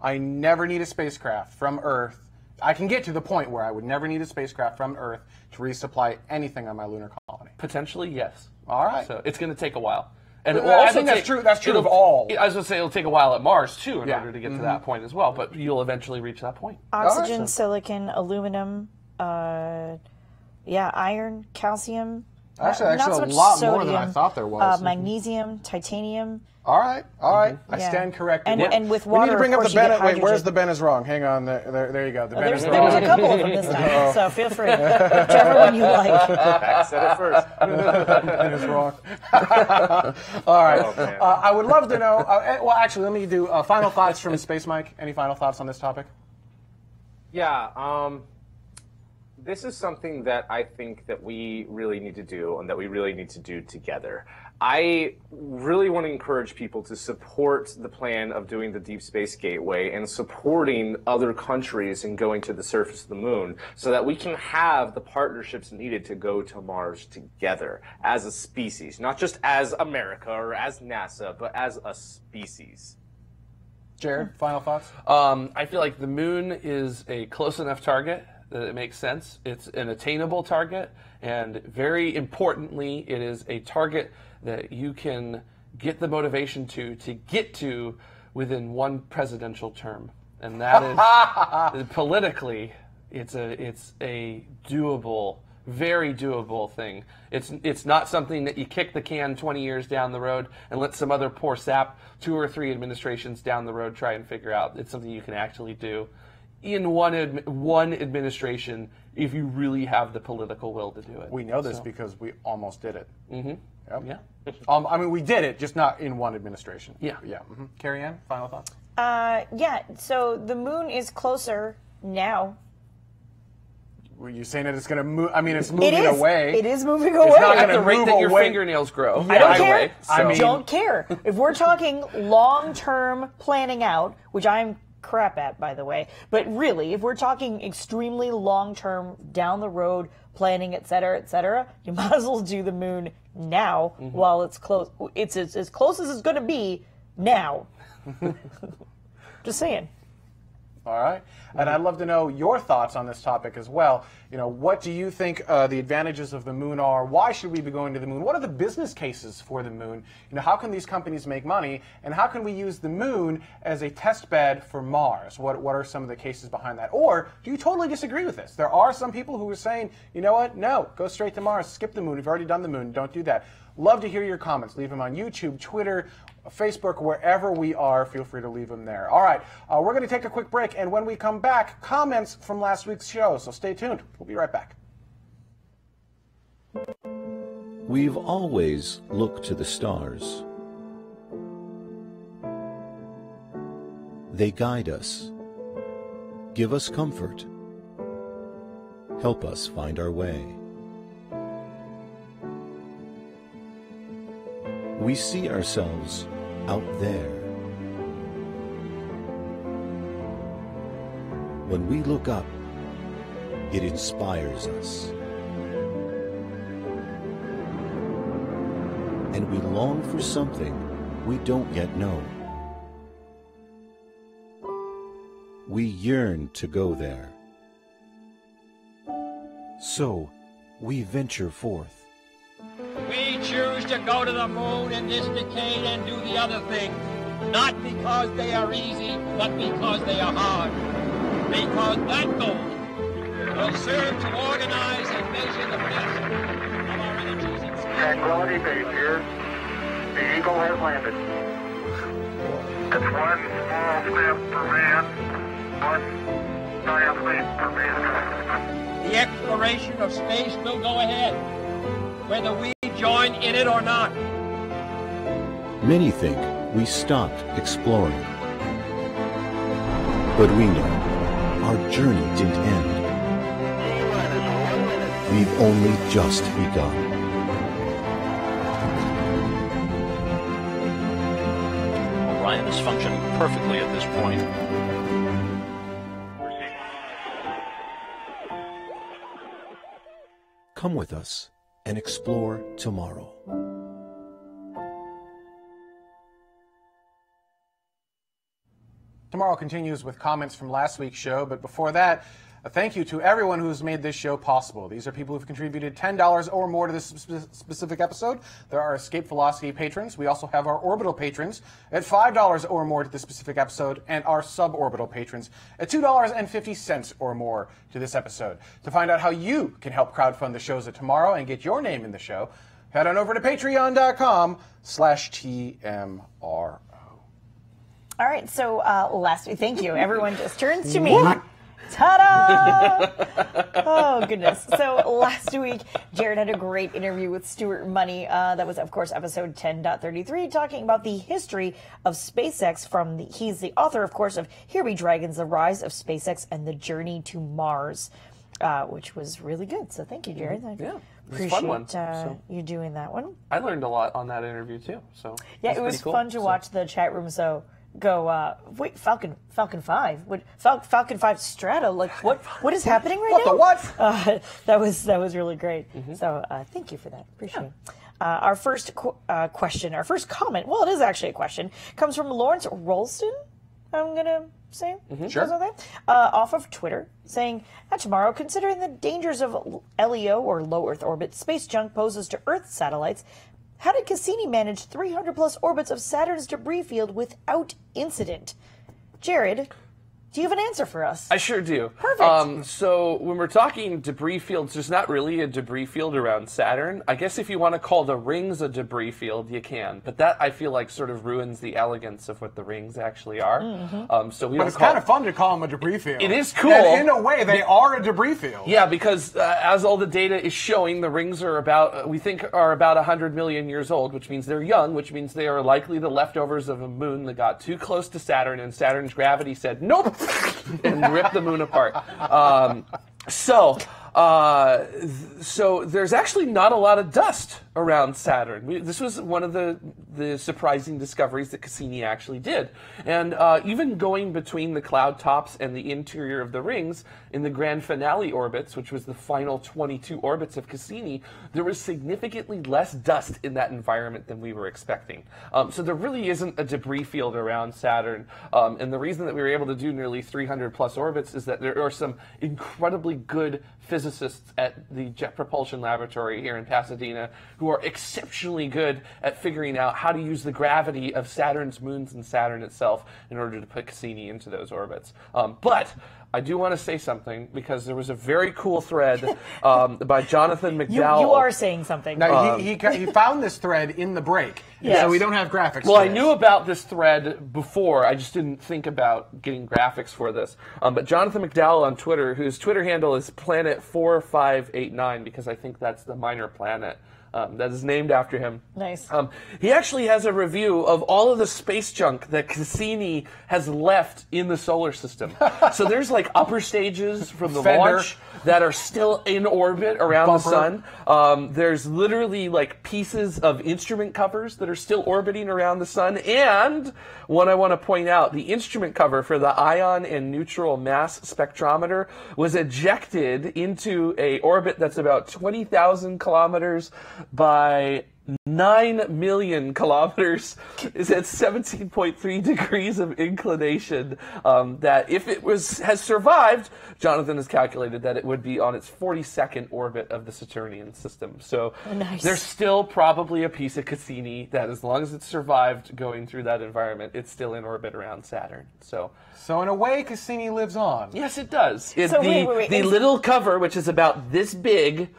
B: I never need a spacecraft from Earth. I can get to the point where I would never need a spacecraft from Earth to resupply anything on my lunar colony.
F: Potentially, yes.
B: All right.
F: So it's going to take a while. And
B: I think that's true. That's true of all.
F: I was going to say it'll take a while at Mars too in order to get to that point as well. But you'll eventually reach that point.
C: Oxygen, silicon, aluminum, iron, calcium.
B: Actually,
C: not so
B: a
C: much
B: lot
C: sodium,
B: more than I thought there was.
C: Magnesium, titanium.
B: All right. I stand corrected.
C: And with water,
B: we need to bring up the Ben. Wait,
C: hydrogen.
B: where's the Ben is wrong? Hang on. There you go. The Ben is wrong.
C: There was a couple of them this time, so feel free. Whichever one you like.
D: Max said it first.
B: Ben is wrong. All right. Oh, I would love to know. Well, actually, let me do final thoughts from Space Mike. Any final thoughts on this topic?
D: Yeah. This is something that I think that we really need to do and that we really need to do together. I really want to encourage people to support the plan of doing the Deep Space Gateway and supporting other countries in going to the surface of the moon so that we can have the partnerships needed to go to Mars together as a species, not just as America or as NASA, but as a species.
B: Jared, final thoughts?
F: I feel like the moon is a close enough target that it makes sense. It's an attainable target, and very importantly, it is a target that you can get motivation to get to within one presidential term. And that is politically, it's a doable, very doable thing. It's not something that you kick the can 20 years down the road and let some other poor sap 2 or 3 administrations down the road try and figure out. It's something you can actually do in one administration if you really have the political will to do it.
B: We know this because we almost did it.
F: Mm-hmm.
B: Yep.
F: Yeah.
B: I mean, we did it, just not in one administration.
F: Yeah.
B: Yeah. Mm-hmm. Carrie Ann, final thoughts?
C: Yeah. So the moon is closer now.
B: Were you saying that it's going to move? I mean, it's moving
C: It is.
B: away.
C: It is moving away.
B: It's not
F: At
B: going
F: the
B: to
F: rate
B: move
F: that your
B: away.
F: fingernails grow.
C: I don't
F: by the
C: care.
F: way,
B: I mean-
C: Don't care. If we're talking long-term planning out, which I'm crap at, by the way, but really, if we're talking extremely long-term, down the road planning, et cetera, you might as well do the moon now while it's close. It's as close as it's going to be now. Just saying.
B: All right. And I'd love to know your thoughts on this topic as well. You know, what do you think the advantages of the moon are? Why should we be going to the moon? What are the business cases for the moon? You know, how can these companies make money? And how can we use the moon as a test bed for Mars? What are some of the cases behind that? Or do you totally disagree with this? There are some people who are saying, you know what? No, go straight to Mars. Skip the moon. We've already done the moon. Don't do that. Love to hear your comments. Leave them on YouTube, Twitter, Facebook, wherever we are. Feel free to leave them there. All right, we're going to take a quick break, and when we come back, comments from last week's show, so stay tuned. We'll be right back.
J: We've always looked to the stars. They guide us, give us comfort, help us find our way. We see ourselves out there. When we look up, it inspires us. And we long for something we don't yet know. We yearn to go there. So, we venture forth.
K: We choose to go to the moon in this decade and do the other things, not because they are easy, but because they are hard. Because that goal will serve to organize and measure the best of our energies and skills.
G: Tranquility Base here. The Eagle has landed. It's one small step for man, one giant leap for mankind.
K: The exploration of space will go ahead, whether we join in it or not.
J: Many think we stopped exploring. But we know our journey didn't end. We've only just begun.
L: Orion is functioning perfectly at this point.
J: Come with us and explore tomorrow.
B: Tomorrow continues with comments from last week's show, but before that, a thank you to everyone who's made this show possible. These are people who've contributed $10 or more to this specific episode. There are Escape Velocity patrons. We also have our Orbital patrons at $5 or more to this specific episode, and our Suborbital patrons at $2.50 or more to this episode. To find out how you can help crowdfund the shows of tomorrow and get your name in the show, head on over to patreon.com/TMRO.
C: All right, so last week, thank you. Everyone just turns to me. Ta-da! Oh, goodness. So last week, Jared had a great interview with Stuart Money. That was, of course, episode 10.33, talking about the history of SpaceX he's the author, of course, of Here Be Dragons, The Rise of SpaceX and the Journey to Mars, which was really good. So thank you, Jared.
F: Yeah.
C: Appreciate
F: Fun one,
C: you doing that one.
F: I learned a lot on that interview, too. So
C: yeah, it was fun to watch the chat room, go, wait, Falcon 5? Falcon 5 Strata? Like, what is happening right now?
B: What the what?
C: That was really great. So, thank you for that. Appreciate it. Our first question, our first comment, well, it is actually a question, comes from Lawrence Rolston, I'm going to say.
B: Sure.
C: Off of Twitter, saying, tomorrow, considering the dangers of LEO, or low Earth orbit, space junk poses to Earth satellites, how did Cassini manage 300-plus orbits of Saturn's debris field without incident? Jared, do you have an answer for us?
F: I sure do.
C: Perfect.
F: So when we're talking debris fields, there's not really a debris field around Saturn. I guess if you want to call the rings a debris field, you can. But that, I feel like, sort of ruins the elegance of what the rings actually are. So we
B: But
F: don't
B: it's
F: call
B: kind of fun to call them a debris field.
F: It is cool.
B: And in a way, they are a debris field.
F: Yeah, because as all the data is showing, the rings are about, we think, are about 100 million years old, which means they're young, which means they are likely the leftovers of a moon that got too close to Saturn, and Saturn's gravity said, nope, and ripped the moon apart. So there's actually not a lot of dust around Saturn. This was one of the surprising discoveries that Cassini actually did. And even going between the cloud tops and the interior of the rings, in the grand finale orbits, which was the final 22 orbits of Cassini, there was significantly less dust in that environment than we were expecting. So there really isn't a debris field around Saturn. And the reason that we were able to do nearly 300 plus orbits is that there are some incredibly good physicists at the Jet Propulsion Laboratory here in Pasadena who are exceptionally good at figuring out how to use the gravity of Saturn's moons and Saturn itself in order to put Cassini into those orbits. But I do want to say something, because there was a very cool thread by Jonathan McDowell.
C: You are saying something.
B: Now, he found this thread in the break,
C: Yes.
B: so we don't have graphics
F: Well,
B: for
F: I
B: this.
F: knew about this thread before. I just didn't think about getting graphics for this. But Jonathan McDowell on Twitter, whose Twitter handle is Planet4589, because I think that's the minor planet that is named after him.
C: Nice.
F: He actually has a review of all of the space junk that Cassini has left in the solar system. So there's like upper stages from the
B: Fender.
F: launch that are still in orbit around
B: Bumper.
F: the sun. There's literally like pieces of instrument covers that are still orbiting around the sun. And one I want to point out, the instrument cover for the ion and neutral mass spectrometer was ejected into a orbit that's about 20,000 kilometers by 9 million kilometers. Is at 17.3 degrees of inclination. That if it has survived, Jonathan has calculated that it would be on its 42nd orbit of the Saturnian system. So
C: Nice.
F: there's still probably a piece of Cassini that, as long as it's survived going through that environment, it's still in orbit around Saturn. So
B: in a way, Cassini lives on.
F: yes, it does. It's
C: So
F: the
C: wait.
F: the little cover, which is about this big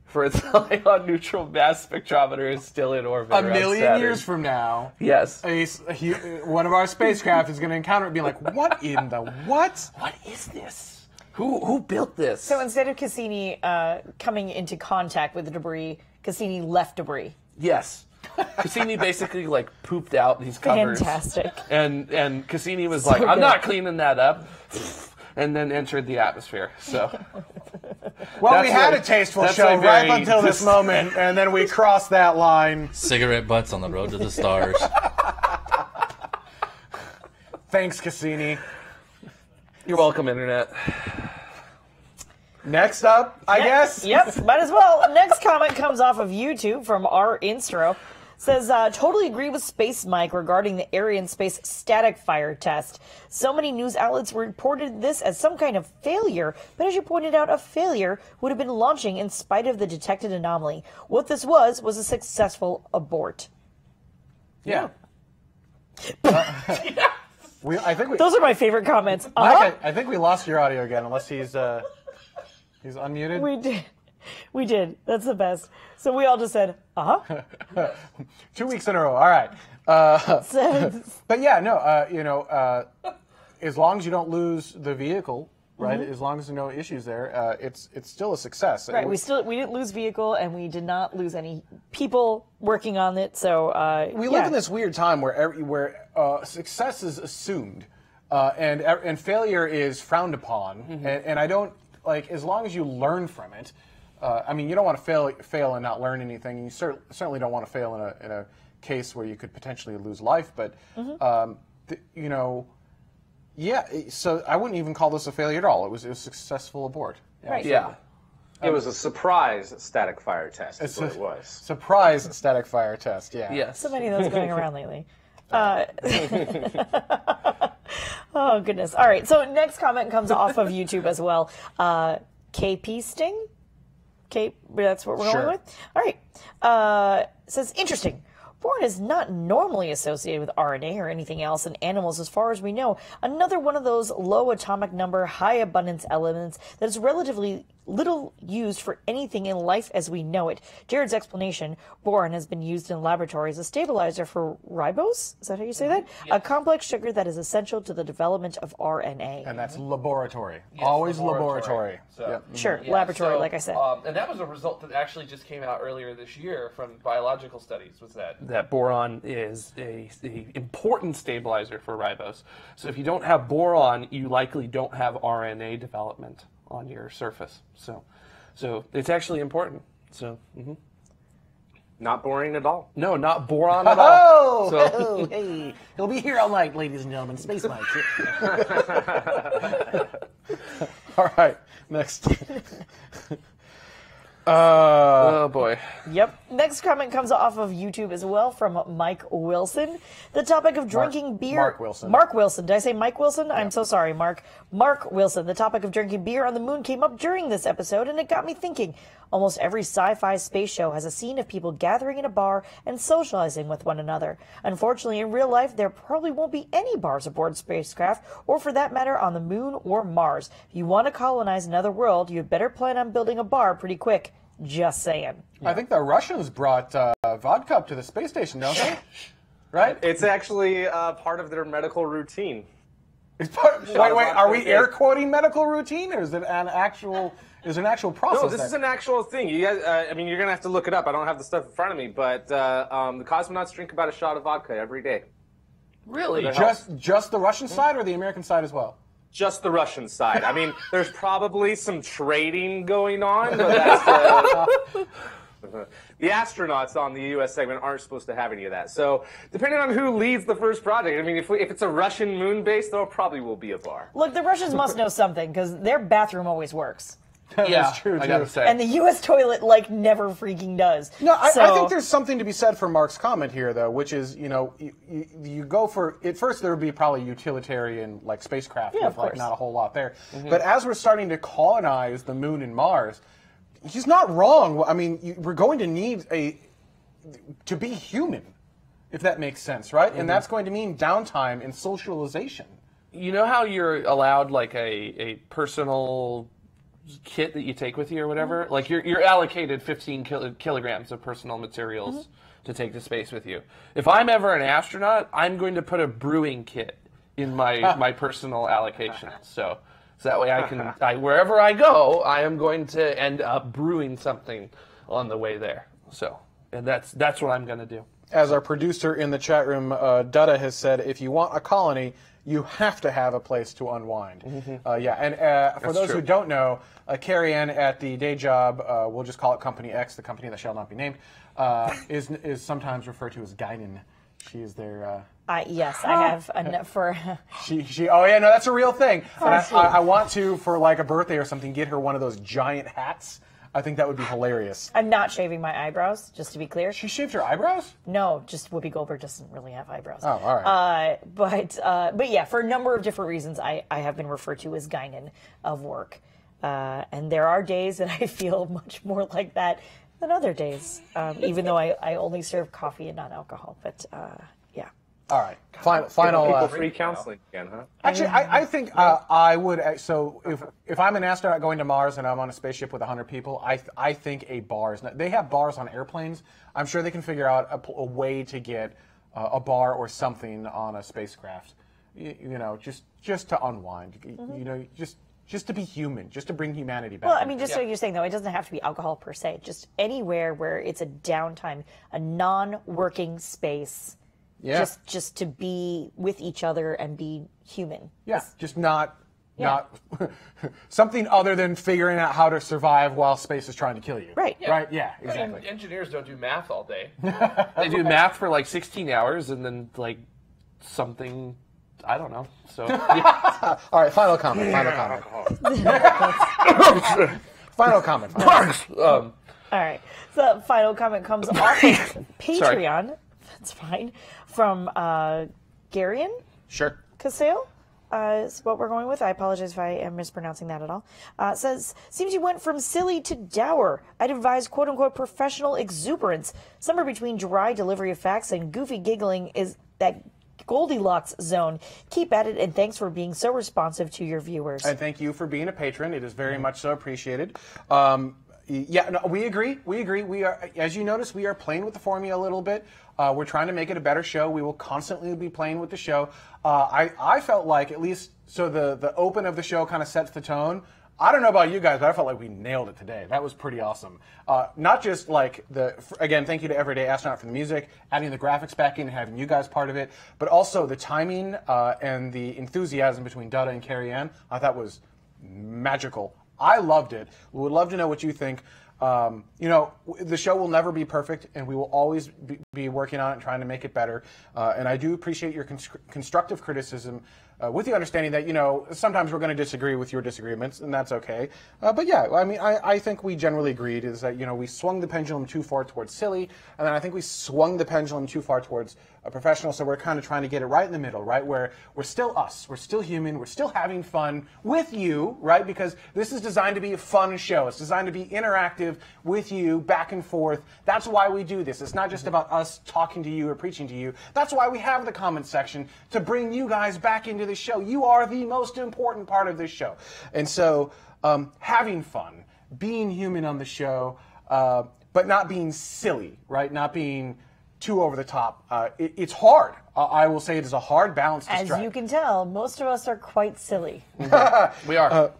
F: for its ion neutral mass spectrometer, is still in orbit
B: A
F: around
B: million
F: Saturn.
B: years from now,
F: Yes.
B: one of our spacecraft is going to encounter it and be like, what in the what?
F: What is this? Who built this?
C: So instead of Cassini coming into contact with the debris, Cassini left debris.
F: Yes. Cassini basically like pooped out these covers.
C: Fantastic.
F: And Cassini was like, I'm
C: good.
F: not cleaning that up. And then entered the atmosphere. So
B: Well,
F: That's
B: we had
F: a-
B: a tasteful
F: that's
B: show
F: a
B: right
F: very
B: until this moment, and then we crossed that line.
E: Cigarette butts on the road to the stars.
B: Thanks, Cassini.
F: you're welcome, Internet.
B: Next up, I guess.
C: Yep, might as well. Next comment comes off of YouTube from our Instro. Says, totally agree with Space Mike regarding the Arian space static fire test. So many news outlets reported this as some kind of failure, but as you pointed out, a failure would have been launching in spite of the detected anomaly. What this was a successful abort.
B: Yeah. I think we.
C: Those are my favorite comments.
B: Mike, I think we lost your audio again, unless he's unmuted.
C: We did. That's the best. So we all just said,
B: 2 weeks in a row. All right. But yeah, no. As long as you don't lose the vehicle, right? As long as there are no issues there, it's still a success.
C: Right, we didn't lose vehicle, and we did not lose any people working on it. So
B: we live in this weird time where success is assumed, and failure is frowned upon. And I don't like, as long as you learn from it. I mean, you don't want to fail and not learn anything. You certainly don't want to fail in a case where you could potentially lose life. But yeah. So I wouldn't even call this a failure at all. It was a successful abort.
C: Right.
F: Yeah.
D: It was a surprise static fire test. Is what it was.
B: Surprise static fire test. Yeah.
F: Yes.
C: So many of those going around lately. Oh, goodness. All right. So next comment comes off of YouTube as well. KP Sting? That's what we're going with? All right. Says, interesting. Boron is not normally associated with RNA or anything else in animals as far as we know. Another one of those low atomic number, high abundance elements that is relatively little used for anything in life as we know it. Jared's explanation, boron has been used in laboratories as a stabilizer for ribose, is that how you say that? Yes. A complex sugar that is essential to the development of RNA.
B: And that's laboratory. Always laboratory.
F: So,
B: Yep.
C: Sure, laboratory, like I said.
F: And that was a result that actually just came out earlier this year from biological studies, was that boron is a important stabilizer for ribose. So if you don't have boron, you likely don't have RNA development. on your surface. So it's actually important. So.
D: Not boring at all.
F: No, not boron at all.
M: Oh, hey. He'll be here all night, ladies and gentlemen. Space Mike.
B: All right, next.
F: Oh boy.
C: Yep. Next comment comes off of YouTube as well from Mike Wilson. The topic of drinking beer.
B: Mark Wilson.
C: Mark Wilson. Did I say Mike Wilson? I'm so sorry, Mark. Mark Wilson. The topic of drinking beer on the moon came up during this episode, and it got me thinking. Almost every sci-fi space show has a scene of people gathering in a bar and socializing with one another. Unfortunately, in real life, there probably won't be any bars aboard spacecraft, or for that matter, on the moon or Mars. If you want to colonize another world, you'd better plan on building a bar pretty quick. Just saying.
B: I think the Russians brought vodka up to the space station, don't they? Right?
D: It's actually part of their medical routine.
B: Wait, are we air quoting medical routine, or is it an actual? Is it an actual process?
D: No, this is an actual thing. You guys, I mean, you're gonna have to look it up. I don't have the stuff in front of me, but the cosmonauts drink about a shot of vodka every day.
F: Really?
B: Just the Russian side, or the American side as well?
D: Just the Russian side. I mean, there's probably some trading going on, but that's the astronauts on the U.S. segment aren't supposed to have any of that. So, depending on who leads the first project, I mean, if it's a Russian moon base, there probably will be a bar.
C: Look, the Russians must know something, because their bathroom always works.
F: Yeah,
B: that's true.
F: I gotta say.
C: And the U.S. toilet, like, never freaking does.
B: No, I think there's something to be said for Mark's comment here, though, which is, you go for, at first there would be probably utilitarian, like, spacecraft with, like, not a whole lot there. Mm-hmm. But as we're starting to colonize the moon and Mars, he's not wrong. I mean, we're going to need to be human, if that makes sense, right? Mm-hmm. And that's going to mean downtime and socialization.
F: You know how you're allowed, like, a personal kit that you take with you or whatever? Mm-hmm. Like you're allocated 15 kilograms of personal materials to take to space with you. If I'm ever an astronaut, I'm going to put a brewing kit in my personal allocation. So that way wherever I go, I am going to end up brewing something on the way there. So, and that's what I'm going to do.
B: As our producer in the chat room, Dutta, has said, if you want a colony, you have to have a place to unwind. Mm-hmm. For those who don't know, Carrie Ann at the day job, we'll just call it Company X, the company that shall not be named, is sometimes referred to as Guinan. She is their...
C: yes, I have enough for...
B: Oh, yeah, no, that's a real thing. And I want to, for like a birthday or something, get her one of those giant hats. I think that would be hilarious.
C: I'm not shaving my eyebrows, just to be clear.
B: She shaved her eyebrows?
C: No, just Whoopi Goldberg doesn't really have eyebrows.
B: Oh, all right.
C: But yeah, for a number of different reasons, I have been referred to as Guinan of work. And there are days that I feel much more like that than other days, even though I only serve coffee and not alcohol. But yeah.
B: All right. Final.
D: People free counseling again, huh?
B: Actually, I think I would. So if I'm an astronaut going to Mars and I'm on a spaceship with 100 people, I think a bar is not. They have bars on airplanes. I'm sure they can figure out a way to get a bar or something on a spacecraft. Just to unwind. Mm-hmm. Just to be human, just to bring humanity back.
C: Well, I mean, just like you're saying, though, it doesn't have to be alcohol per se. Just anywhere where it's a downtime, a non-working space.
B: Yeah.
C: Just to be with each other and be human.
B: Yeah, just not something other than figuring out how to survive while space is trying to kill you.
C: Right.
F: Yeah.
B: Right? Yeah, exactly.
F: And engineers don't do math all day. They do math for like 16 hours and then like something, I don't know. So yeah.
B: All right, final comment.
C: All right. So the final comment comes off of Patreon. That's fine. From Garian?
B: Sure.
C: Casale? Is what we're going with. I apologize if I am mispronouncing that at all. Says, seems you went from silly to dour. I'd advise quote-unquote professional exuberance. Somewhere between dry delivery of facts and goofy giggling is that Goldilocks zone. Keep at it, and thanks for being so responsive to your viewers.
B: And thank you for being a patron. It is very much so appreciated. Yeah, no, we agree. We are, as you notice, we are playing with the formula a little bit. We're trying to make it a better show. We will constantly be playing with the show. I felt like, at least, so the open of the show kind of sets the tone. I don't know about you guys, but I felt like we nailed it today. That was pretty awesome. Not just like again, thank you to Everyday Astronaut for the music, adding the graphics back in and having you guys part of it, but also the timing and the enthusiasm between Dutta and Carrie Ann. I thought was magical. I loved it. We would love to know what you think. The show will never be perfect, and we will always be working on it and trying to make it better. And I do appreciate your constructive criticism with the understanding that, sometimes we're going to disagree with your disagreements, and that's okay. But yeah, I mean, I think we generally agreed is that, we swung the pendulum too far towards silly, and then I think we swung the pendulum too far towards a professional, so we're kind of trying to get it right in the middle, right, where we're still us, we're still human, we're still having fun with you, right, because this is designed to be a fun show. It's designed to be interactive with you, back and forth. That's why we do this. It's not just about us talking to you or preaching to you. That's why we have the comment section, to bring you guys back into the show. You are the most important part of this show. And so having fun, being human on the show, but not being silly, right, not being too over the top. It's hard. I will say it is a hard balance to strike.
C: As you can tell, most of us are quite silly.
F: We are.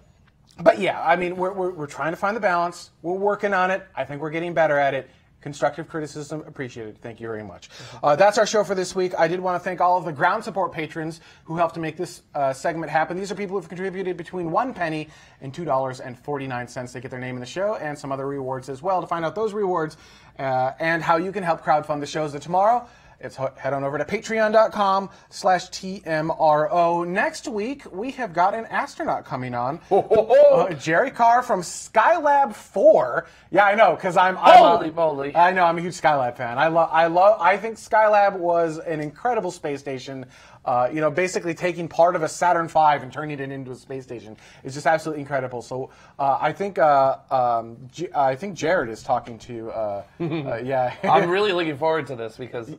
B: But yeah, I mean, we're trying to find the balance. We're working on it. I think we're getting better at it. Constructive criticism appreciated. Thank you very much. That's our show for this week. I did want to thank all of the ground support patrons who helped to make this segment happen. These are people who've contributed between 1 penny and $2.49. They get their name in the show and some other rewards as well. To find out those rewards and how you can help crowdfund the shows of tomorrow, head on over to patreon.com/TMRO. Next week, we have got an astronaut coming on. Jerry Carr from Skylab 4. Yeah, I know, because
F: Holy moly.
B: I know, I'm a huge Skylab fan. I think Skylab was an incredible space station. Basically taking part of a Saturn V and turning it into a space station is just absolutely incredible. So I think Jared is talking to. Yeah,
F: I'm really looking forward to this because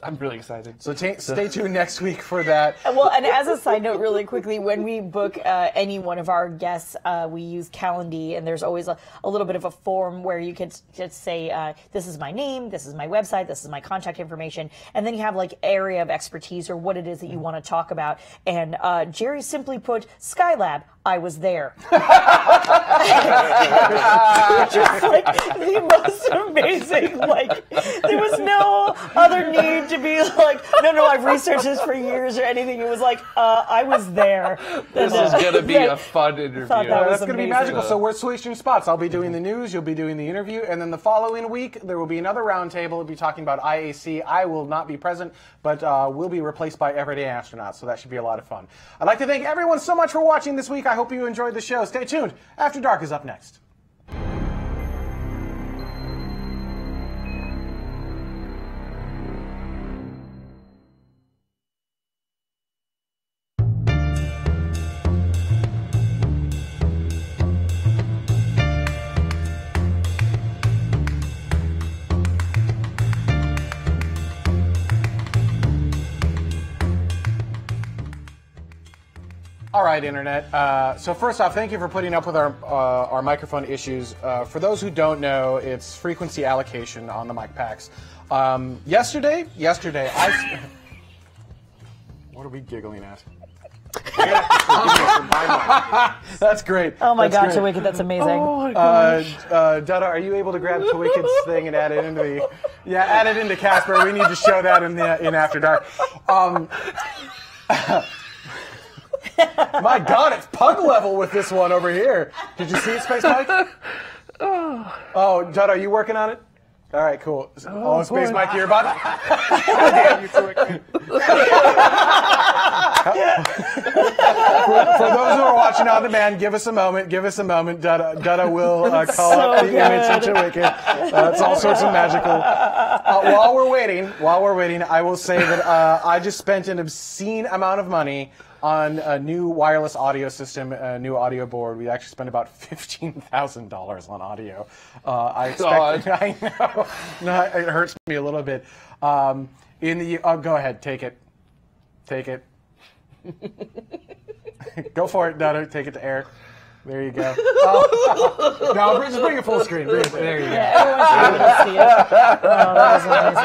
F: I'm really excited.
B: So stay tuned next week for that.
C: Well, and as a side note, really quickly, when we book any one of our guests, we use Calendly, and there's always a little bit of a form where you can just say, this is my name, this is my website, this is my contact information, and then you have like area of expertise or what it is that you want to talk about. And Jerry simply put, Skylab, I was there. Just like the most amazing, there was no other need to be like, no, I've researched this for years or anything. It was like, I was there.
F: This is going to be a fun interview.
B: That's going to be magical. So we're switching spots. I'll be doing the news, you'll be doing the interview, and then the following week, there will be another roundtable. We'll be talking about IAC. I will not be present, but will be replaced by Everyday Astronauts, so that should be a lot of fun. I'd like to thank everyone so much for watching this week. I hope you enjoyed the show. Stay tuned. After Dark is up next. All right, Internet. So first off, thank you for putting up with our microphone issues. For those who don't know, it's frequency allocation on the mic packs. Yesterday, what are we giggling at? That's great.
C: Oh my
B: God,
C: Tawicket, that's amazing. Oh
B: Dada, are you able to grab Tawicked's thing and add it into add it into Casper? We need to show that in After Dark. My God, it's pug level with this one over here. Did you see it, Space Mike? Oh, Judd, are you working on it? All right, cool. Space Mike, you're about to... For those who are watching on demand, give us a moment. Dada will call up the image into Wicked. It's all sorts of magical. While we're waiting, I will say that I just spent an obscene amount of money on a new wireless audio system, a new audio board. We actually spent about $15,000 on audio. I expect. I know. No, it hurts me a little bit. Go ahead, take it. Go for it, Dada. Take it to air. There you go. No, just bring it full screen. There you go.
C: Everyone's able to see it. Oh, that was amazing.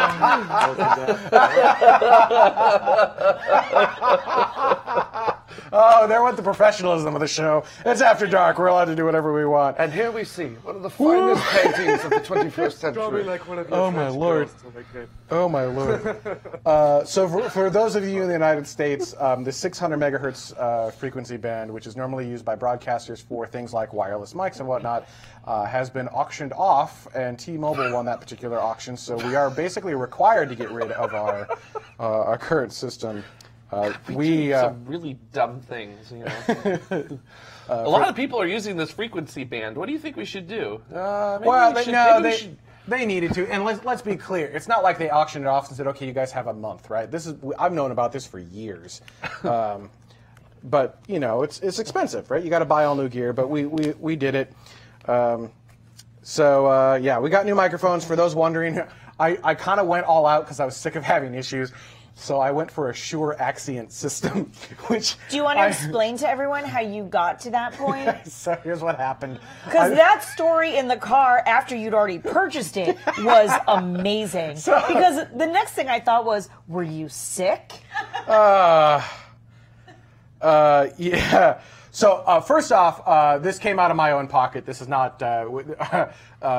B: Oh, there went the professionalism of the show. It's after dark. We're allowed to do whatever we want.
F: And here we see one of the finest paintings of the 21st century.
D: Probably like one of your
B: Oh my
D: French
B: lord!
D: girls to make it.
B: Oh my lord! So for those of you in the United States, the 600 megahertz frequency band, which is normally used by broadcasters for things like wireless mics and whatnot, has been auctioned off, and T-Mobile won that particular auction. So we are basically required to get rid of our current system. We
F: some really dumb things, you know. A lot of people are using this frequency band. What do you think we should do?
B: They needed to, and let's be clear. It's not like they auctioned it off and said, "Okay, you guys have a month." Right? I've known about this for years, but you know, it's expensive, right? You got to buy all new gear, but we did it. Yeah, we got new microphones. For those wondering, I kind of went all out because I was sick of having issues. So I went for a Shure Axient system, which...
C: Do you want to explain to everyone how you got to that point?
B: So here's what happened.
C: Because that story in the car after you'd already purchased it was amazing. Because the next thing I thought was, were you sick?
B: Yeah. So first off, this came out of my own pocket. This is not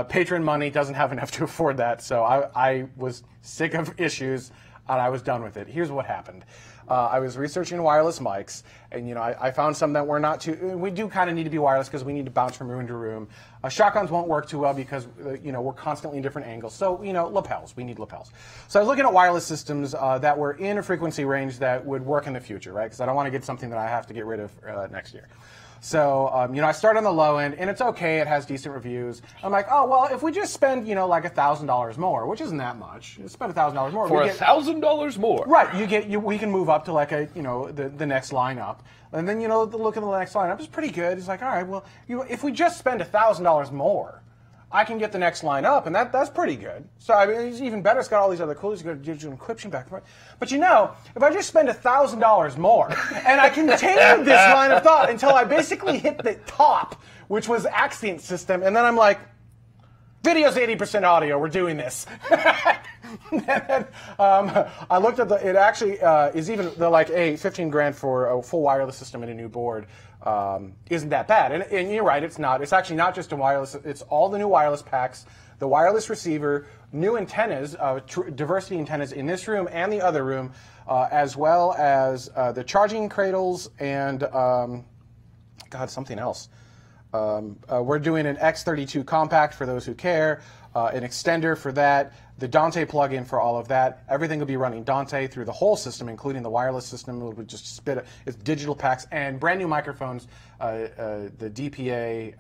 B: patron money. Doesn't have enough to afford that. So I was sick of issues. And I was done with it. Here's what happened. I was researching wireless mics, and you know, I found some that were not too. We do kind of need to be wireless because we need to bounce from room to room. Shotguns won't work too well because you know, we're constantly in different angles. So you know, lapels. We need lapels. So I was looking at wireless systems that were in a frequency range that would work in the future, right? Because I don't want to get something that I have to get rid of next year. So, you know, I start on the low end, and it's okay. It has decent reviews. I'm like, oh, well, if we just spend, you know, like $1,000 more, which isn't that much, spend $1,000 more.
F: For $1,000 more.
B: Right. We can move up to like you know, the next lineup. And then, you know, the look at the next lineup is pretty good. It's like, all right, well, if we just spend $1,000 more, I can get the next line up, and that's pretty good. So I mean, it's even better. It's got all these other cool. It's got digital encryption back and forth. But you know, if I just spend $1,000 more, and I continued this line of thought until I basically hit the top, which was Axient system, and then I'm like, video's 80% audio. We're doing this. Then, I looked at it actually is even like $15,000 for a full wireless system and a new board. Isn't that bad? And you're right, it's not. It's actually not just a wireless. It's all the new wireless packs, the wireless receiver, new antennas, diversity antennas in this room and the other room, as well as the charging cradles and something else. We're doing an X32 compact for those who care, an extender for that, the Dante plug-in for all of that. Everything will be running Dante through the whole system, including the wireless system. It will just it's digital packs and brand new microphones, the DPA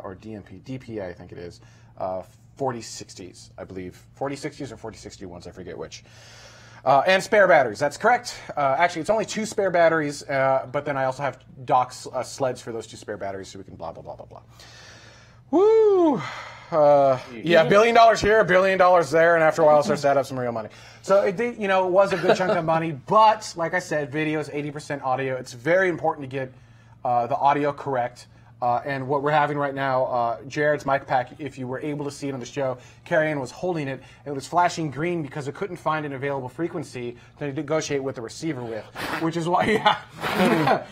B: or DMP, DPA I think it is, 4060s, I believe. 4060s or 4061s, I forget which. And spare batteries, that's correct. Actually, it's only 2 spare batteries, but then I also have dock sleds for those 2 spare batteries so we can blah, blah, blah, blah, blah. Woo! Yeah, $1 billion here, $1 billion there, and after a while it starts to add up some real money. So it did, you know, it was a good chunk of money, but like I said, video is 80% audio. It's very important to get the audio correct. And what we're having right now, Jared's mic pack, if you were able to see it on the show, Carrie-Ann was holding it, and it was flashing green because it couldn't find an available frequency to negotiate with the receiver with, which is why,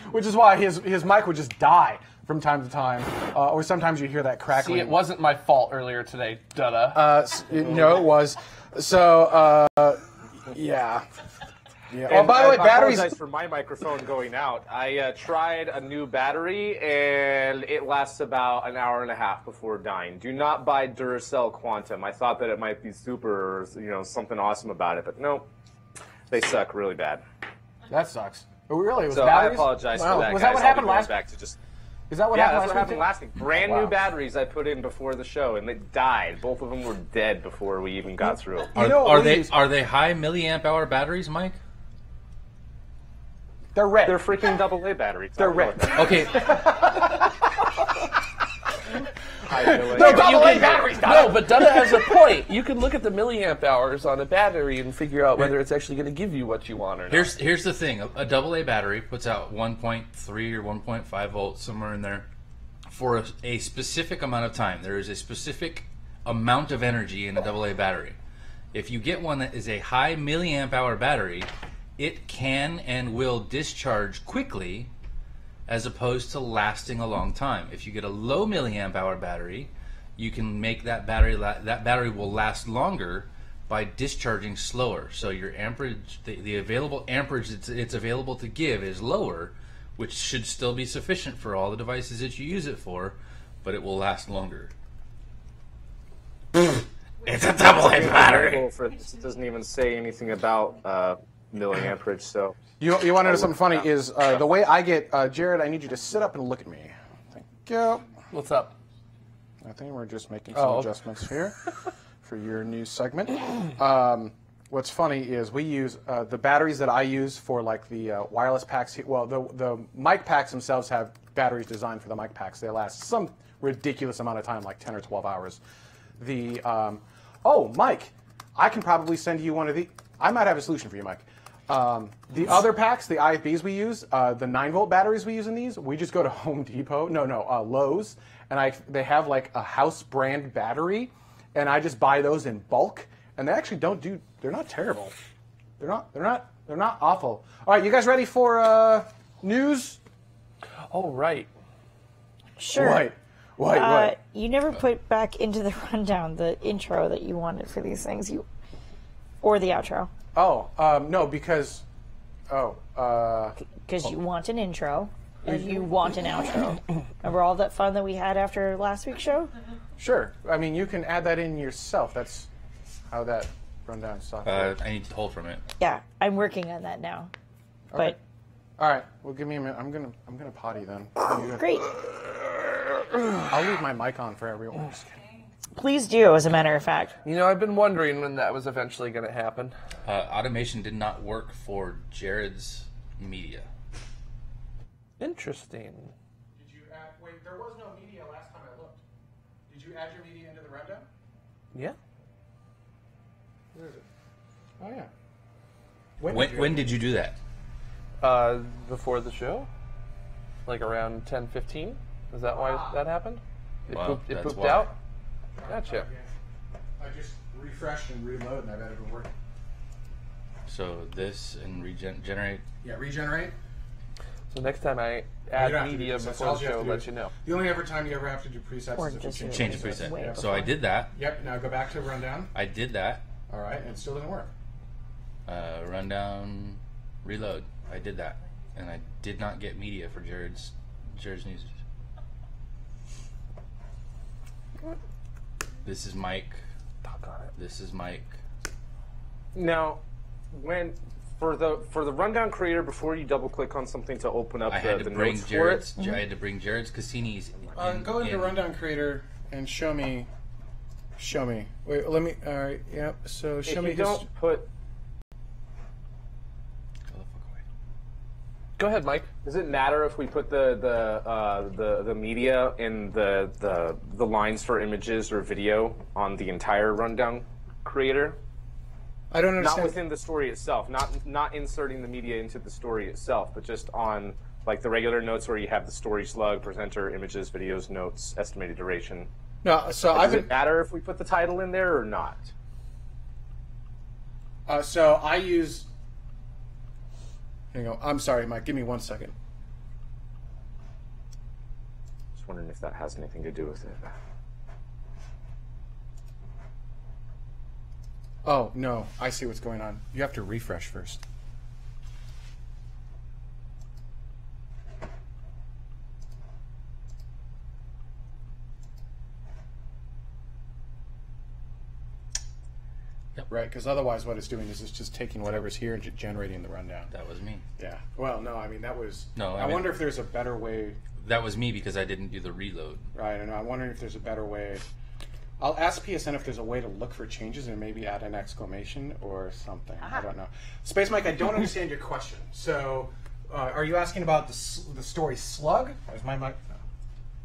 B: which is why his mic would just die from time to time, or sometimes you hear that crackling.
F: See, it wasn't my fault earlier today, Dutta.
B: No, it was. So, yeah. Yeah. Oh, by the way, batteries.
D: I apologize for my microphone going out. I tried a new battery, and it lasts about an hour and a half before dying. Do not buy Duracell Quantum. I thought that it might be super, you know, something awesome about it, but no, they suck really bad.
B: That sucks. Oh, really? It was
D: so
B: batteries?
D: I apologize for that.
B: Was that what happened last?
D: Back to just.
B: Is that what
D: yeah,
B: happened
D: that's
B: last
D: what happened last week. Brand
B: wow.
D: new batteries I put in before the show, and they died. Both of them were dead before we even got through.
E: Are they high milliamp hour batteries, Mike?
B: They're red.
D: They're freaking AA batteries.
B: They're red.
E: Okay.
F: But Dutta has a point. You can look at the milliamp hours on a battery and figure out whether it's actually going to give you what you want or not.
E: Here's the thing. A AA battery puts out 1.3 or 1.5 volts, somewhere in there, for a specific amount of time. There is a specific amount of energy in a AA battery. If you get one that is a high milliamp hour battery, it can and will discharge quickly as opposed to lasting a long time. If you get a low milliamp hour battery, you can make that battery will last longer by discharging slower. So your amperage, the available amperage it's available to give is lower, which should still be sufficient for all the devices that you use it for, but it will last longer.
D: It's a double-A battery. It doesn't even say anything about milliamperage. So
B: you want to know something funny? Is the way I get Jared? I need you to sit up and look at me. Thank you.
F: What's up?
B: I think we're just making some adjustments here for your new segment. What's funny is we use the batteries that I use for like the wireless packs. Well, the mic packs themselves have batteries designed for the mic packs. They last some ridiculous amount of time, like 10 or 12 hours. The Mike, I can probably send you one of the. I might have a solution for you, Mike. The other packs, the IFBs we use, the 9-volt batteries we use in these, we just go to Home Depot, Lowe's, and they have like a house brand battery, and I just buy those in bulk, and they actually they're not terrible. They're not awful. All right, you guys ready for news?
F: Oh, right.
C: Sure.
B: What?
C: You never put back into the rundown the intro that you wanted for these things, or the outro.
B: Oh, no, because
C: because you want an intro and you want an outro. Remember all that fun that we had after last week's show?
B: Sure. I mean, you can add that in yourself. That's how that rundown stuff.
E: I need to pull from it.
C: Yeah, I'm working on that now.
B: Okay.
C: But
B: all right, well, give me a minute. I'm gonna potty then.
C: great.
B: I'll leave my mic on for everyone.
C: Please do, as a matter of fact.
F: You know, I've been wondering when that was eventually going to happen.
E: Automation did not work for Jared's media.
F: Interesting.
B: Did you add? Wait, there was no media last time I looked. Did you add your media into the rundown?
F: Yeah.
B: Where is it? Oh yeah.
E: When did you do that?
F: Before the show, like around 10:15. Is that why that happened? It pooped out. Gotcha.
B: I just refreshed and reload, and I bet it'll work.
E: So this and regenerate.
B: Yeah, regenerate.
F: So next time I add media before the show, I'll let you know.
B: The only time you ever have to do presets is if you
E: change the preset. Yeah. So I did that.
B: Yep. Now go back to rundown.
E: I did that.
B: All right, and it still doesn't work.
E: Rundown, reload. I did that, and I did not get media for Jared's news. This is Mike. This is Mike.
D: Now, for the rundown creator, before you double click on something to open up the notes for it,
E: I had to bring Jared's Cassini's.
B: Go into rundown creator and show me. Wait, let me. All right. Yep. So show me.
D: If you don't put.
F: Go ahead, Mike.
D: Does it matter if we put the media in the lines for images or video on the entire rundown creator?
B: I don't understand.
D: Not within the story itself, not inserting the media into the story itself, but just on like the regular notes where you have the story slug, presenter, images, videos, notes, estimated duration.
B: No, so
D: does it matter if we put the title in there or not?
B: So I use. Here you go. I'm sorry, Mike. Give me 1 second.
D: Just wondering if that has anything to do with it.
B: Oh, no. I see what's going on. You have to refresh first.
E: Yep.
B: Right, because otherwise what it's doing is it's just taking whatever's here and generating the rundown.
E: That was me.
B: Yeah. Well, no, I mean, that was...
E: No,
B: I wonder if there's a better way...
E: That was me because I didn't do the reload.
B: Right, and I'm wondering if there's a better way... I'll ask PSN if there's a way to look for changes and maybe add an exclamation or something. I don't know. Space Mike, I don't understand your question. So, are you asking about the story slug? Is my mic... No.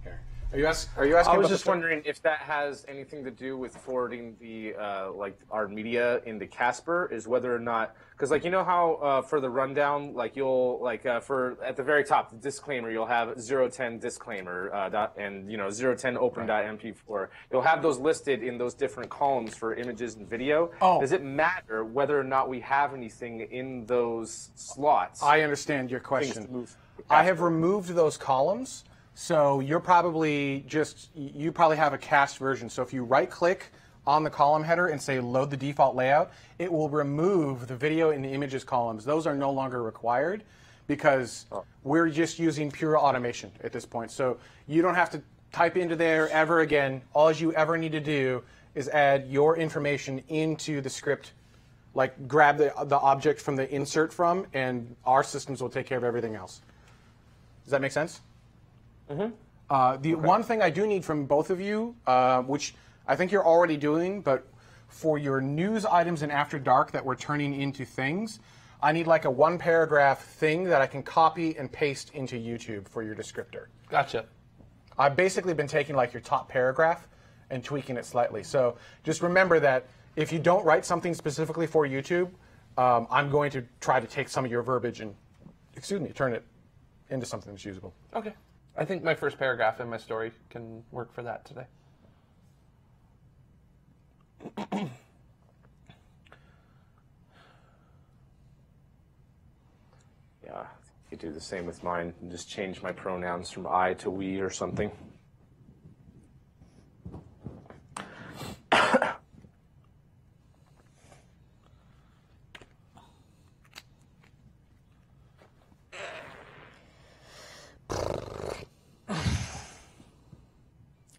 B: Here. Are you asking
D: I was just wondering if that has anything to do with forwarding the like our media into Casper, is whether or not, because like you know how for the rundown, like you'll like for at the very top the disclaimer, you'll have 010 disclaimer and 010 open.mp4. You'll have those listed in those different columns for images and video.
B: Oh.
D: Does it matter whether or not we have anything in those slots?
B: I understand your question. I have removed those columns, so you probably have a cached version. So if you right-click on the column header and say load the default layout, it will remove the video and the images columns. Those are no longer required because we're just using pure automation at this point. So you don't have to type into there ever again. All you ever need to do is add your information into the script, like grab the object from the insert from, and our systems will take care of everything else. Does that make sense? The one thing I do need from both of you, which I think you're already doing, but for your news items in After Dark that we're turning into things, I need like a 1-paragraph thing that I can copy and paste into YouTube for your descriptor.
F: Gotcha.
B: I've basically been taking like your top paragraph and tweaking it slightly. So just remember that if you don't write something specifically for YouTube, I'm going to try to take some of your verbiage and, turn it into something that's usable.
F: Okay. I think my first paragraph in my story can work for that today.
D: Yeah, you could do the same with mine and just change my pronouns from I to we or something.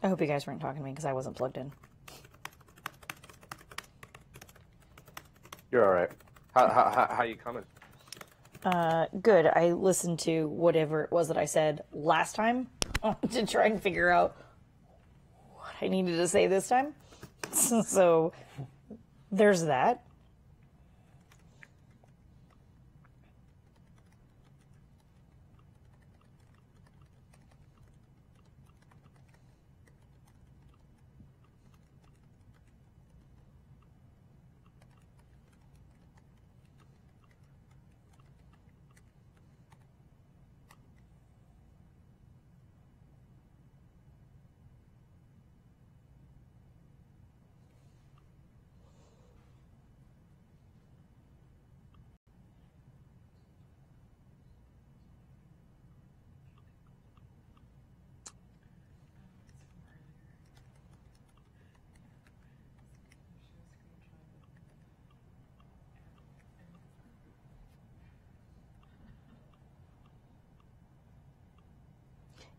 C: I hope you guys weren't talking to me because I wasn't plugged in.
D: You're all right. How you coming?
C: Good. I listened to whatever it was that I said last time to try and figure out what I needed to say this time. So there's that.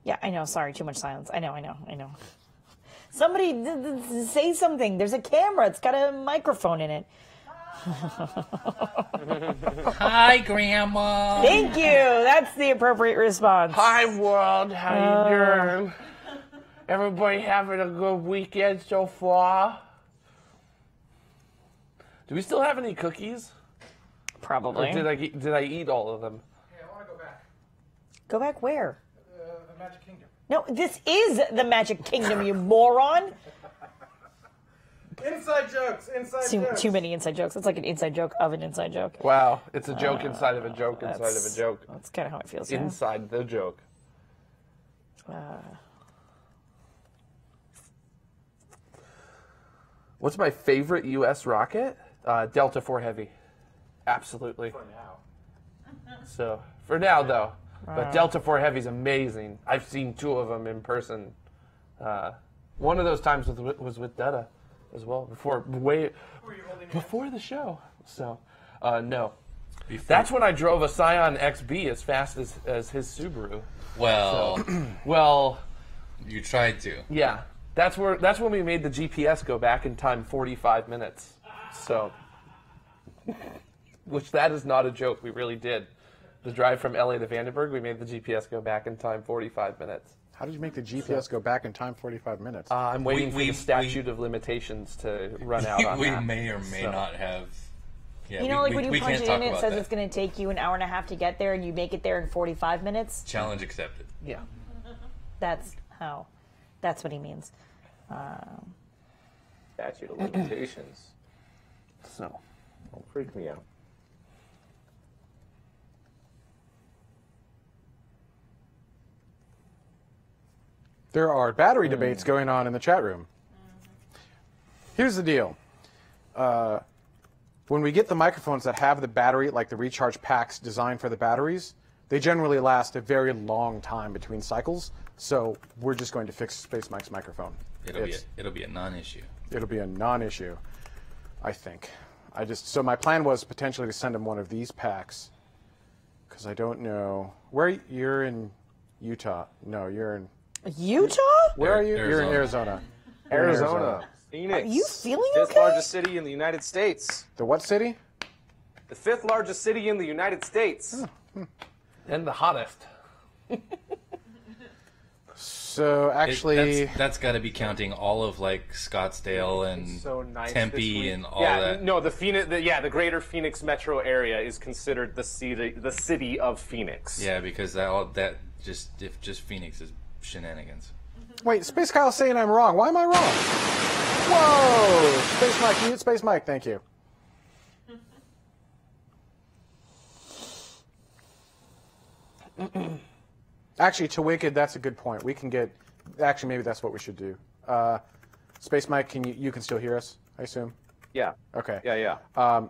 C: Yeah, I know. Sorry, too much silence. I know. Somebody say something. There's a camera. It's got a microphone in it.
E: Hi, Grandma.
C: Thank you. That's the appropriate response.
F: Hi, world. How you doing? Everybody having a good weekend so far? Do we still have any cookies?
C: Probably.
F: Or did I eat all of them?
B: Hey, I want to go back.
C: Go back where?
B: The Magic Kingdom.
C: No, this is the Magic Kingdom, you moron.
B: Inside jokes.
C: Too many inside jokes. It's like an inside joke of an inside joke.
F: Wow, it's a joke inside of a joke inside of a joke.
C: That's kind of how it feels. Yeah.
F: Inside the joke. What's my favorite U.S. rocket? Delta IV Heavy. Absolutely.
B: For now.
F: So, for now, though. But Delta IV Heavy's amazing. I've seen 2 of them in person. One of those times was with Dutta as well, before the show. So, no. That's when I drove a Scion XB as fast as his Subaru.
E: Well,
F: So, well,
E: you tried to.
F: Yeah. That's when we made the GPS go back in time 45 minutes. So, which that is not a joke. We really did. The drive from LA to Vandenberg, we made the GPS go back in time 45 minutes.
B: How did you make the GPS go back in time 45 minutes?
F: I'm waiting for the statute of limitations to run out on
E: we
F: that.
E: may or may not have. Yeah,
C: you know, like when you punch it in, it says
E: that.
C: it's going to take you an hour and a half to get there, and you make it there in 45 minutes.
E: Challenge accepted.
F: Yeah.
C: That's what he means.
D: Statute of limitations.
F: So,
D: don't freak me out.
B: There are battery debates going on in the chat room. Here's the deal. When we get the microphones that have the battery, like the recharge packs designed for the batteries, they generally last a very long time between cycles. So we're just going to fix Space Mike's microphone.
E: It'll be a non-issue.
B: It'll be a non-issue, I think. So my plan was potentially to send him one of these packs, because I don't know where you're in Utah. No, you're in
C: Utah.
B: Where are you?
E: Arizona.
B: You're in Arizona.
D: Arizona. Phoenix.
C: Are you feeling
D: Fifth
C: okay?
D: largest city in the United States.
B: The what city?
D: The fifth largest city in the United States.
F: And the hottest.
B: So actually,
E: that's got to be counting all of like Scottsdale and
D: So nice this
E: Tempe
D: week.
E: and all
D: yeah,
E: that.
D: No, the greater Phoenix metro area is considered the city of Phoenix.
E: Yeah, because if just Phoenix is shenanigans.
B: wait, Space Kyle's saying I'm wrong. Why am I wrong? Whoa! Space Mike, mute Space Mike. Thank you. Actually, to Wicked, that's a good point. We can get. Actually, maybe that's what we should do. Space Mike, you can still hear us? I assume.
D: Yeah.
B: Okay.
D: Yeah.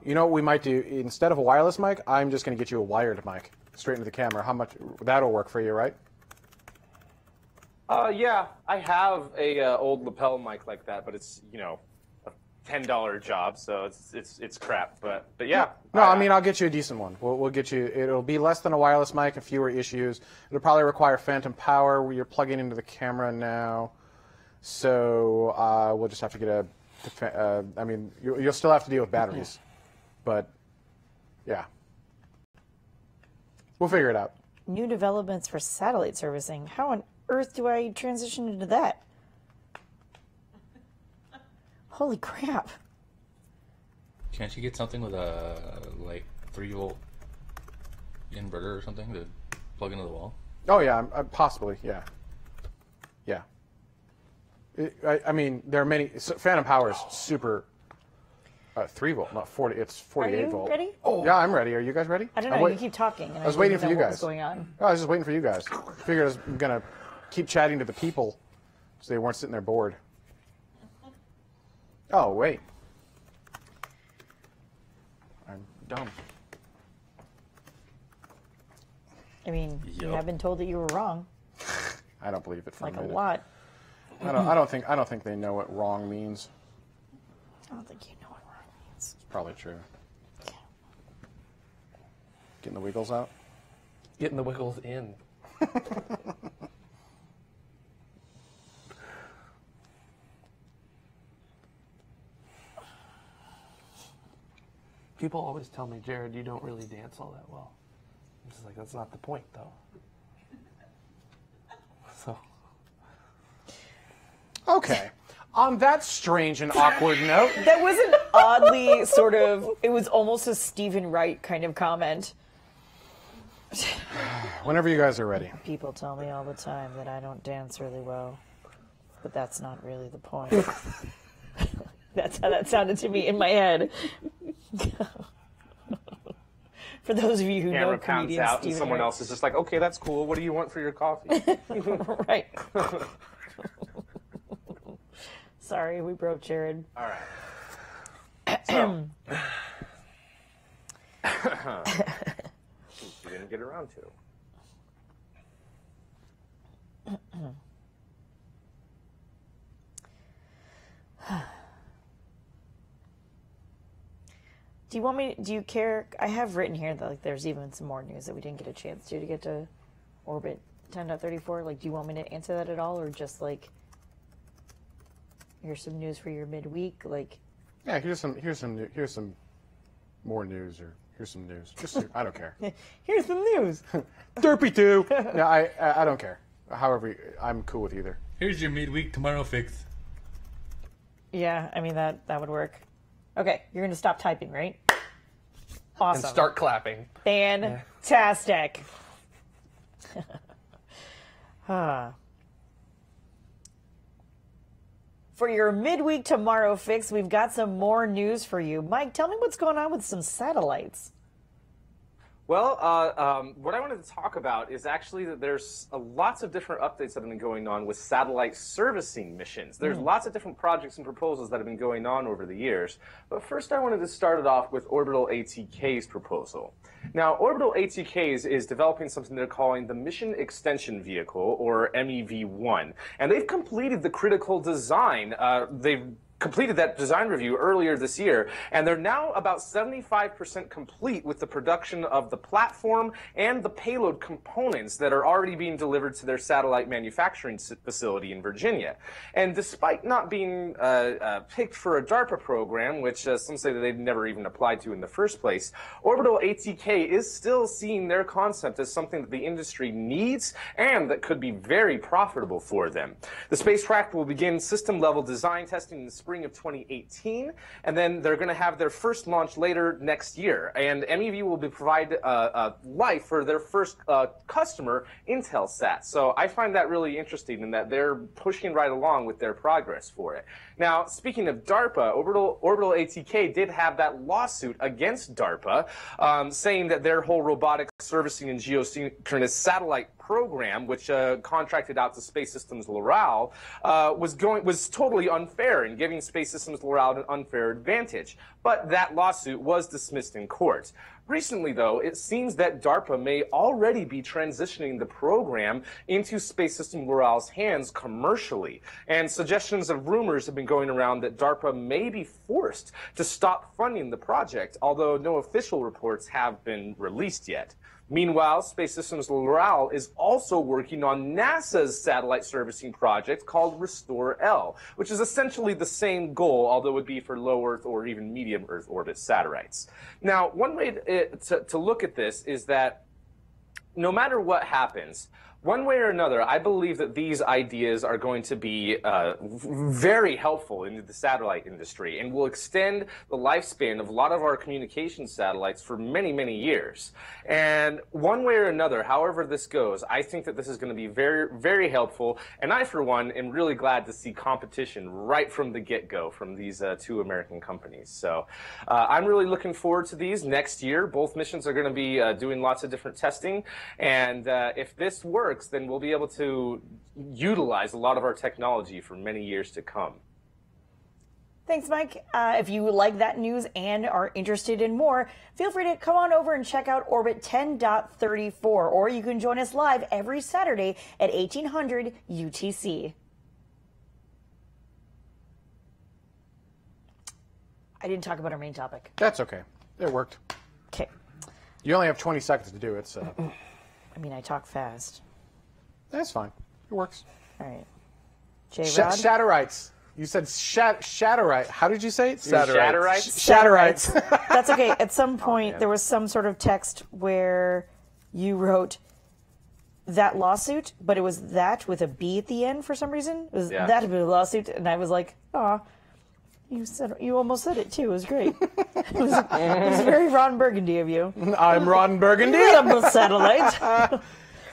B: You know what we might do? Instead of a wireless mic, I'm just going to get you a wired mic straight into the camera. How much? That'll work for you, right?
D: Yeah. I have a old lapel mic like that, but it's a $10 job, so it's crap. But yeah.
B: No, I mean I'll get you a decent one. We'll get you. It'll be less than a wireless mic and fewer issues. It'll probably require phantom power where you're plugging into the camera now. So we'll just have to get I mean, you'll still have to deal with batteries, but yeah, we'll figure it out.
C: New developments for satellite servicing. How on earth do I transition into that? Holy crap.
E: Can't you get something with a 3-volt inverter or something to plug into the wall?
B: Oh yeah, possibly. Yeah. I mean, there are many. Phantom power is super. 3-volt, not 40. It's 48 volt.
C: Ready?
B: Oh. Yeah, I'm ready. Are you guys ready?
C: I don't know. You keep talking. And
B: I was waiting for you
C: What's
B: guys.
C: going on?
B: Oh, I was just waiting for you guys. I figured I was gonna keep chatting to the people, so they weren't sitting there bored. Oh wait, I'm dumb.
C: I mean, you have been told that you were wrong.
B: I don't believe it for
C: Like
B: a
C: a
B: minute.
C: lot.
B: I don't think they know what wrong means.
C: I don't think you know what wrong means.
B: It's probably true. Getting the wiggles out.
F: Getting the wiggles in. People always tell me, Jared, you don't really dance all that well. I'm just like, that's not the point, though. So.
B: Okay. On that strange and awkward note.
C: That was an oddly sort of, it was almost a Stephen Wright kind of comment.
B: Whenever you guys are ready.
C: People tell me all the time that I don't dance really well, but that's not really the point. That's how that sounded to me in my head. For those of you who know
D: pounds
C: comedian
D: out,
C: Stephen
D: and someone
C: Wright.
D: else is just like, okay, that's cool. What do you want for your coffee?
C: Right. Sorry, we broke Jared.
D: All right. So, you didn't get around to.
C: Do you care? I have written here that there's even some more news that we didn't get a chance to get to Orbit 10.34. Do you want me to answer that at all, or just here's some news for your midweek?
B: Yeah, here's some more news, or here's some news. I don't care.
C: Here's some news.
B: Derpy 2. No, I don't care. However, I'm cool with either.
E: Here's your midweek tomorrow fix.
C: Yeah, I mean that would work. Okay, you're gonna stop typing, right? Awesome.
F: And start clapping.
C: Fantastic. For your midweek tomorrow fix, we've got some more news for you. Mike, tell me what's going on with some satellites.
D: Well, what I wanted to talk about is actually that there's lots of different updates that have been going on with satellite servicing missions. There's lots of different projects and proposals that have been going on over the years. But first I wanted to start it off with Orbital ATK's proposal. Now, Orbital ATK's is developing something they're calling the Mission Extension Vehicle, or MEV-1. And they've completed the critical design. They've completed that design review earlier this year, and they're now about 75% complete with the production of the platform and the payload components that are already being delivered to their satellite manufacturing facility in Virginia. And despite not being picked for a DARPA program, which some say that they've never even applied to in the first place, Orbital ATK is still seeing their concept as something that the industry needs and that could be very profitable for them. The spacecraft will begin system-level design testing in the spring of 2018, and then they're going to have their first launch later next year. And MEV will provide life for their first customer, Intelsat. So I find that really interesting in that they're pushing right along with their progress for it. Now, speaking of DARPA, Orbital ATK did have that lawsuit against DARPA, saying that their whole robotic servicing and geosynchronous satellite program, which contracted out to Space Systems Loral, was totally unfair in giving Space Systems Loral an unfair advantage. But that lawsuit was dismissed in court. Recently, though, it seems that DARPA may already be transitioning the program into Space Systems Loral's hands commercially. And suggestions of rumors have been going around that DARPA may be forced to stop funding the project, although no official reports have been released yet. Meanwhile, Space Systems Loral is also working on NASA's satellite servicing project called Restore-L, which is essentially the same goal, although it would be for low Earth or even medium Earth orbit satellites. Now, one way to look at this is that no matter what happens, one way or another, I believe that these ideas are going to be very helpful in the satellite industry and will extend the lifespan of a lot of our communication satellites for many, many years. And one way or another, however this goes, I think that this is going to be very, very helpful. And I, for one, am really glad to see competition right from the get-go from these two American companies. So I'm really looking forward to these next year. Both missions are going to be doing lots of different testing. And if this works, then we'll be able to utilize a lot of our technology for many years to come.
C: Thanks, Mike. If you like that news and are interested in more, feel free to come on over and check out Orbit 10.34, or you can join us live every Saturday at 1800 UTC. I didn't talk about our main topic.
B: That's okay. It worked.
C: Okay.
B: You only have 20 seconds to do it, so.
C: I mean, I talk fast.
B: That's fine. It works.
C: All right. J-Rod?
B: Shatterites. You said Shatterite. How did you say it?
D: Shatterites?
B: Shatterites.
C: That's okay. At some point, there was some sort of text where you wrote that lawsuit, but it was that with a B at the end for some reason. It was that lawsuit, and I was like, aw. You almost said it too. It was great. It was very Ron Burgundy of you.
B: I'm Ron Burgundy.
C: Rebel satellite.
B: All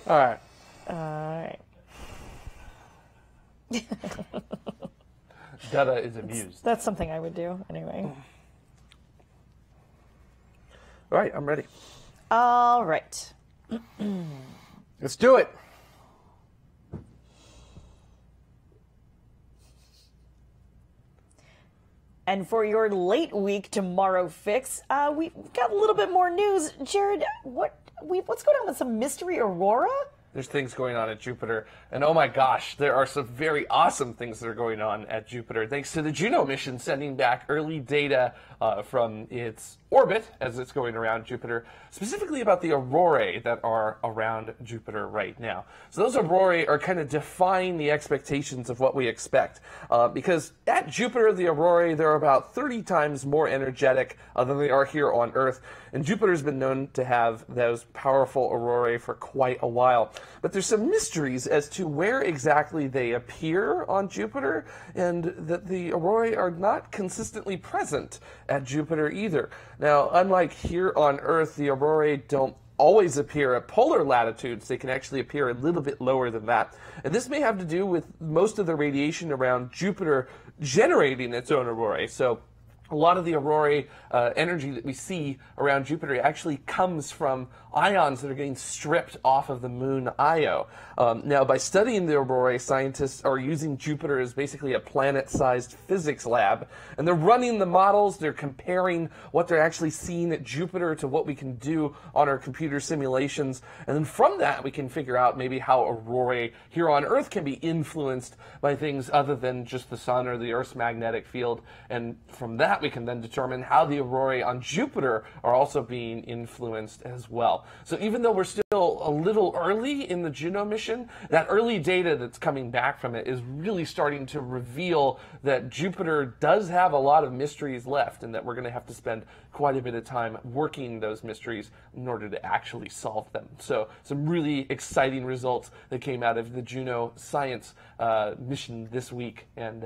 B: right.
C: All right.
F: Dada is amused.
C: That's something I would do anyway.
F: All right, I'm ready.
C: All right.
B: Let's do it.
C: And for your late week tomorrow fix, we got a little bit more news. Jared, what's going on with some mystery aurora?
F: There's things going on at Jupiter, and oh my gosh, there are some very awesome things that are going on at Jupiter, thanks to the Juno mission sending back early data from its orbit as it's going around Jupiter, specifically about the aurorae that are around Jupiter right now. So those aurorae are kind of defying the expectations of what we expect, because at Jupiter, the aurorae, they're about 30 times more energetic than they are here on Earth, and Jupiter's been known to have those powerful aurorae for quite a while. But there's some mysteries as to where exactly they appear on Jupiter, and that the aurorae are not consistently present at Jupiter either. Now, unlike here on Earth, the aurorae don't always appear at polar latitudes. They can actually appear a little bit lower than that. And this may have to do with most of the radiation around Jupiter generating its own aurorae. So a lot of the aurorae energy that we see around Jupiter actually comes from ions that are getting stripped off of the moon Io. Now, by studying the aurorae, scientists are using Jupiter as basically a planet-sized physics lab, and they're running the models, they're comparing what they're actually seeing at Jupiter to what we can do on our computer simulations, and then from that we can figure out maybe how aurorae here on Earth can be influenced by things other than just the sun or the Earth's magnetic field, and from that we can then determine how the aurorae on Jupiter are also being influenced as well. So even though we're still a little early in the Juno mission, that early data that's coming back from it is really starting to reveal that Jupiter does have a lot of mysteries left, and that we're going to have to spend quite a bit of time working those mysteries in order to actually solve them. So some really exciting results that came out of the Juno science mission this week, and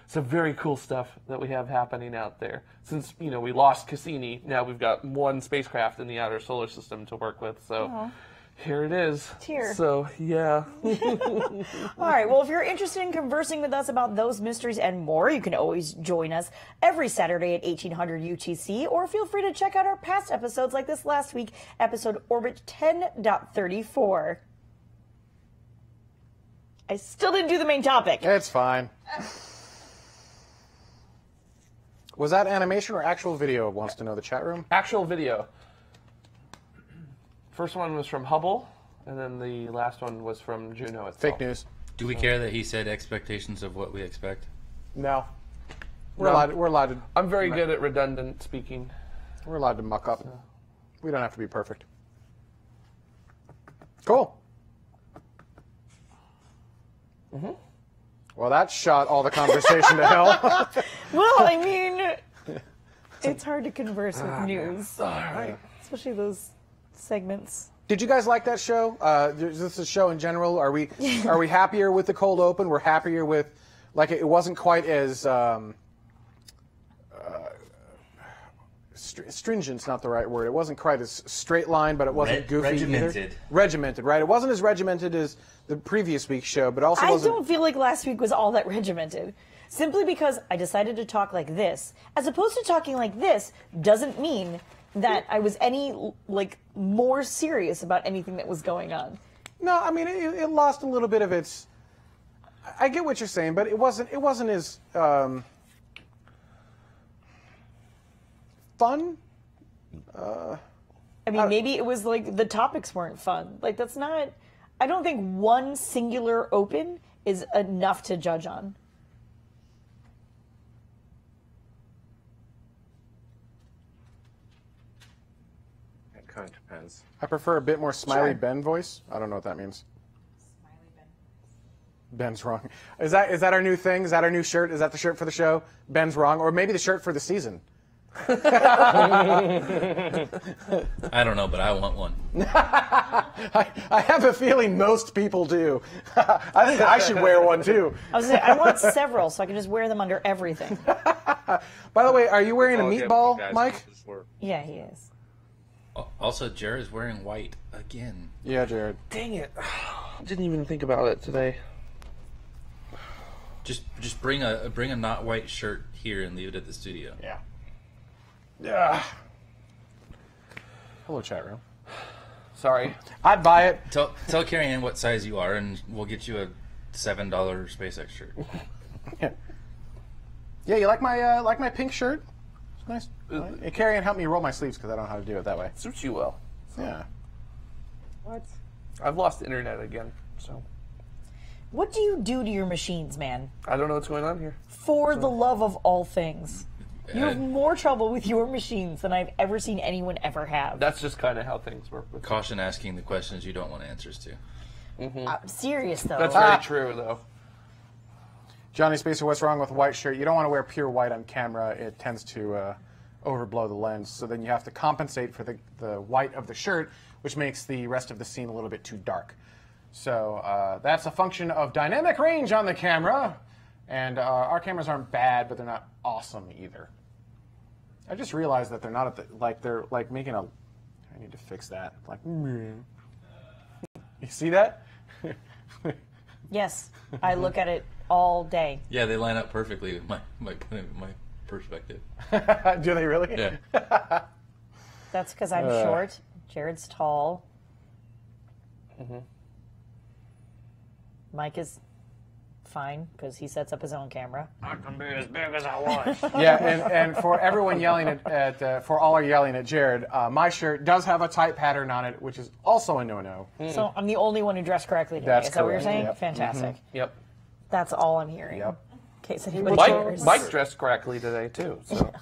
F: some very cool stuff that we have happening out there. Since, you know, we lost Cassini, now we've got one spacecraft in the outer solar system to work with, so here it is.
C: Here.
F: So, yeah.
C: All right, well, if you're interested in conversing with us about those mysteries and more, you can always join us every Saturday at 1800 UTC, or feel free to check out our past episodes like this last week, episode Orbit 10.34. I still didn't do the main topic.
B: It's fine. Was that animation or actual video, wants to know the chat room?
F: Actual video. First one was from Hubble, and then the last one was from Juno itself.
B: Fake news.
E: Do we care that he said expectations of what we expect?
B: No. We're allowed to.
F: I'm very good at redundant speaking.
B: We're allowed to muck up. We don't have to be perfect. Cool.
F: Mm-hmm.
B: Well, that shot all the conversation to hell.
C: Well, I mean, it's hard to converse with news.
B: All right.
C: Especially those segments.
B: Did you guys like that show? Is this a show in general? Are we happier with the cold open? We're happier with, like, it wasn't quite as stringent's not the right word. It wasn't quite as straight line, but it wasn't goofy
E: regimented.
B: either. Regimented, right? It wasn't as regimented as the previous week's show, but also
C: I
B: wasn't.
C: don't feel like last week was all that regimented. Simply because I decided to talk like this, as opposed to talking like this, doesn't mean that I was any, like, more serious about anything that was going on.
B: No, I mean it lost a little bit of its. I get what you're saying, but it wasn't as fun.
C: I mean, maybe it was like the topics weren't fun. Like, that's not. I don't think one singular open is enough to judge on.
D: It kind of depends.
B: I prefer a bit more Smiley
C: Sure.
B: Ben voice. I don't know what that means. Ben's wrong. Is that our new thing? Is that our new shirt? Is that the shirt for the show? Ben's wrong, or maybe the shirt for the season.
E: I don't know, but I want one.
B: I have a feeling most people do. I think I should wear one too.
C: I was saying, I want several so I can just wear them under everything.
B: By the way, are you wearing a
D: I'll get
B: meatball,
D: you guys
B: Mike?
D: this work.
C: Yeah, he is.
E: Also, Jared's wearing white again.
B: Yeah, Jared.
F: Dang it. Didn't even think about it today.
E: Just bring a not white shirt here and leave it at the studio.
B: Yeah. Yeah. Hello, chat room.
F: Sorry.
B: I'd buy it.
E: Tell Carrie Ann what size you are, and we'll get you a $7 SpaceX shirt.
B: Yeah. Yeah, you like my pink shirt? It's nice. Hey, Carrie Ann, help me roll my sleeves because I don't know how to do it that way.
F: Suits you well.
B: Yeah.
F: What? I've lost internet again, so.
C: What do you do to your machines, man?
F: I don't know what's going on here.
C: For the love of all things. You have more trouble with your machines than I've ever seen anyone ever have.
F: That's just kind of how things work. With
E: Caution asking the questions you don't want answers to.
C: I'm serious, though.
F: That's very true, though.
B: Johnny Spacer, what's wrong with a white shirt? You don't want to wear pure white on camera. It tends to overblow the lens. So then you have to compensate for the white of the shirt, which makes the rest of the scene a little bit too dark. So that's a function of dynamic range on the camera. And our cameras aren't bad, but they're not awesome either. I just realized that they're not at the, they're making a, I need to fix that. Like, you see that?
C: Yes, I look at it all day.
E: Yeah, they line up perfectly with my perspective.
B: Do they really?
E: Yeah.
C: That's because I'm short. Jared's tall. Mike is fine because he sets up his own camera.
M: I can be as big as I want.
B: Yeah, and for everyone yelling for all are yelling at Jared, my shirt does have a tight pattern on it, which is also a no-no.
C: So I'm the only one who dressed correctly today.
B: That's
C: Is that what you're
B: correct.
C: saying?
B: Yep.
C: Fantastic.
F: Yep.
C: That's all I'm hearing.
B: Yep.
C: In case anybody
F: Mike dressed correctly today too. So.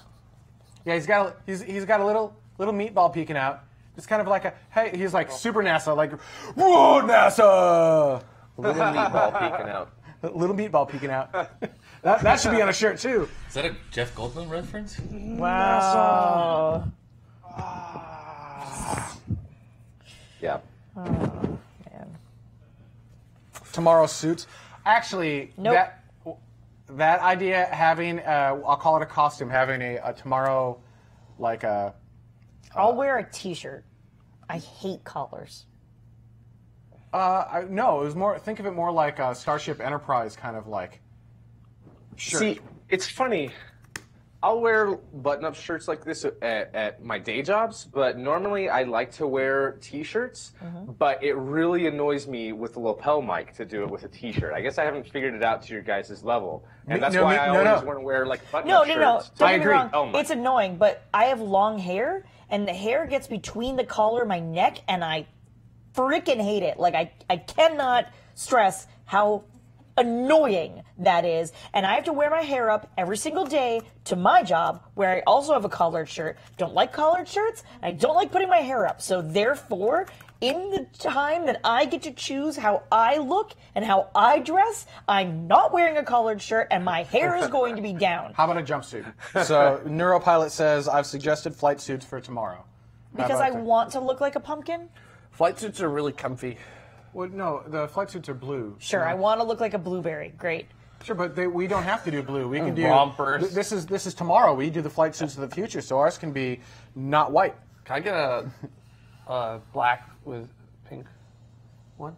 B: Yeah, he's got a little meatball peeking out. It's kind of like a hey. He's like super NASA, like whoa NASA.
F: Little meatball peeking out.
B: Little meatball peeking out. that should be on a shirt too.
E: Is that a Jeff Goldblum reference?
C: Wow.
D: Yeah.
C: Oh, man.
B: Tomorrow's suits. Actually,
C: Nope.
B: that idea having I'll call it a costume, having a tomorrow like a.
C: I'll wear a T-shirt. I hate collars.
B: No, it was more. Think of it more like a Starship Enterprise kind of like shirt.
D: See, it's funny. I'll wear button-up shirts like this at my day jobs, but normally I like to wear T-shirts. But it really annoys me with the lapel mic to do it with a T-shirt. I guess I haven't figured it out to your guys' level, and that's why I always want to wear like button-up shirts.
C: No. Don't get me wrong.
D: Oh my.
C: It's annoying, but I have long hair, and the hair gets between the collar of my neck, and I freaking hate it. Like I cannot stress how annoying that is, and I have to wear my hair up every single day to my job where I also have a collared shirt. Don't like collared shirts. I don't like putting my hair up. So therefore, in the time that I get to choose how I look and how I dress, I'm not wearing a collared shirt and my hair is going to be down.
B: How about a jumpsuit? So Neuropilot says I've suggested flight suits for tomorrow.
C: Because I want to look like a pumpkin?
F: Flight suits are really comfy.
B: Well, no, the flight suits are blue.
C: Sure, I want to look like a blueberry. Great.
B: Sure, but we don't have to do blue. We can do
F: rompers.
B: This is tomorrow. We do the flight suits of the future, so ours can be not white.
F: Can I get a black with pink one?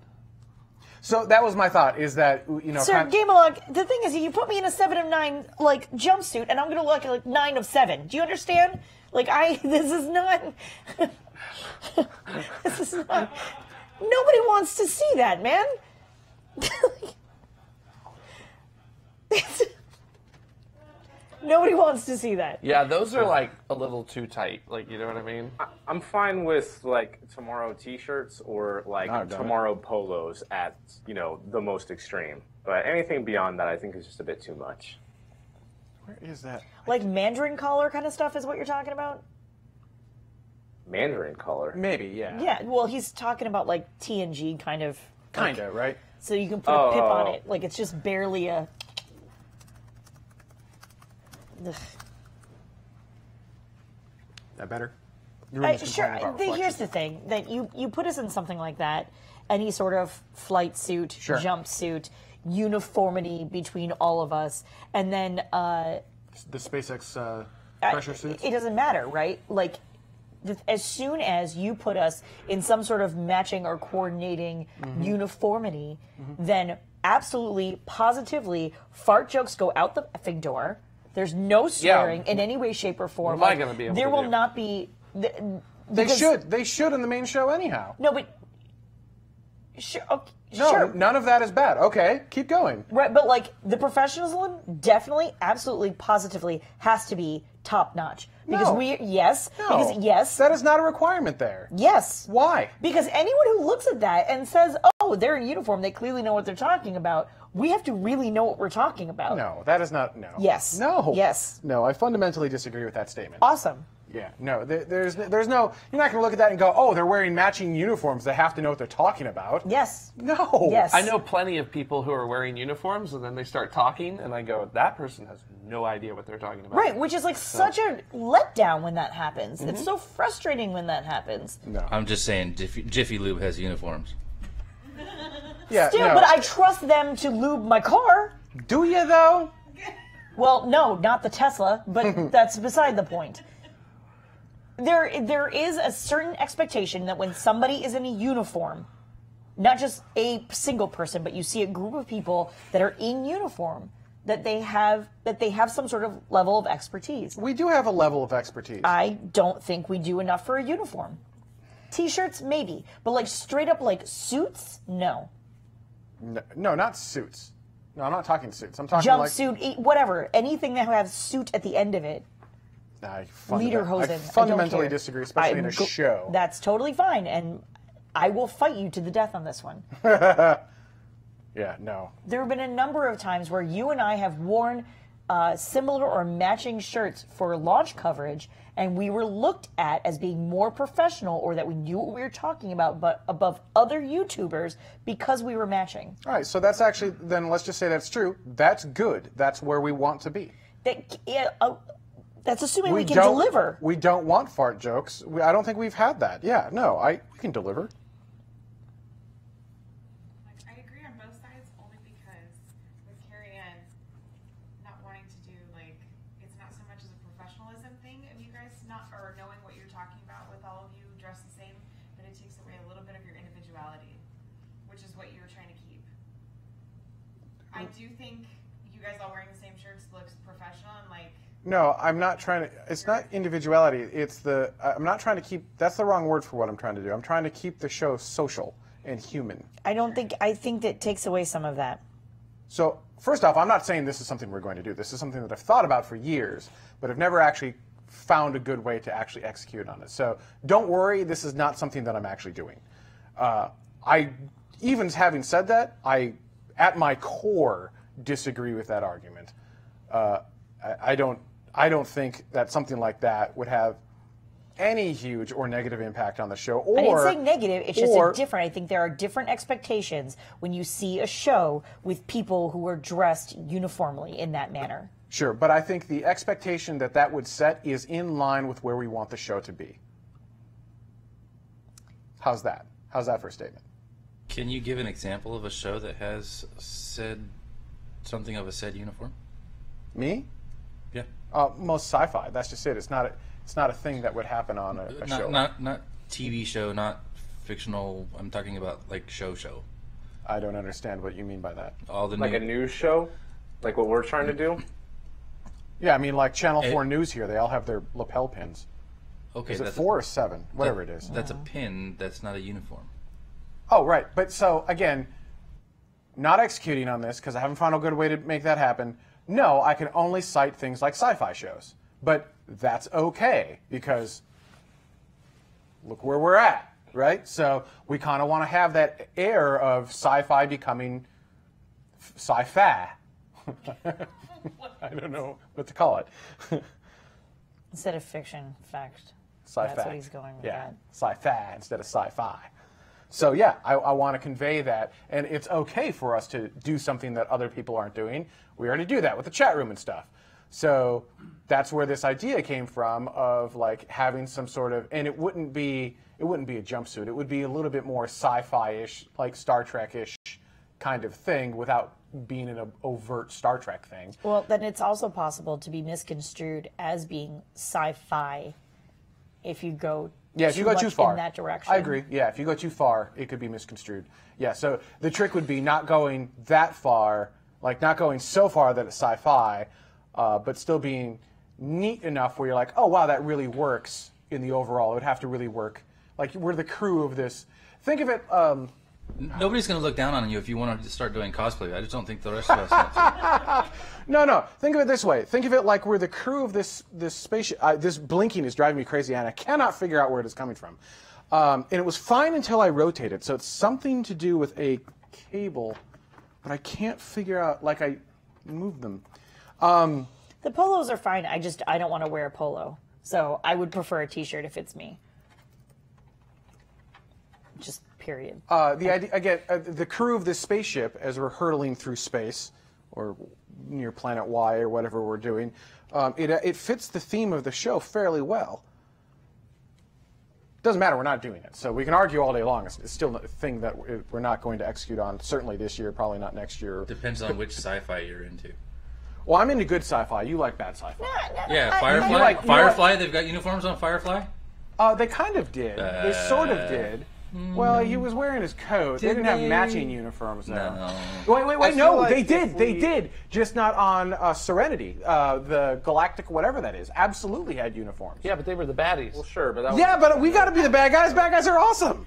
B: So that was my thought. Is that
C: Sir, Gamelog, the thing is, you put me in a 7 of 9 like jumpsuit, and I'm gonna look like 9 of 7. Do you understand? Like this is not. This is not. Nobody wants to see that, man. Nobody wants to see that.
F: Yeah, those are like a little too tight. Like, you know what I mean?
D: I'm fine with like tomorrow T-shirts or like tomorrow polos at the most extreme. But anything beyond that, I think is just a bit too much.
B: Where is that?
C: Like Mandarin collar kind of stuff is what you're talking about?
D: Mandarin color?
B: Maybe, yeah.
C: Yeah, well, he's talking about like TNG kind of.
B: Kinda, right?
C: So you can put a pip on it. Like it's just barely a. Ugh.
B: That better?
C: Sure. Here's the thing: that you put us in something like that, any sort of flight suit, jumpsuit, uniformity between all of us, and then
B: the SpaceX pressure suits.
C: It doesn't matter, right? Like, as soon as you put us in some sort of matching or coordinating uniformity, then absolutely, positively, fart jokes go out the effing door. There's no swearing in any way, shape, or form.
F: What am I going to be able
C: there
F: to
C: will
F: do?
C: not be.
B: They should. They should in the main show anyhow.
C: No, but. Sure, okay,
B: No,
C: sure.
B: none of that is bad. Okay, keep going.
C: Right, but like the professionalism definitely, absolutely, positively has to be top notch. Because
B: No.
C: because
B: that is not a requirement there.
C: Yes.
B: Why?
C: Because anyone who looks at that and says, "Oh, they're in uniform, they clearly know what they're talking about," we have to really know what we're talking about.
B: No, that is not. No.
C: Yes.
B: No.
C: Yes.
B: No, I fundamentally disagree with that statement.
C: Awesome.
B: Yeah. No, there's no. You're not going to look at that and go, "Oh, they're wearing matching uniforms. They have to know what they're talking about."
C: Yes.
B: No.
C: Yes.
F: I know plenty of people who are wearing uniforms, and then they start talking, and I go, that person has no idea what they're talking about.
C: Right, which is like such a letdown when that happens. It's so frustrating when that happens.
B: No.
E: I'm just saying, Jiffy Lube has uniforms.
B: Yeah.
C: Still,
B: no.
C: but I trust them to lube my car.
B: Do you though?
C: Well, no, not the Tesla, but that's beside the point. There is a certain expectation that when somebody is in a uniform, not just a single person, but you see a group of people that are in uniform, that they have some sort of level of expertise.
B: We do have a level of expertise.
C: I don't think we do enough for a uniform. T-shirts, maybe, but like straight up like suits, no.
B: No, not suits. No, I'm not talking suits. I'm talking
C: jumpsuit, whatever, anything that has suit at the end of it.
B: I
C: Lederhosen.
B: fundamentally disagree, especially in a show.
C: That's totally fine, and I will fight you to the death on this one.
B: Yeah, no.
C: There have been a number of times where you and I have worn similar or matching shirts for launch coverage, and we were looked at as being more professional or that we knew what we were talking about, but above other YouTubers because we were matching.
B: All right, so that's actually, then let's just say that's true. That's good. That's where we want to be.
C: That's assuming we can deliver.
B: We don't want fart jokes. I don't think we've had that. Yeah, no, we can deliver.
N: I agree on both sides only because with Carrie Ann not wanting to do, like, it's not so much as a professionalism thing of you guys not, or knowing what you're talking about with all of you dressed the same, but it takes away a little bit of your individuality, which is what you were trying to keep. I do think you guys all wearing the same shirts looks professional and like.
B: No, I'm not trying to. It's not individuality. It's I'm not trying to keep. That's the wrong word for what I'm trying to do. I'm trying to keep the show social and human.
C: I think that takes away some of that.
B: So, first off, I'm not saying this is something we're going to do. This is something that I've thought about for years, but I've never actually found a good way to actually execute on it. So, don't worry. This is not something that I'm actually doing. Even having said that, I, at my core, disagree with that argument. I don't think that something like that would have any huge or negative impact on the show.
C: I didn't say negative. It's just different. I think there are different expectations when you see a show with people who are dressed uniformly in that manner.
B: Sure, but I think the expectation that would set is in line with where we want the show to be. How's that? How's that for a statement?
E: Can you give an example of a show that has said something of a said uniform?
B: Me?
E: Yeah.
B: Most sci-fi. That's just it. It's not a thing that would happen on a show.
E: Not TV show, not fictional. I'm talking about like show.
B: I don't understand what you mean by that.
D: Like a news show? Like what we're trying to do?
B: Yeah, I mean like Channel 4 News here. They all have their lapel pins.
E: Okay.
B: Is it 4 or 7? Whatever it is.
E: That's a pin. That's not a uniform.
B: Oh, right. But so, again, not executing on this because I haven't found a good way to make that happen. No, I can only cite things like sci-fi shows. But that's okay because look where we're at, right? So we kind of want to have that air of sci-fi becoming sci-fi. I don't know what to call it.
C: Instead of fiction, fact.
B: Sci-fi.
C: That's what he's going with.
B: Yeah, sci-fi instead of sci-fi. So yeah, I want to convey that, and it's okay for us to do something that other people aren't doing. We already do that with the chat room and stuff. So that's where this idea came from of like having some sort of, and it wouldn't be a jumpsuit. It would be a little bit more sci-fi-ish, like Star Trek-ish kind of thing without being an overt Star Trek thing.
C: Well, then it's also possible to be misconstrued as being sci-fi if you go
B: if you go too far
C: in that direction.
B: I agree. Yeah, if you go too far, it could be misconstrued. Yeah, so the trick would be not going that far, like not going so far that it's sci-fi, but still being neat enough where you're like, oh wow, that really works in the overall. It would have to really work. Like we're the crew of this. Think of it.
E: Nobody's going to look down on you if you want to start doing cosplay. I just don't think the rest of us want to.
B: No. Think of it this way. Think of it like we're the crew of this spaceship. This blinking is driving me crazy, and I cannot figure out where it is coming from. And it was fine until I rotated. So it's something to do with a cable, but I can't figure out. Like I moved them.
C: The polos are fine. I don't want to wear a polo, so I would prefer a T-shirt if it's me. Just period.
B: The idea again, the crew of this spaceship, as we're hurtling through space, or near Planet Y, or whatever we're doing, it fits the theme of the show fairly well. Doesn't matter, we're not doing it, so we can argue all day long. It's still a thing that we're not going to execute on. Certainly this year, probably not next year.
E: Depends on which sci-fi you're into.
B: Well, I'm into good sci-fi. You like bad sci-fi.
E: Yeah, Firefly. Firefly. They've got uniforms on Firefly.
B: They kind of did. They sort of did. Well, he was wearing his coat. They didn't have
E: they?
B: matching uniforms though.
E: No.
B: Wait,
D: I
B: no,
D: feel like
B: they did.
D: if
B: They
D: we-
B: did. Just not on Serenity. The Galactic, whatever that is, absolutely had uniforms.
F: Yeah, but they were the baddies.
D: Well, sure, but that was
B: Yeah, but we got to be the bad guys. Bad guys are awesome.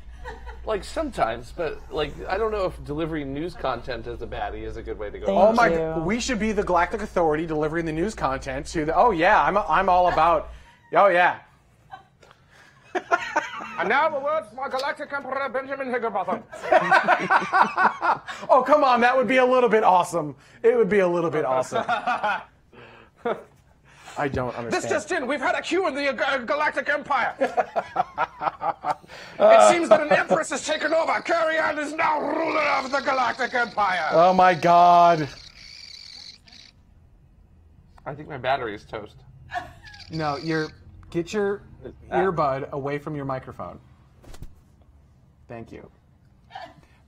F: Like sometimes, but like I don't know if delivering news content as a baddie is a good way to go.
C: Thank
B: Oh my!
C: you.
B: We should be the Galactic Authority delivering the news content to the. Oh yeah, I'm all about. Oh yeah.
D: And now the words from our Galactic Emperor Benjamin Higginbotham.
B: Oh come on, that would be a little bit awesome. It would be a little bit awesome. I don't understand.
D: This just in, we've had a coup in the Galactic Empire. It seems that an empress has taken over. Carrie-Anne is now ruler of the Galactic Empire.
B: Oh my God.
F: I think my battery is toast.
B: No, get your earbud away from your microphone. Thank you.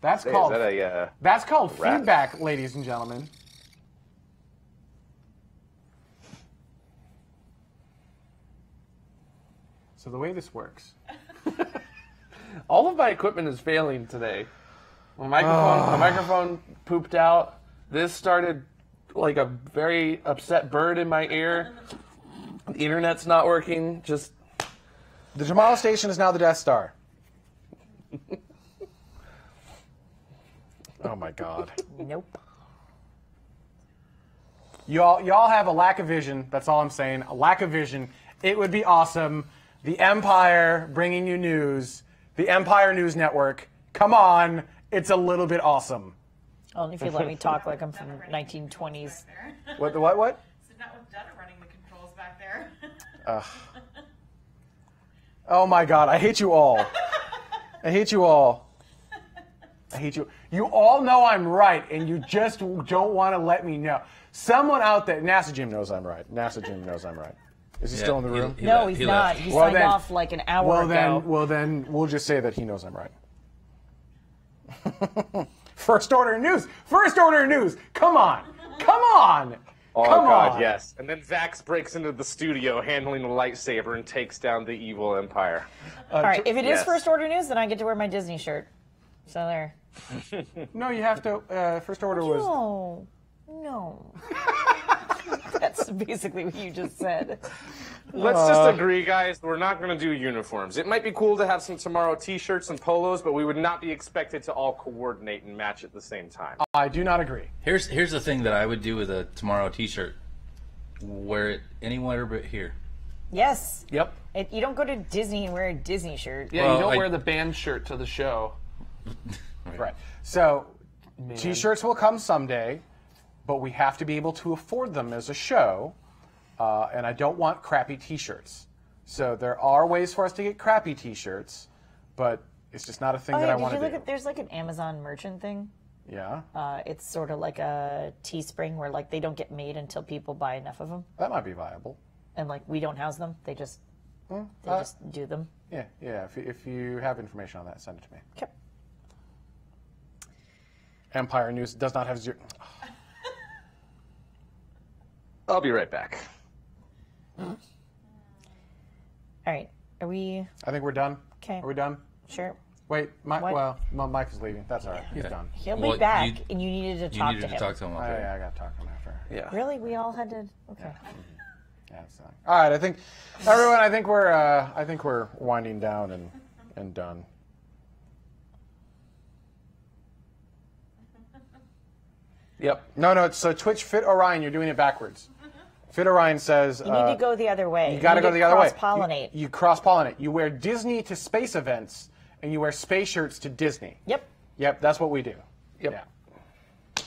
B: That's
D: Hey,
B: called
D: is that a,
B: that's called
D: rat?
B: feedback, ladies and gentlemen. So the way this works.
F: All of my equipment is failing today. My microphone pooped out. This started like a very upset bird in my ear. The internet's not working. Just
B: The Tomorrow Station is now the Death Star. Oh my God.
C: Nope.
B: Y'all have a lack of vision. That's all I'm saying. A lack of vision. It would be awesome. The Empire bringing you news. The Empire News Network. Come on. It's a little bit awesome.
C: Only if you let me talk like I'm from 1920s.
B: What?
N: So not with Dutta running the controls back there.
B: Oh my God. I hate you all. I hate you all. I hate you. You all know I'm right, and you just don't want to let me know. Someone out there, NASA Jim knows I'm right. NASA Jim knows I'm right. Is he still in the room?
C: No, he's not. He signed off like an hour ago.
B: Well, then we'll just say that he knows I'm right. First order news. First order news. Come on. Come on.
D: Oh,
B: Come
D: God,
B: on.
D: yes. And then Vax breaks into the studio handling the lightsaber and takes down the evil empire.
C: All right, if it is
D: yes.
C: first order news, then I get to wear my Disney shirt. So there.
B: No, you have to. First order was.
C: No. That's basically what you just said.
D: Let's just agree, guys, we're not going to do uniforms. It might be cool to have some Tomorrow t-shirts and polos, but we would not be expected to all coordinate and match at the same time.
B: I do not agree.
E: Here's the thing that I would do with a Tomorrow T-shirt. Wear it anywhere but here.
C: Yes.
F: Yep.
C: You don't go to Disney and wear a Disney shirt.
F: Yeah,
E: Well,
F: you don't
E: I-
F: wear the band shirt to the show.
B: Right. So,
F: Man.
B: T-shirts will come someday, but we have to be able to afford them as a show. And I don't want crappy T-shirts. So there are ways for us to get crappy T-shirts, but it's just not a thing that I want to do.
C: There's like an Amazon merchant thing.
B: Yeah,
C: It's sort of like a Teespring where like they don't get made until people buy enough of them,
B: that might be viable.
C: and like we don't house them. They just just do them.
B: Yeah. If you have information on that, send it to me.
C: Okay.
B: Empire News does not have zero.
D: I'll be right back.
C: All right. Are we
B: I think we're done.
C: okay?
B: Are we done?
C: Sure.
B: Wait, Mike.
C: What?
B: Well, Mike is leaving. That's all right. He's done.
C: He'll
E: Well,
C: be back,
E: you-
C: and you needed to
E: You
C: talk
E: needed
C: to
E: to
C: him.
E: talk to him.
B: Oh,
E: Okay.
B: yeah, I got to talk to him after.
F: Yeah.
C: Really? We all had to. Okay.
B: Yeah, it's fine. All right, I think everyone. I think we're winding down and done.
F: Yep.
B: No. It's Twitch Fit Orion. You're doing it backwards. Fit Orion says
C: You need to go the other way.
B: you got to go
C: need
B: the other way.
C: Cross-pollinate.
B: You cross-pollinate. You wear Disney to space events, and you wear space shirts to Disney.
C: Yep.
B: Yep, that's what we do.
F: Yep.
B: Yeah.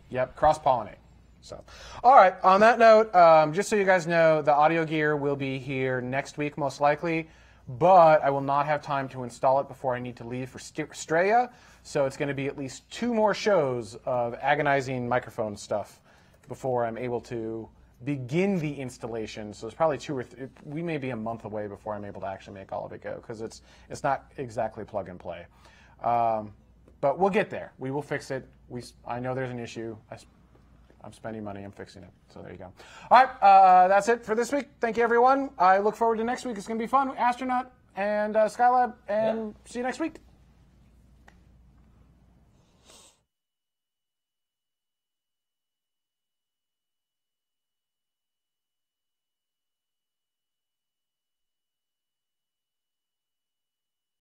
B: Yep, cross-pollinate. So, all right. On that note, just so you guys know, the audio gear will be here next week, most likely, but I will not have time to install it before I need to leave for Straya. So it's going to be at least 2 more shows of agonizing microphone stuff before I'm able to begin the installation. So it's probably 2 or 3. We may be a month away before I'm able to actually make all of it go because it's not exactly plug and play. But we'll get there. We will fix it. I know there's an issue. I'm spending money. I'm fixing it. So there you go. All right. That's it for this week. Thank you, everyone. I look forward to next week. It's going to be fun. Astronaut and Skylab. And see you next week.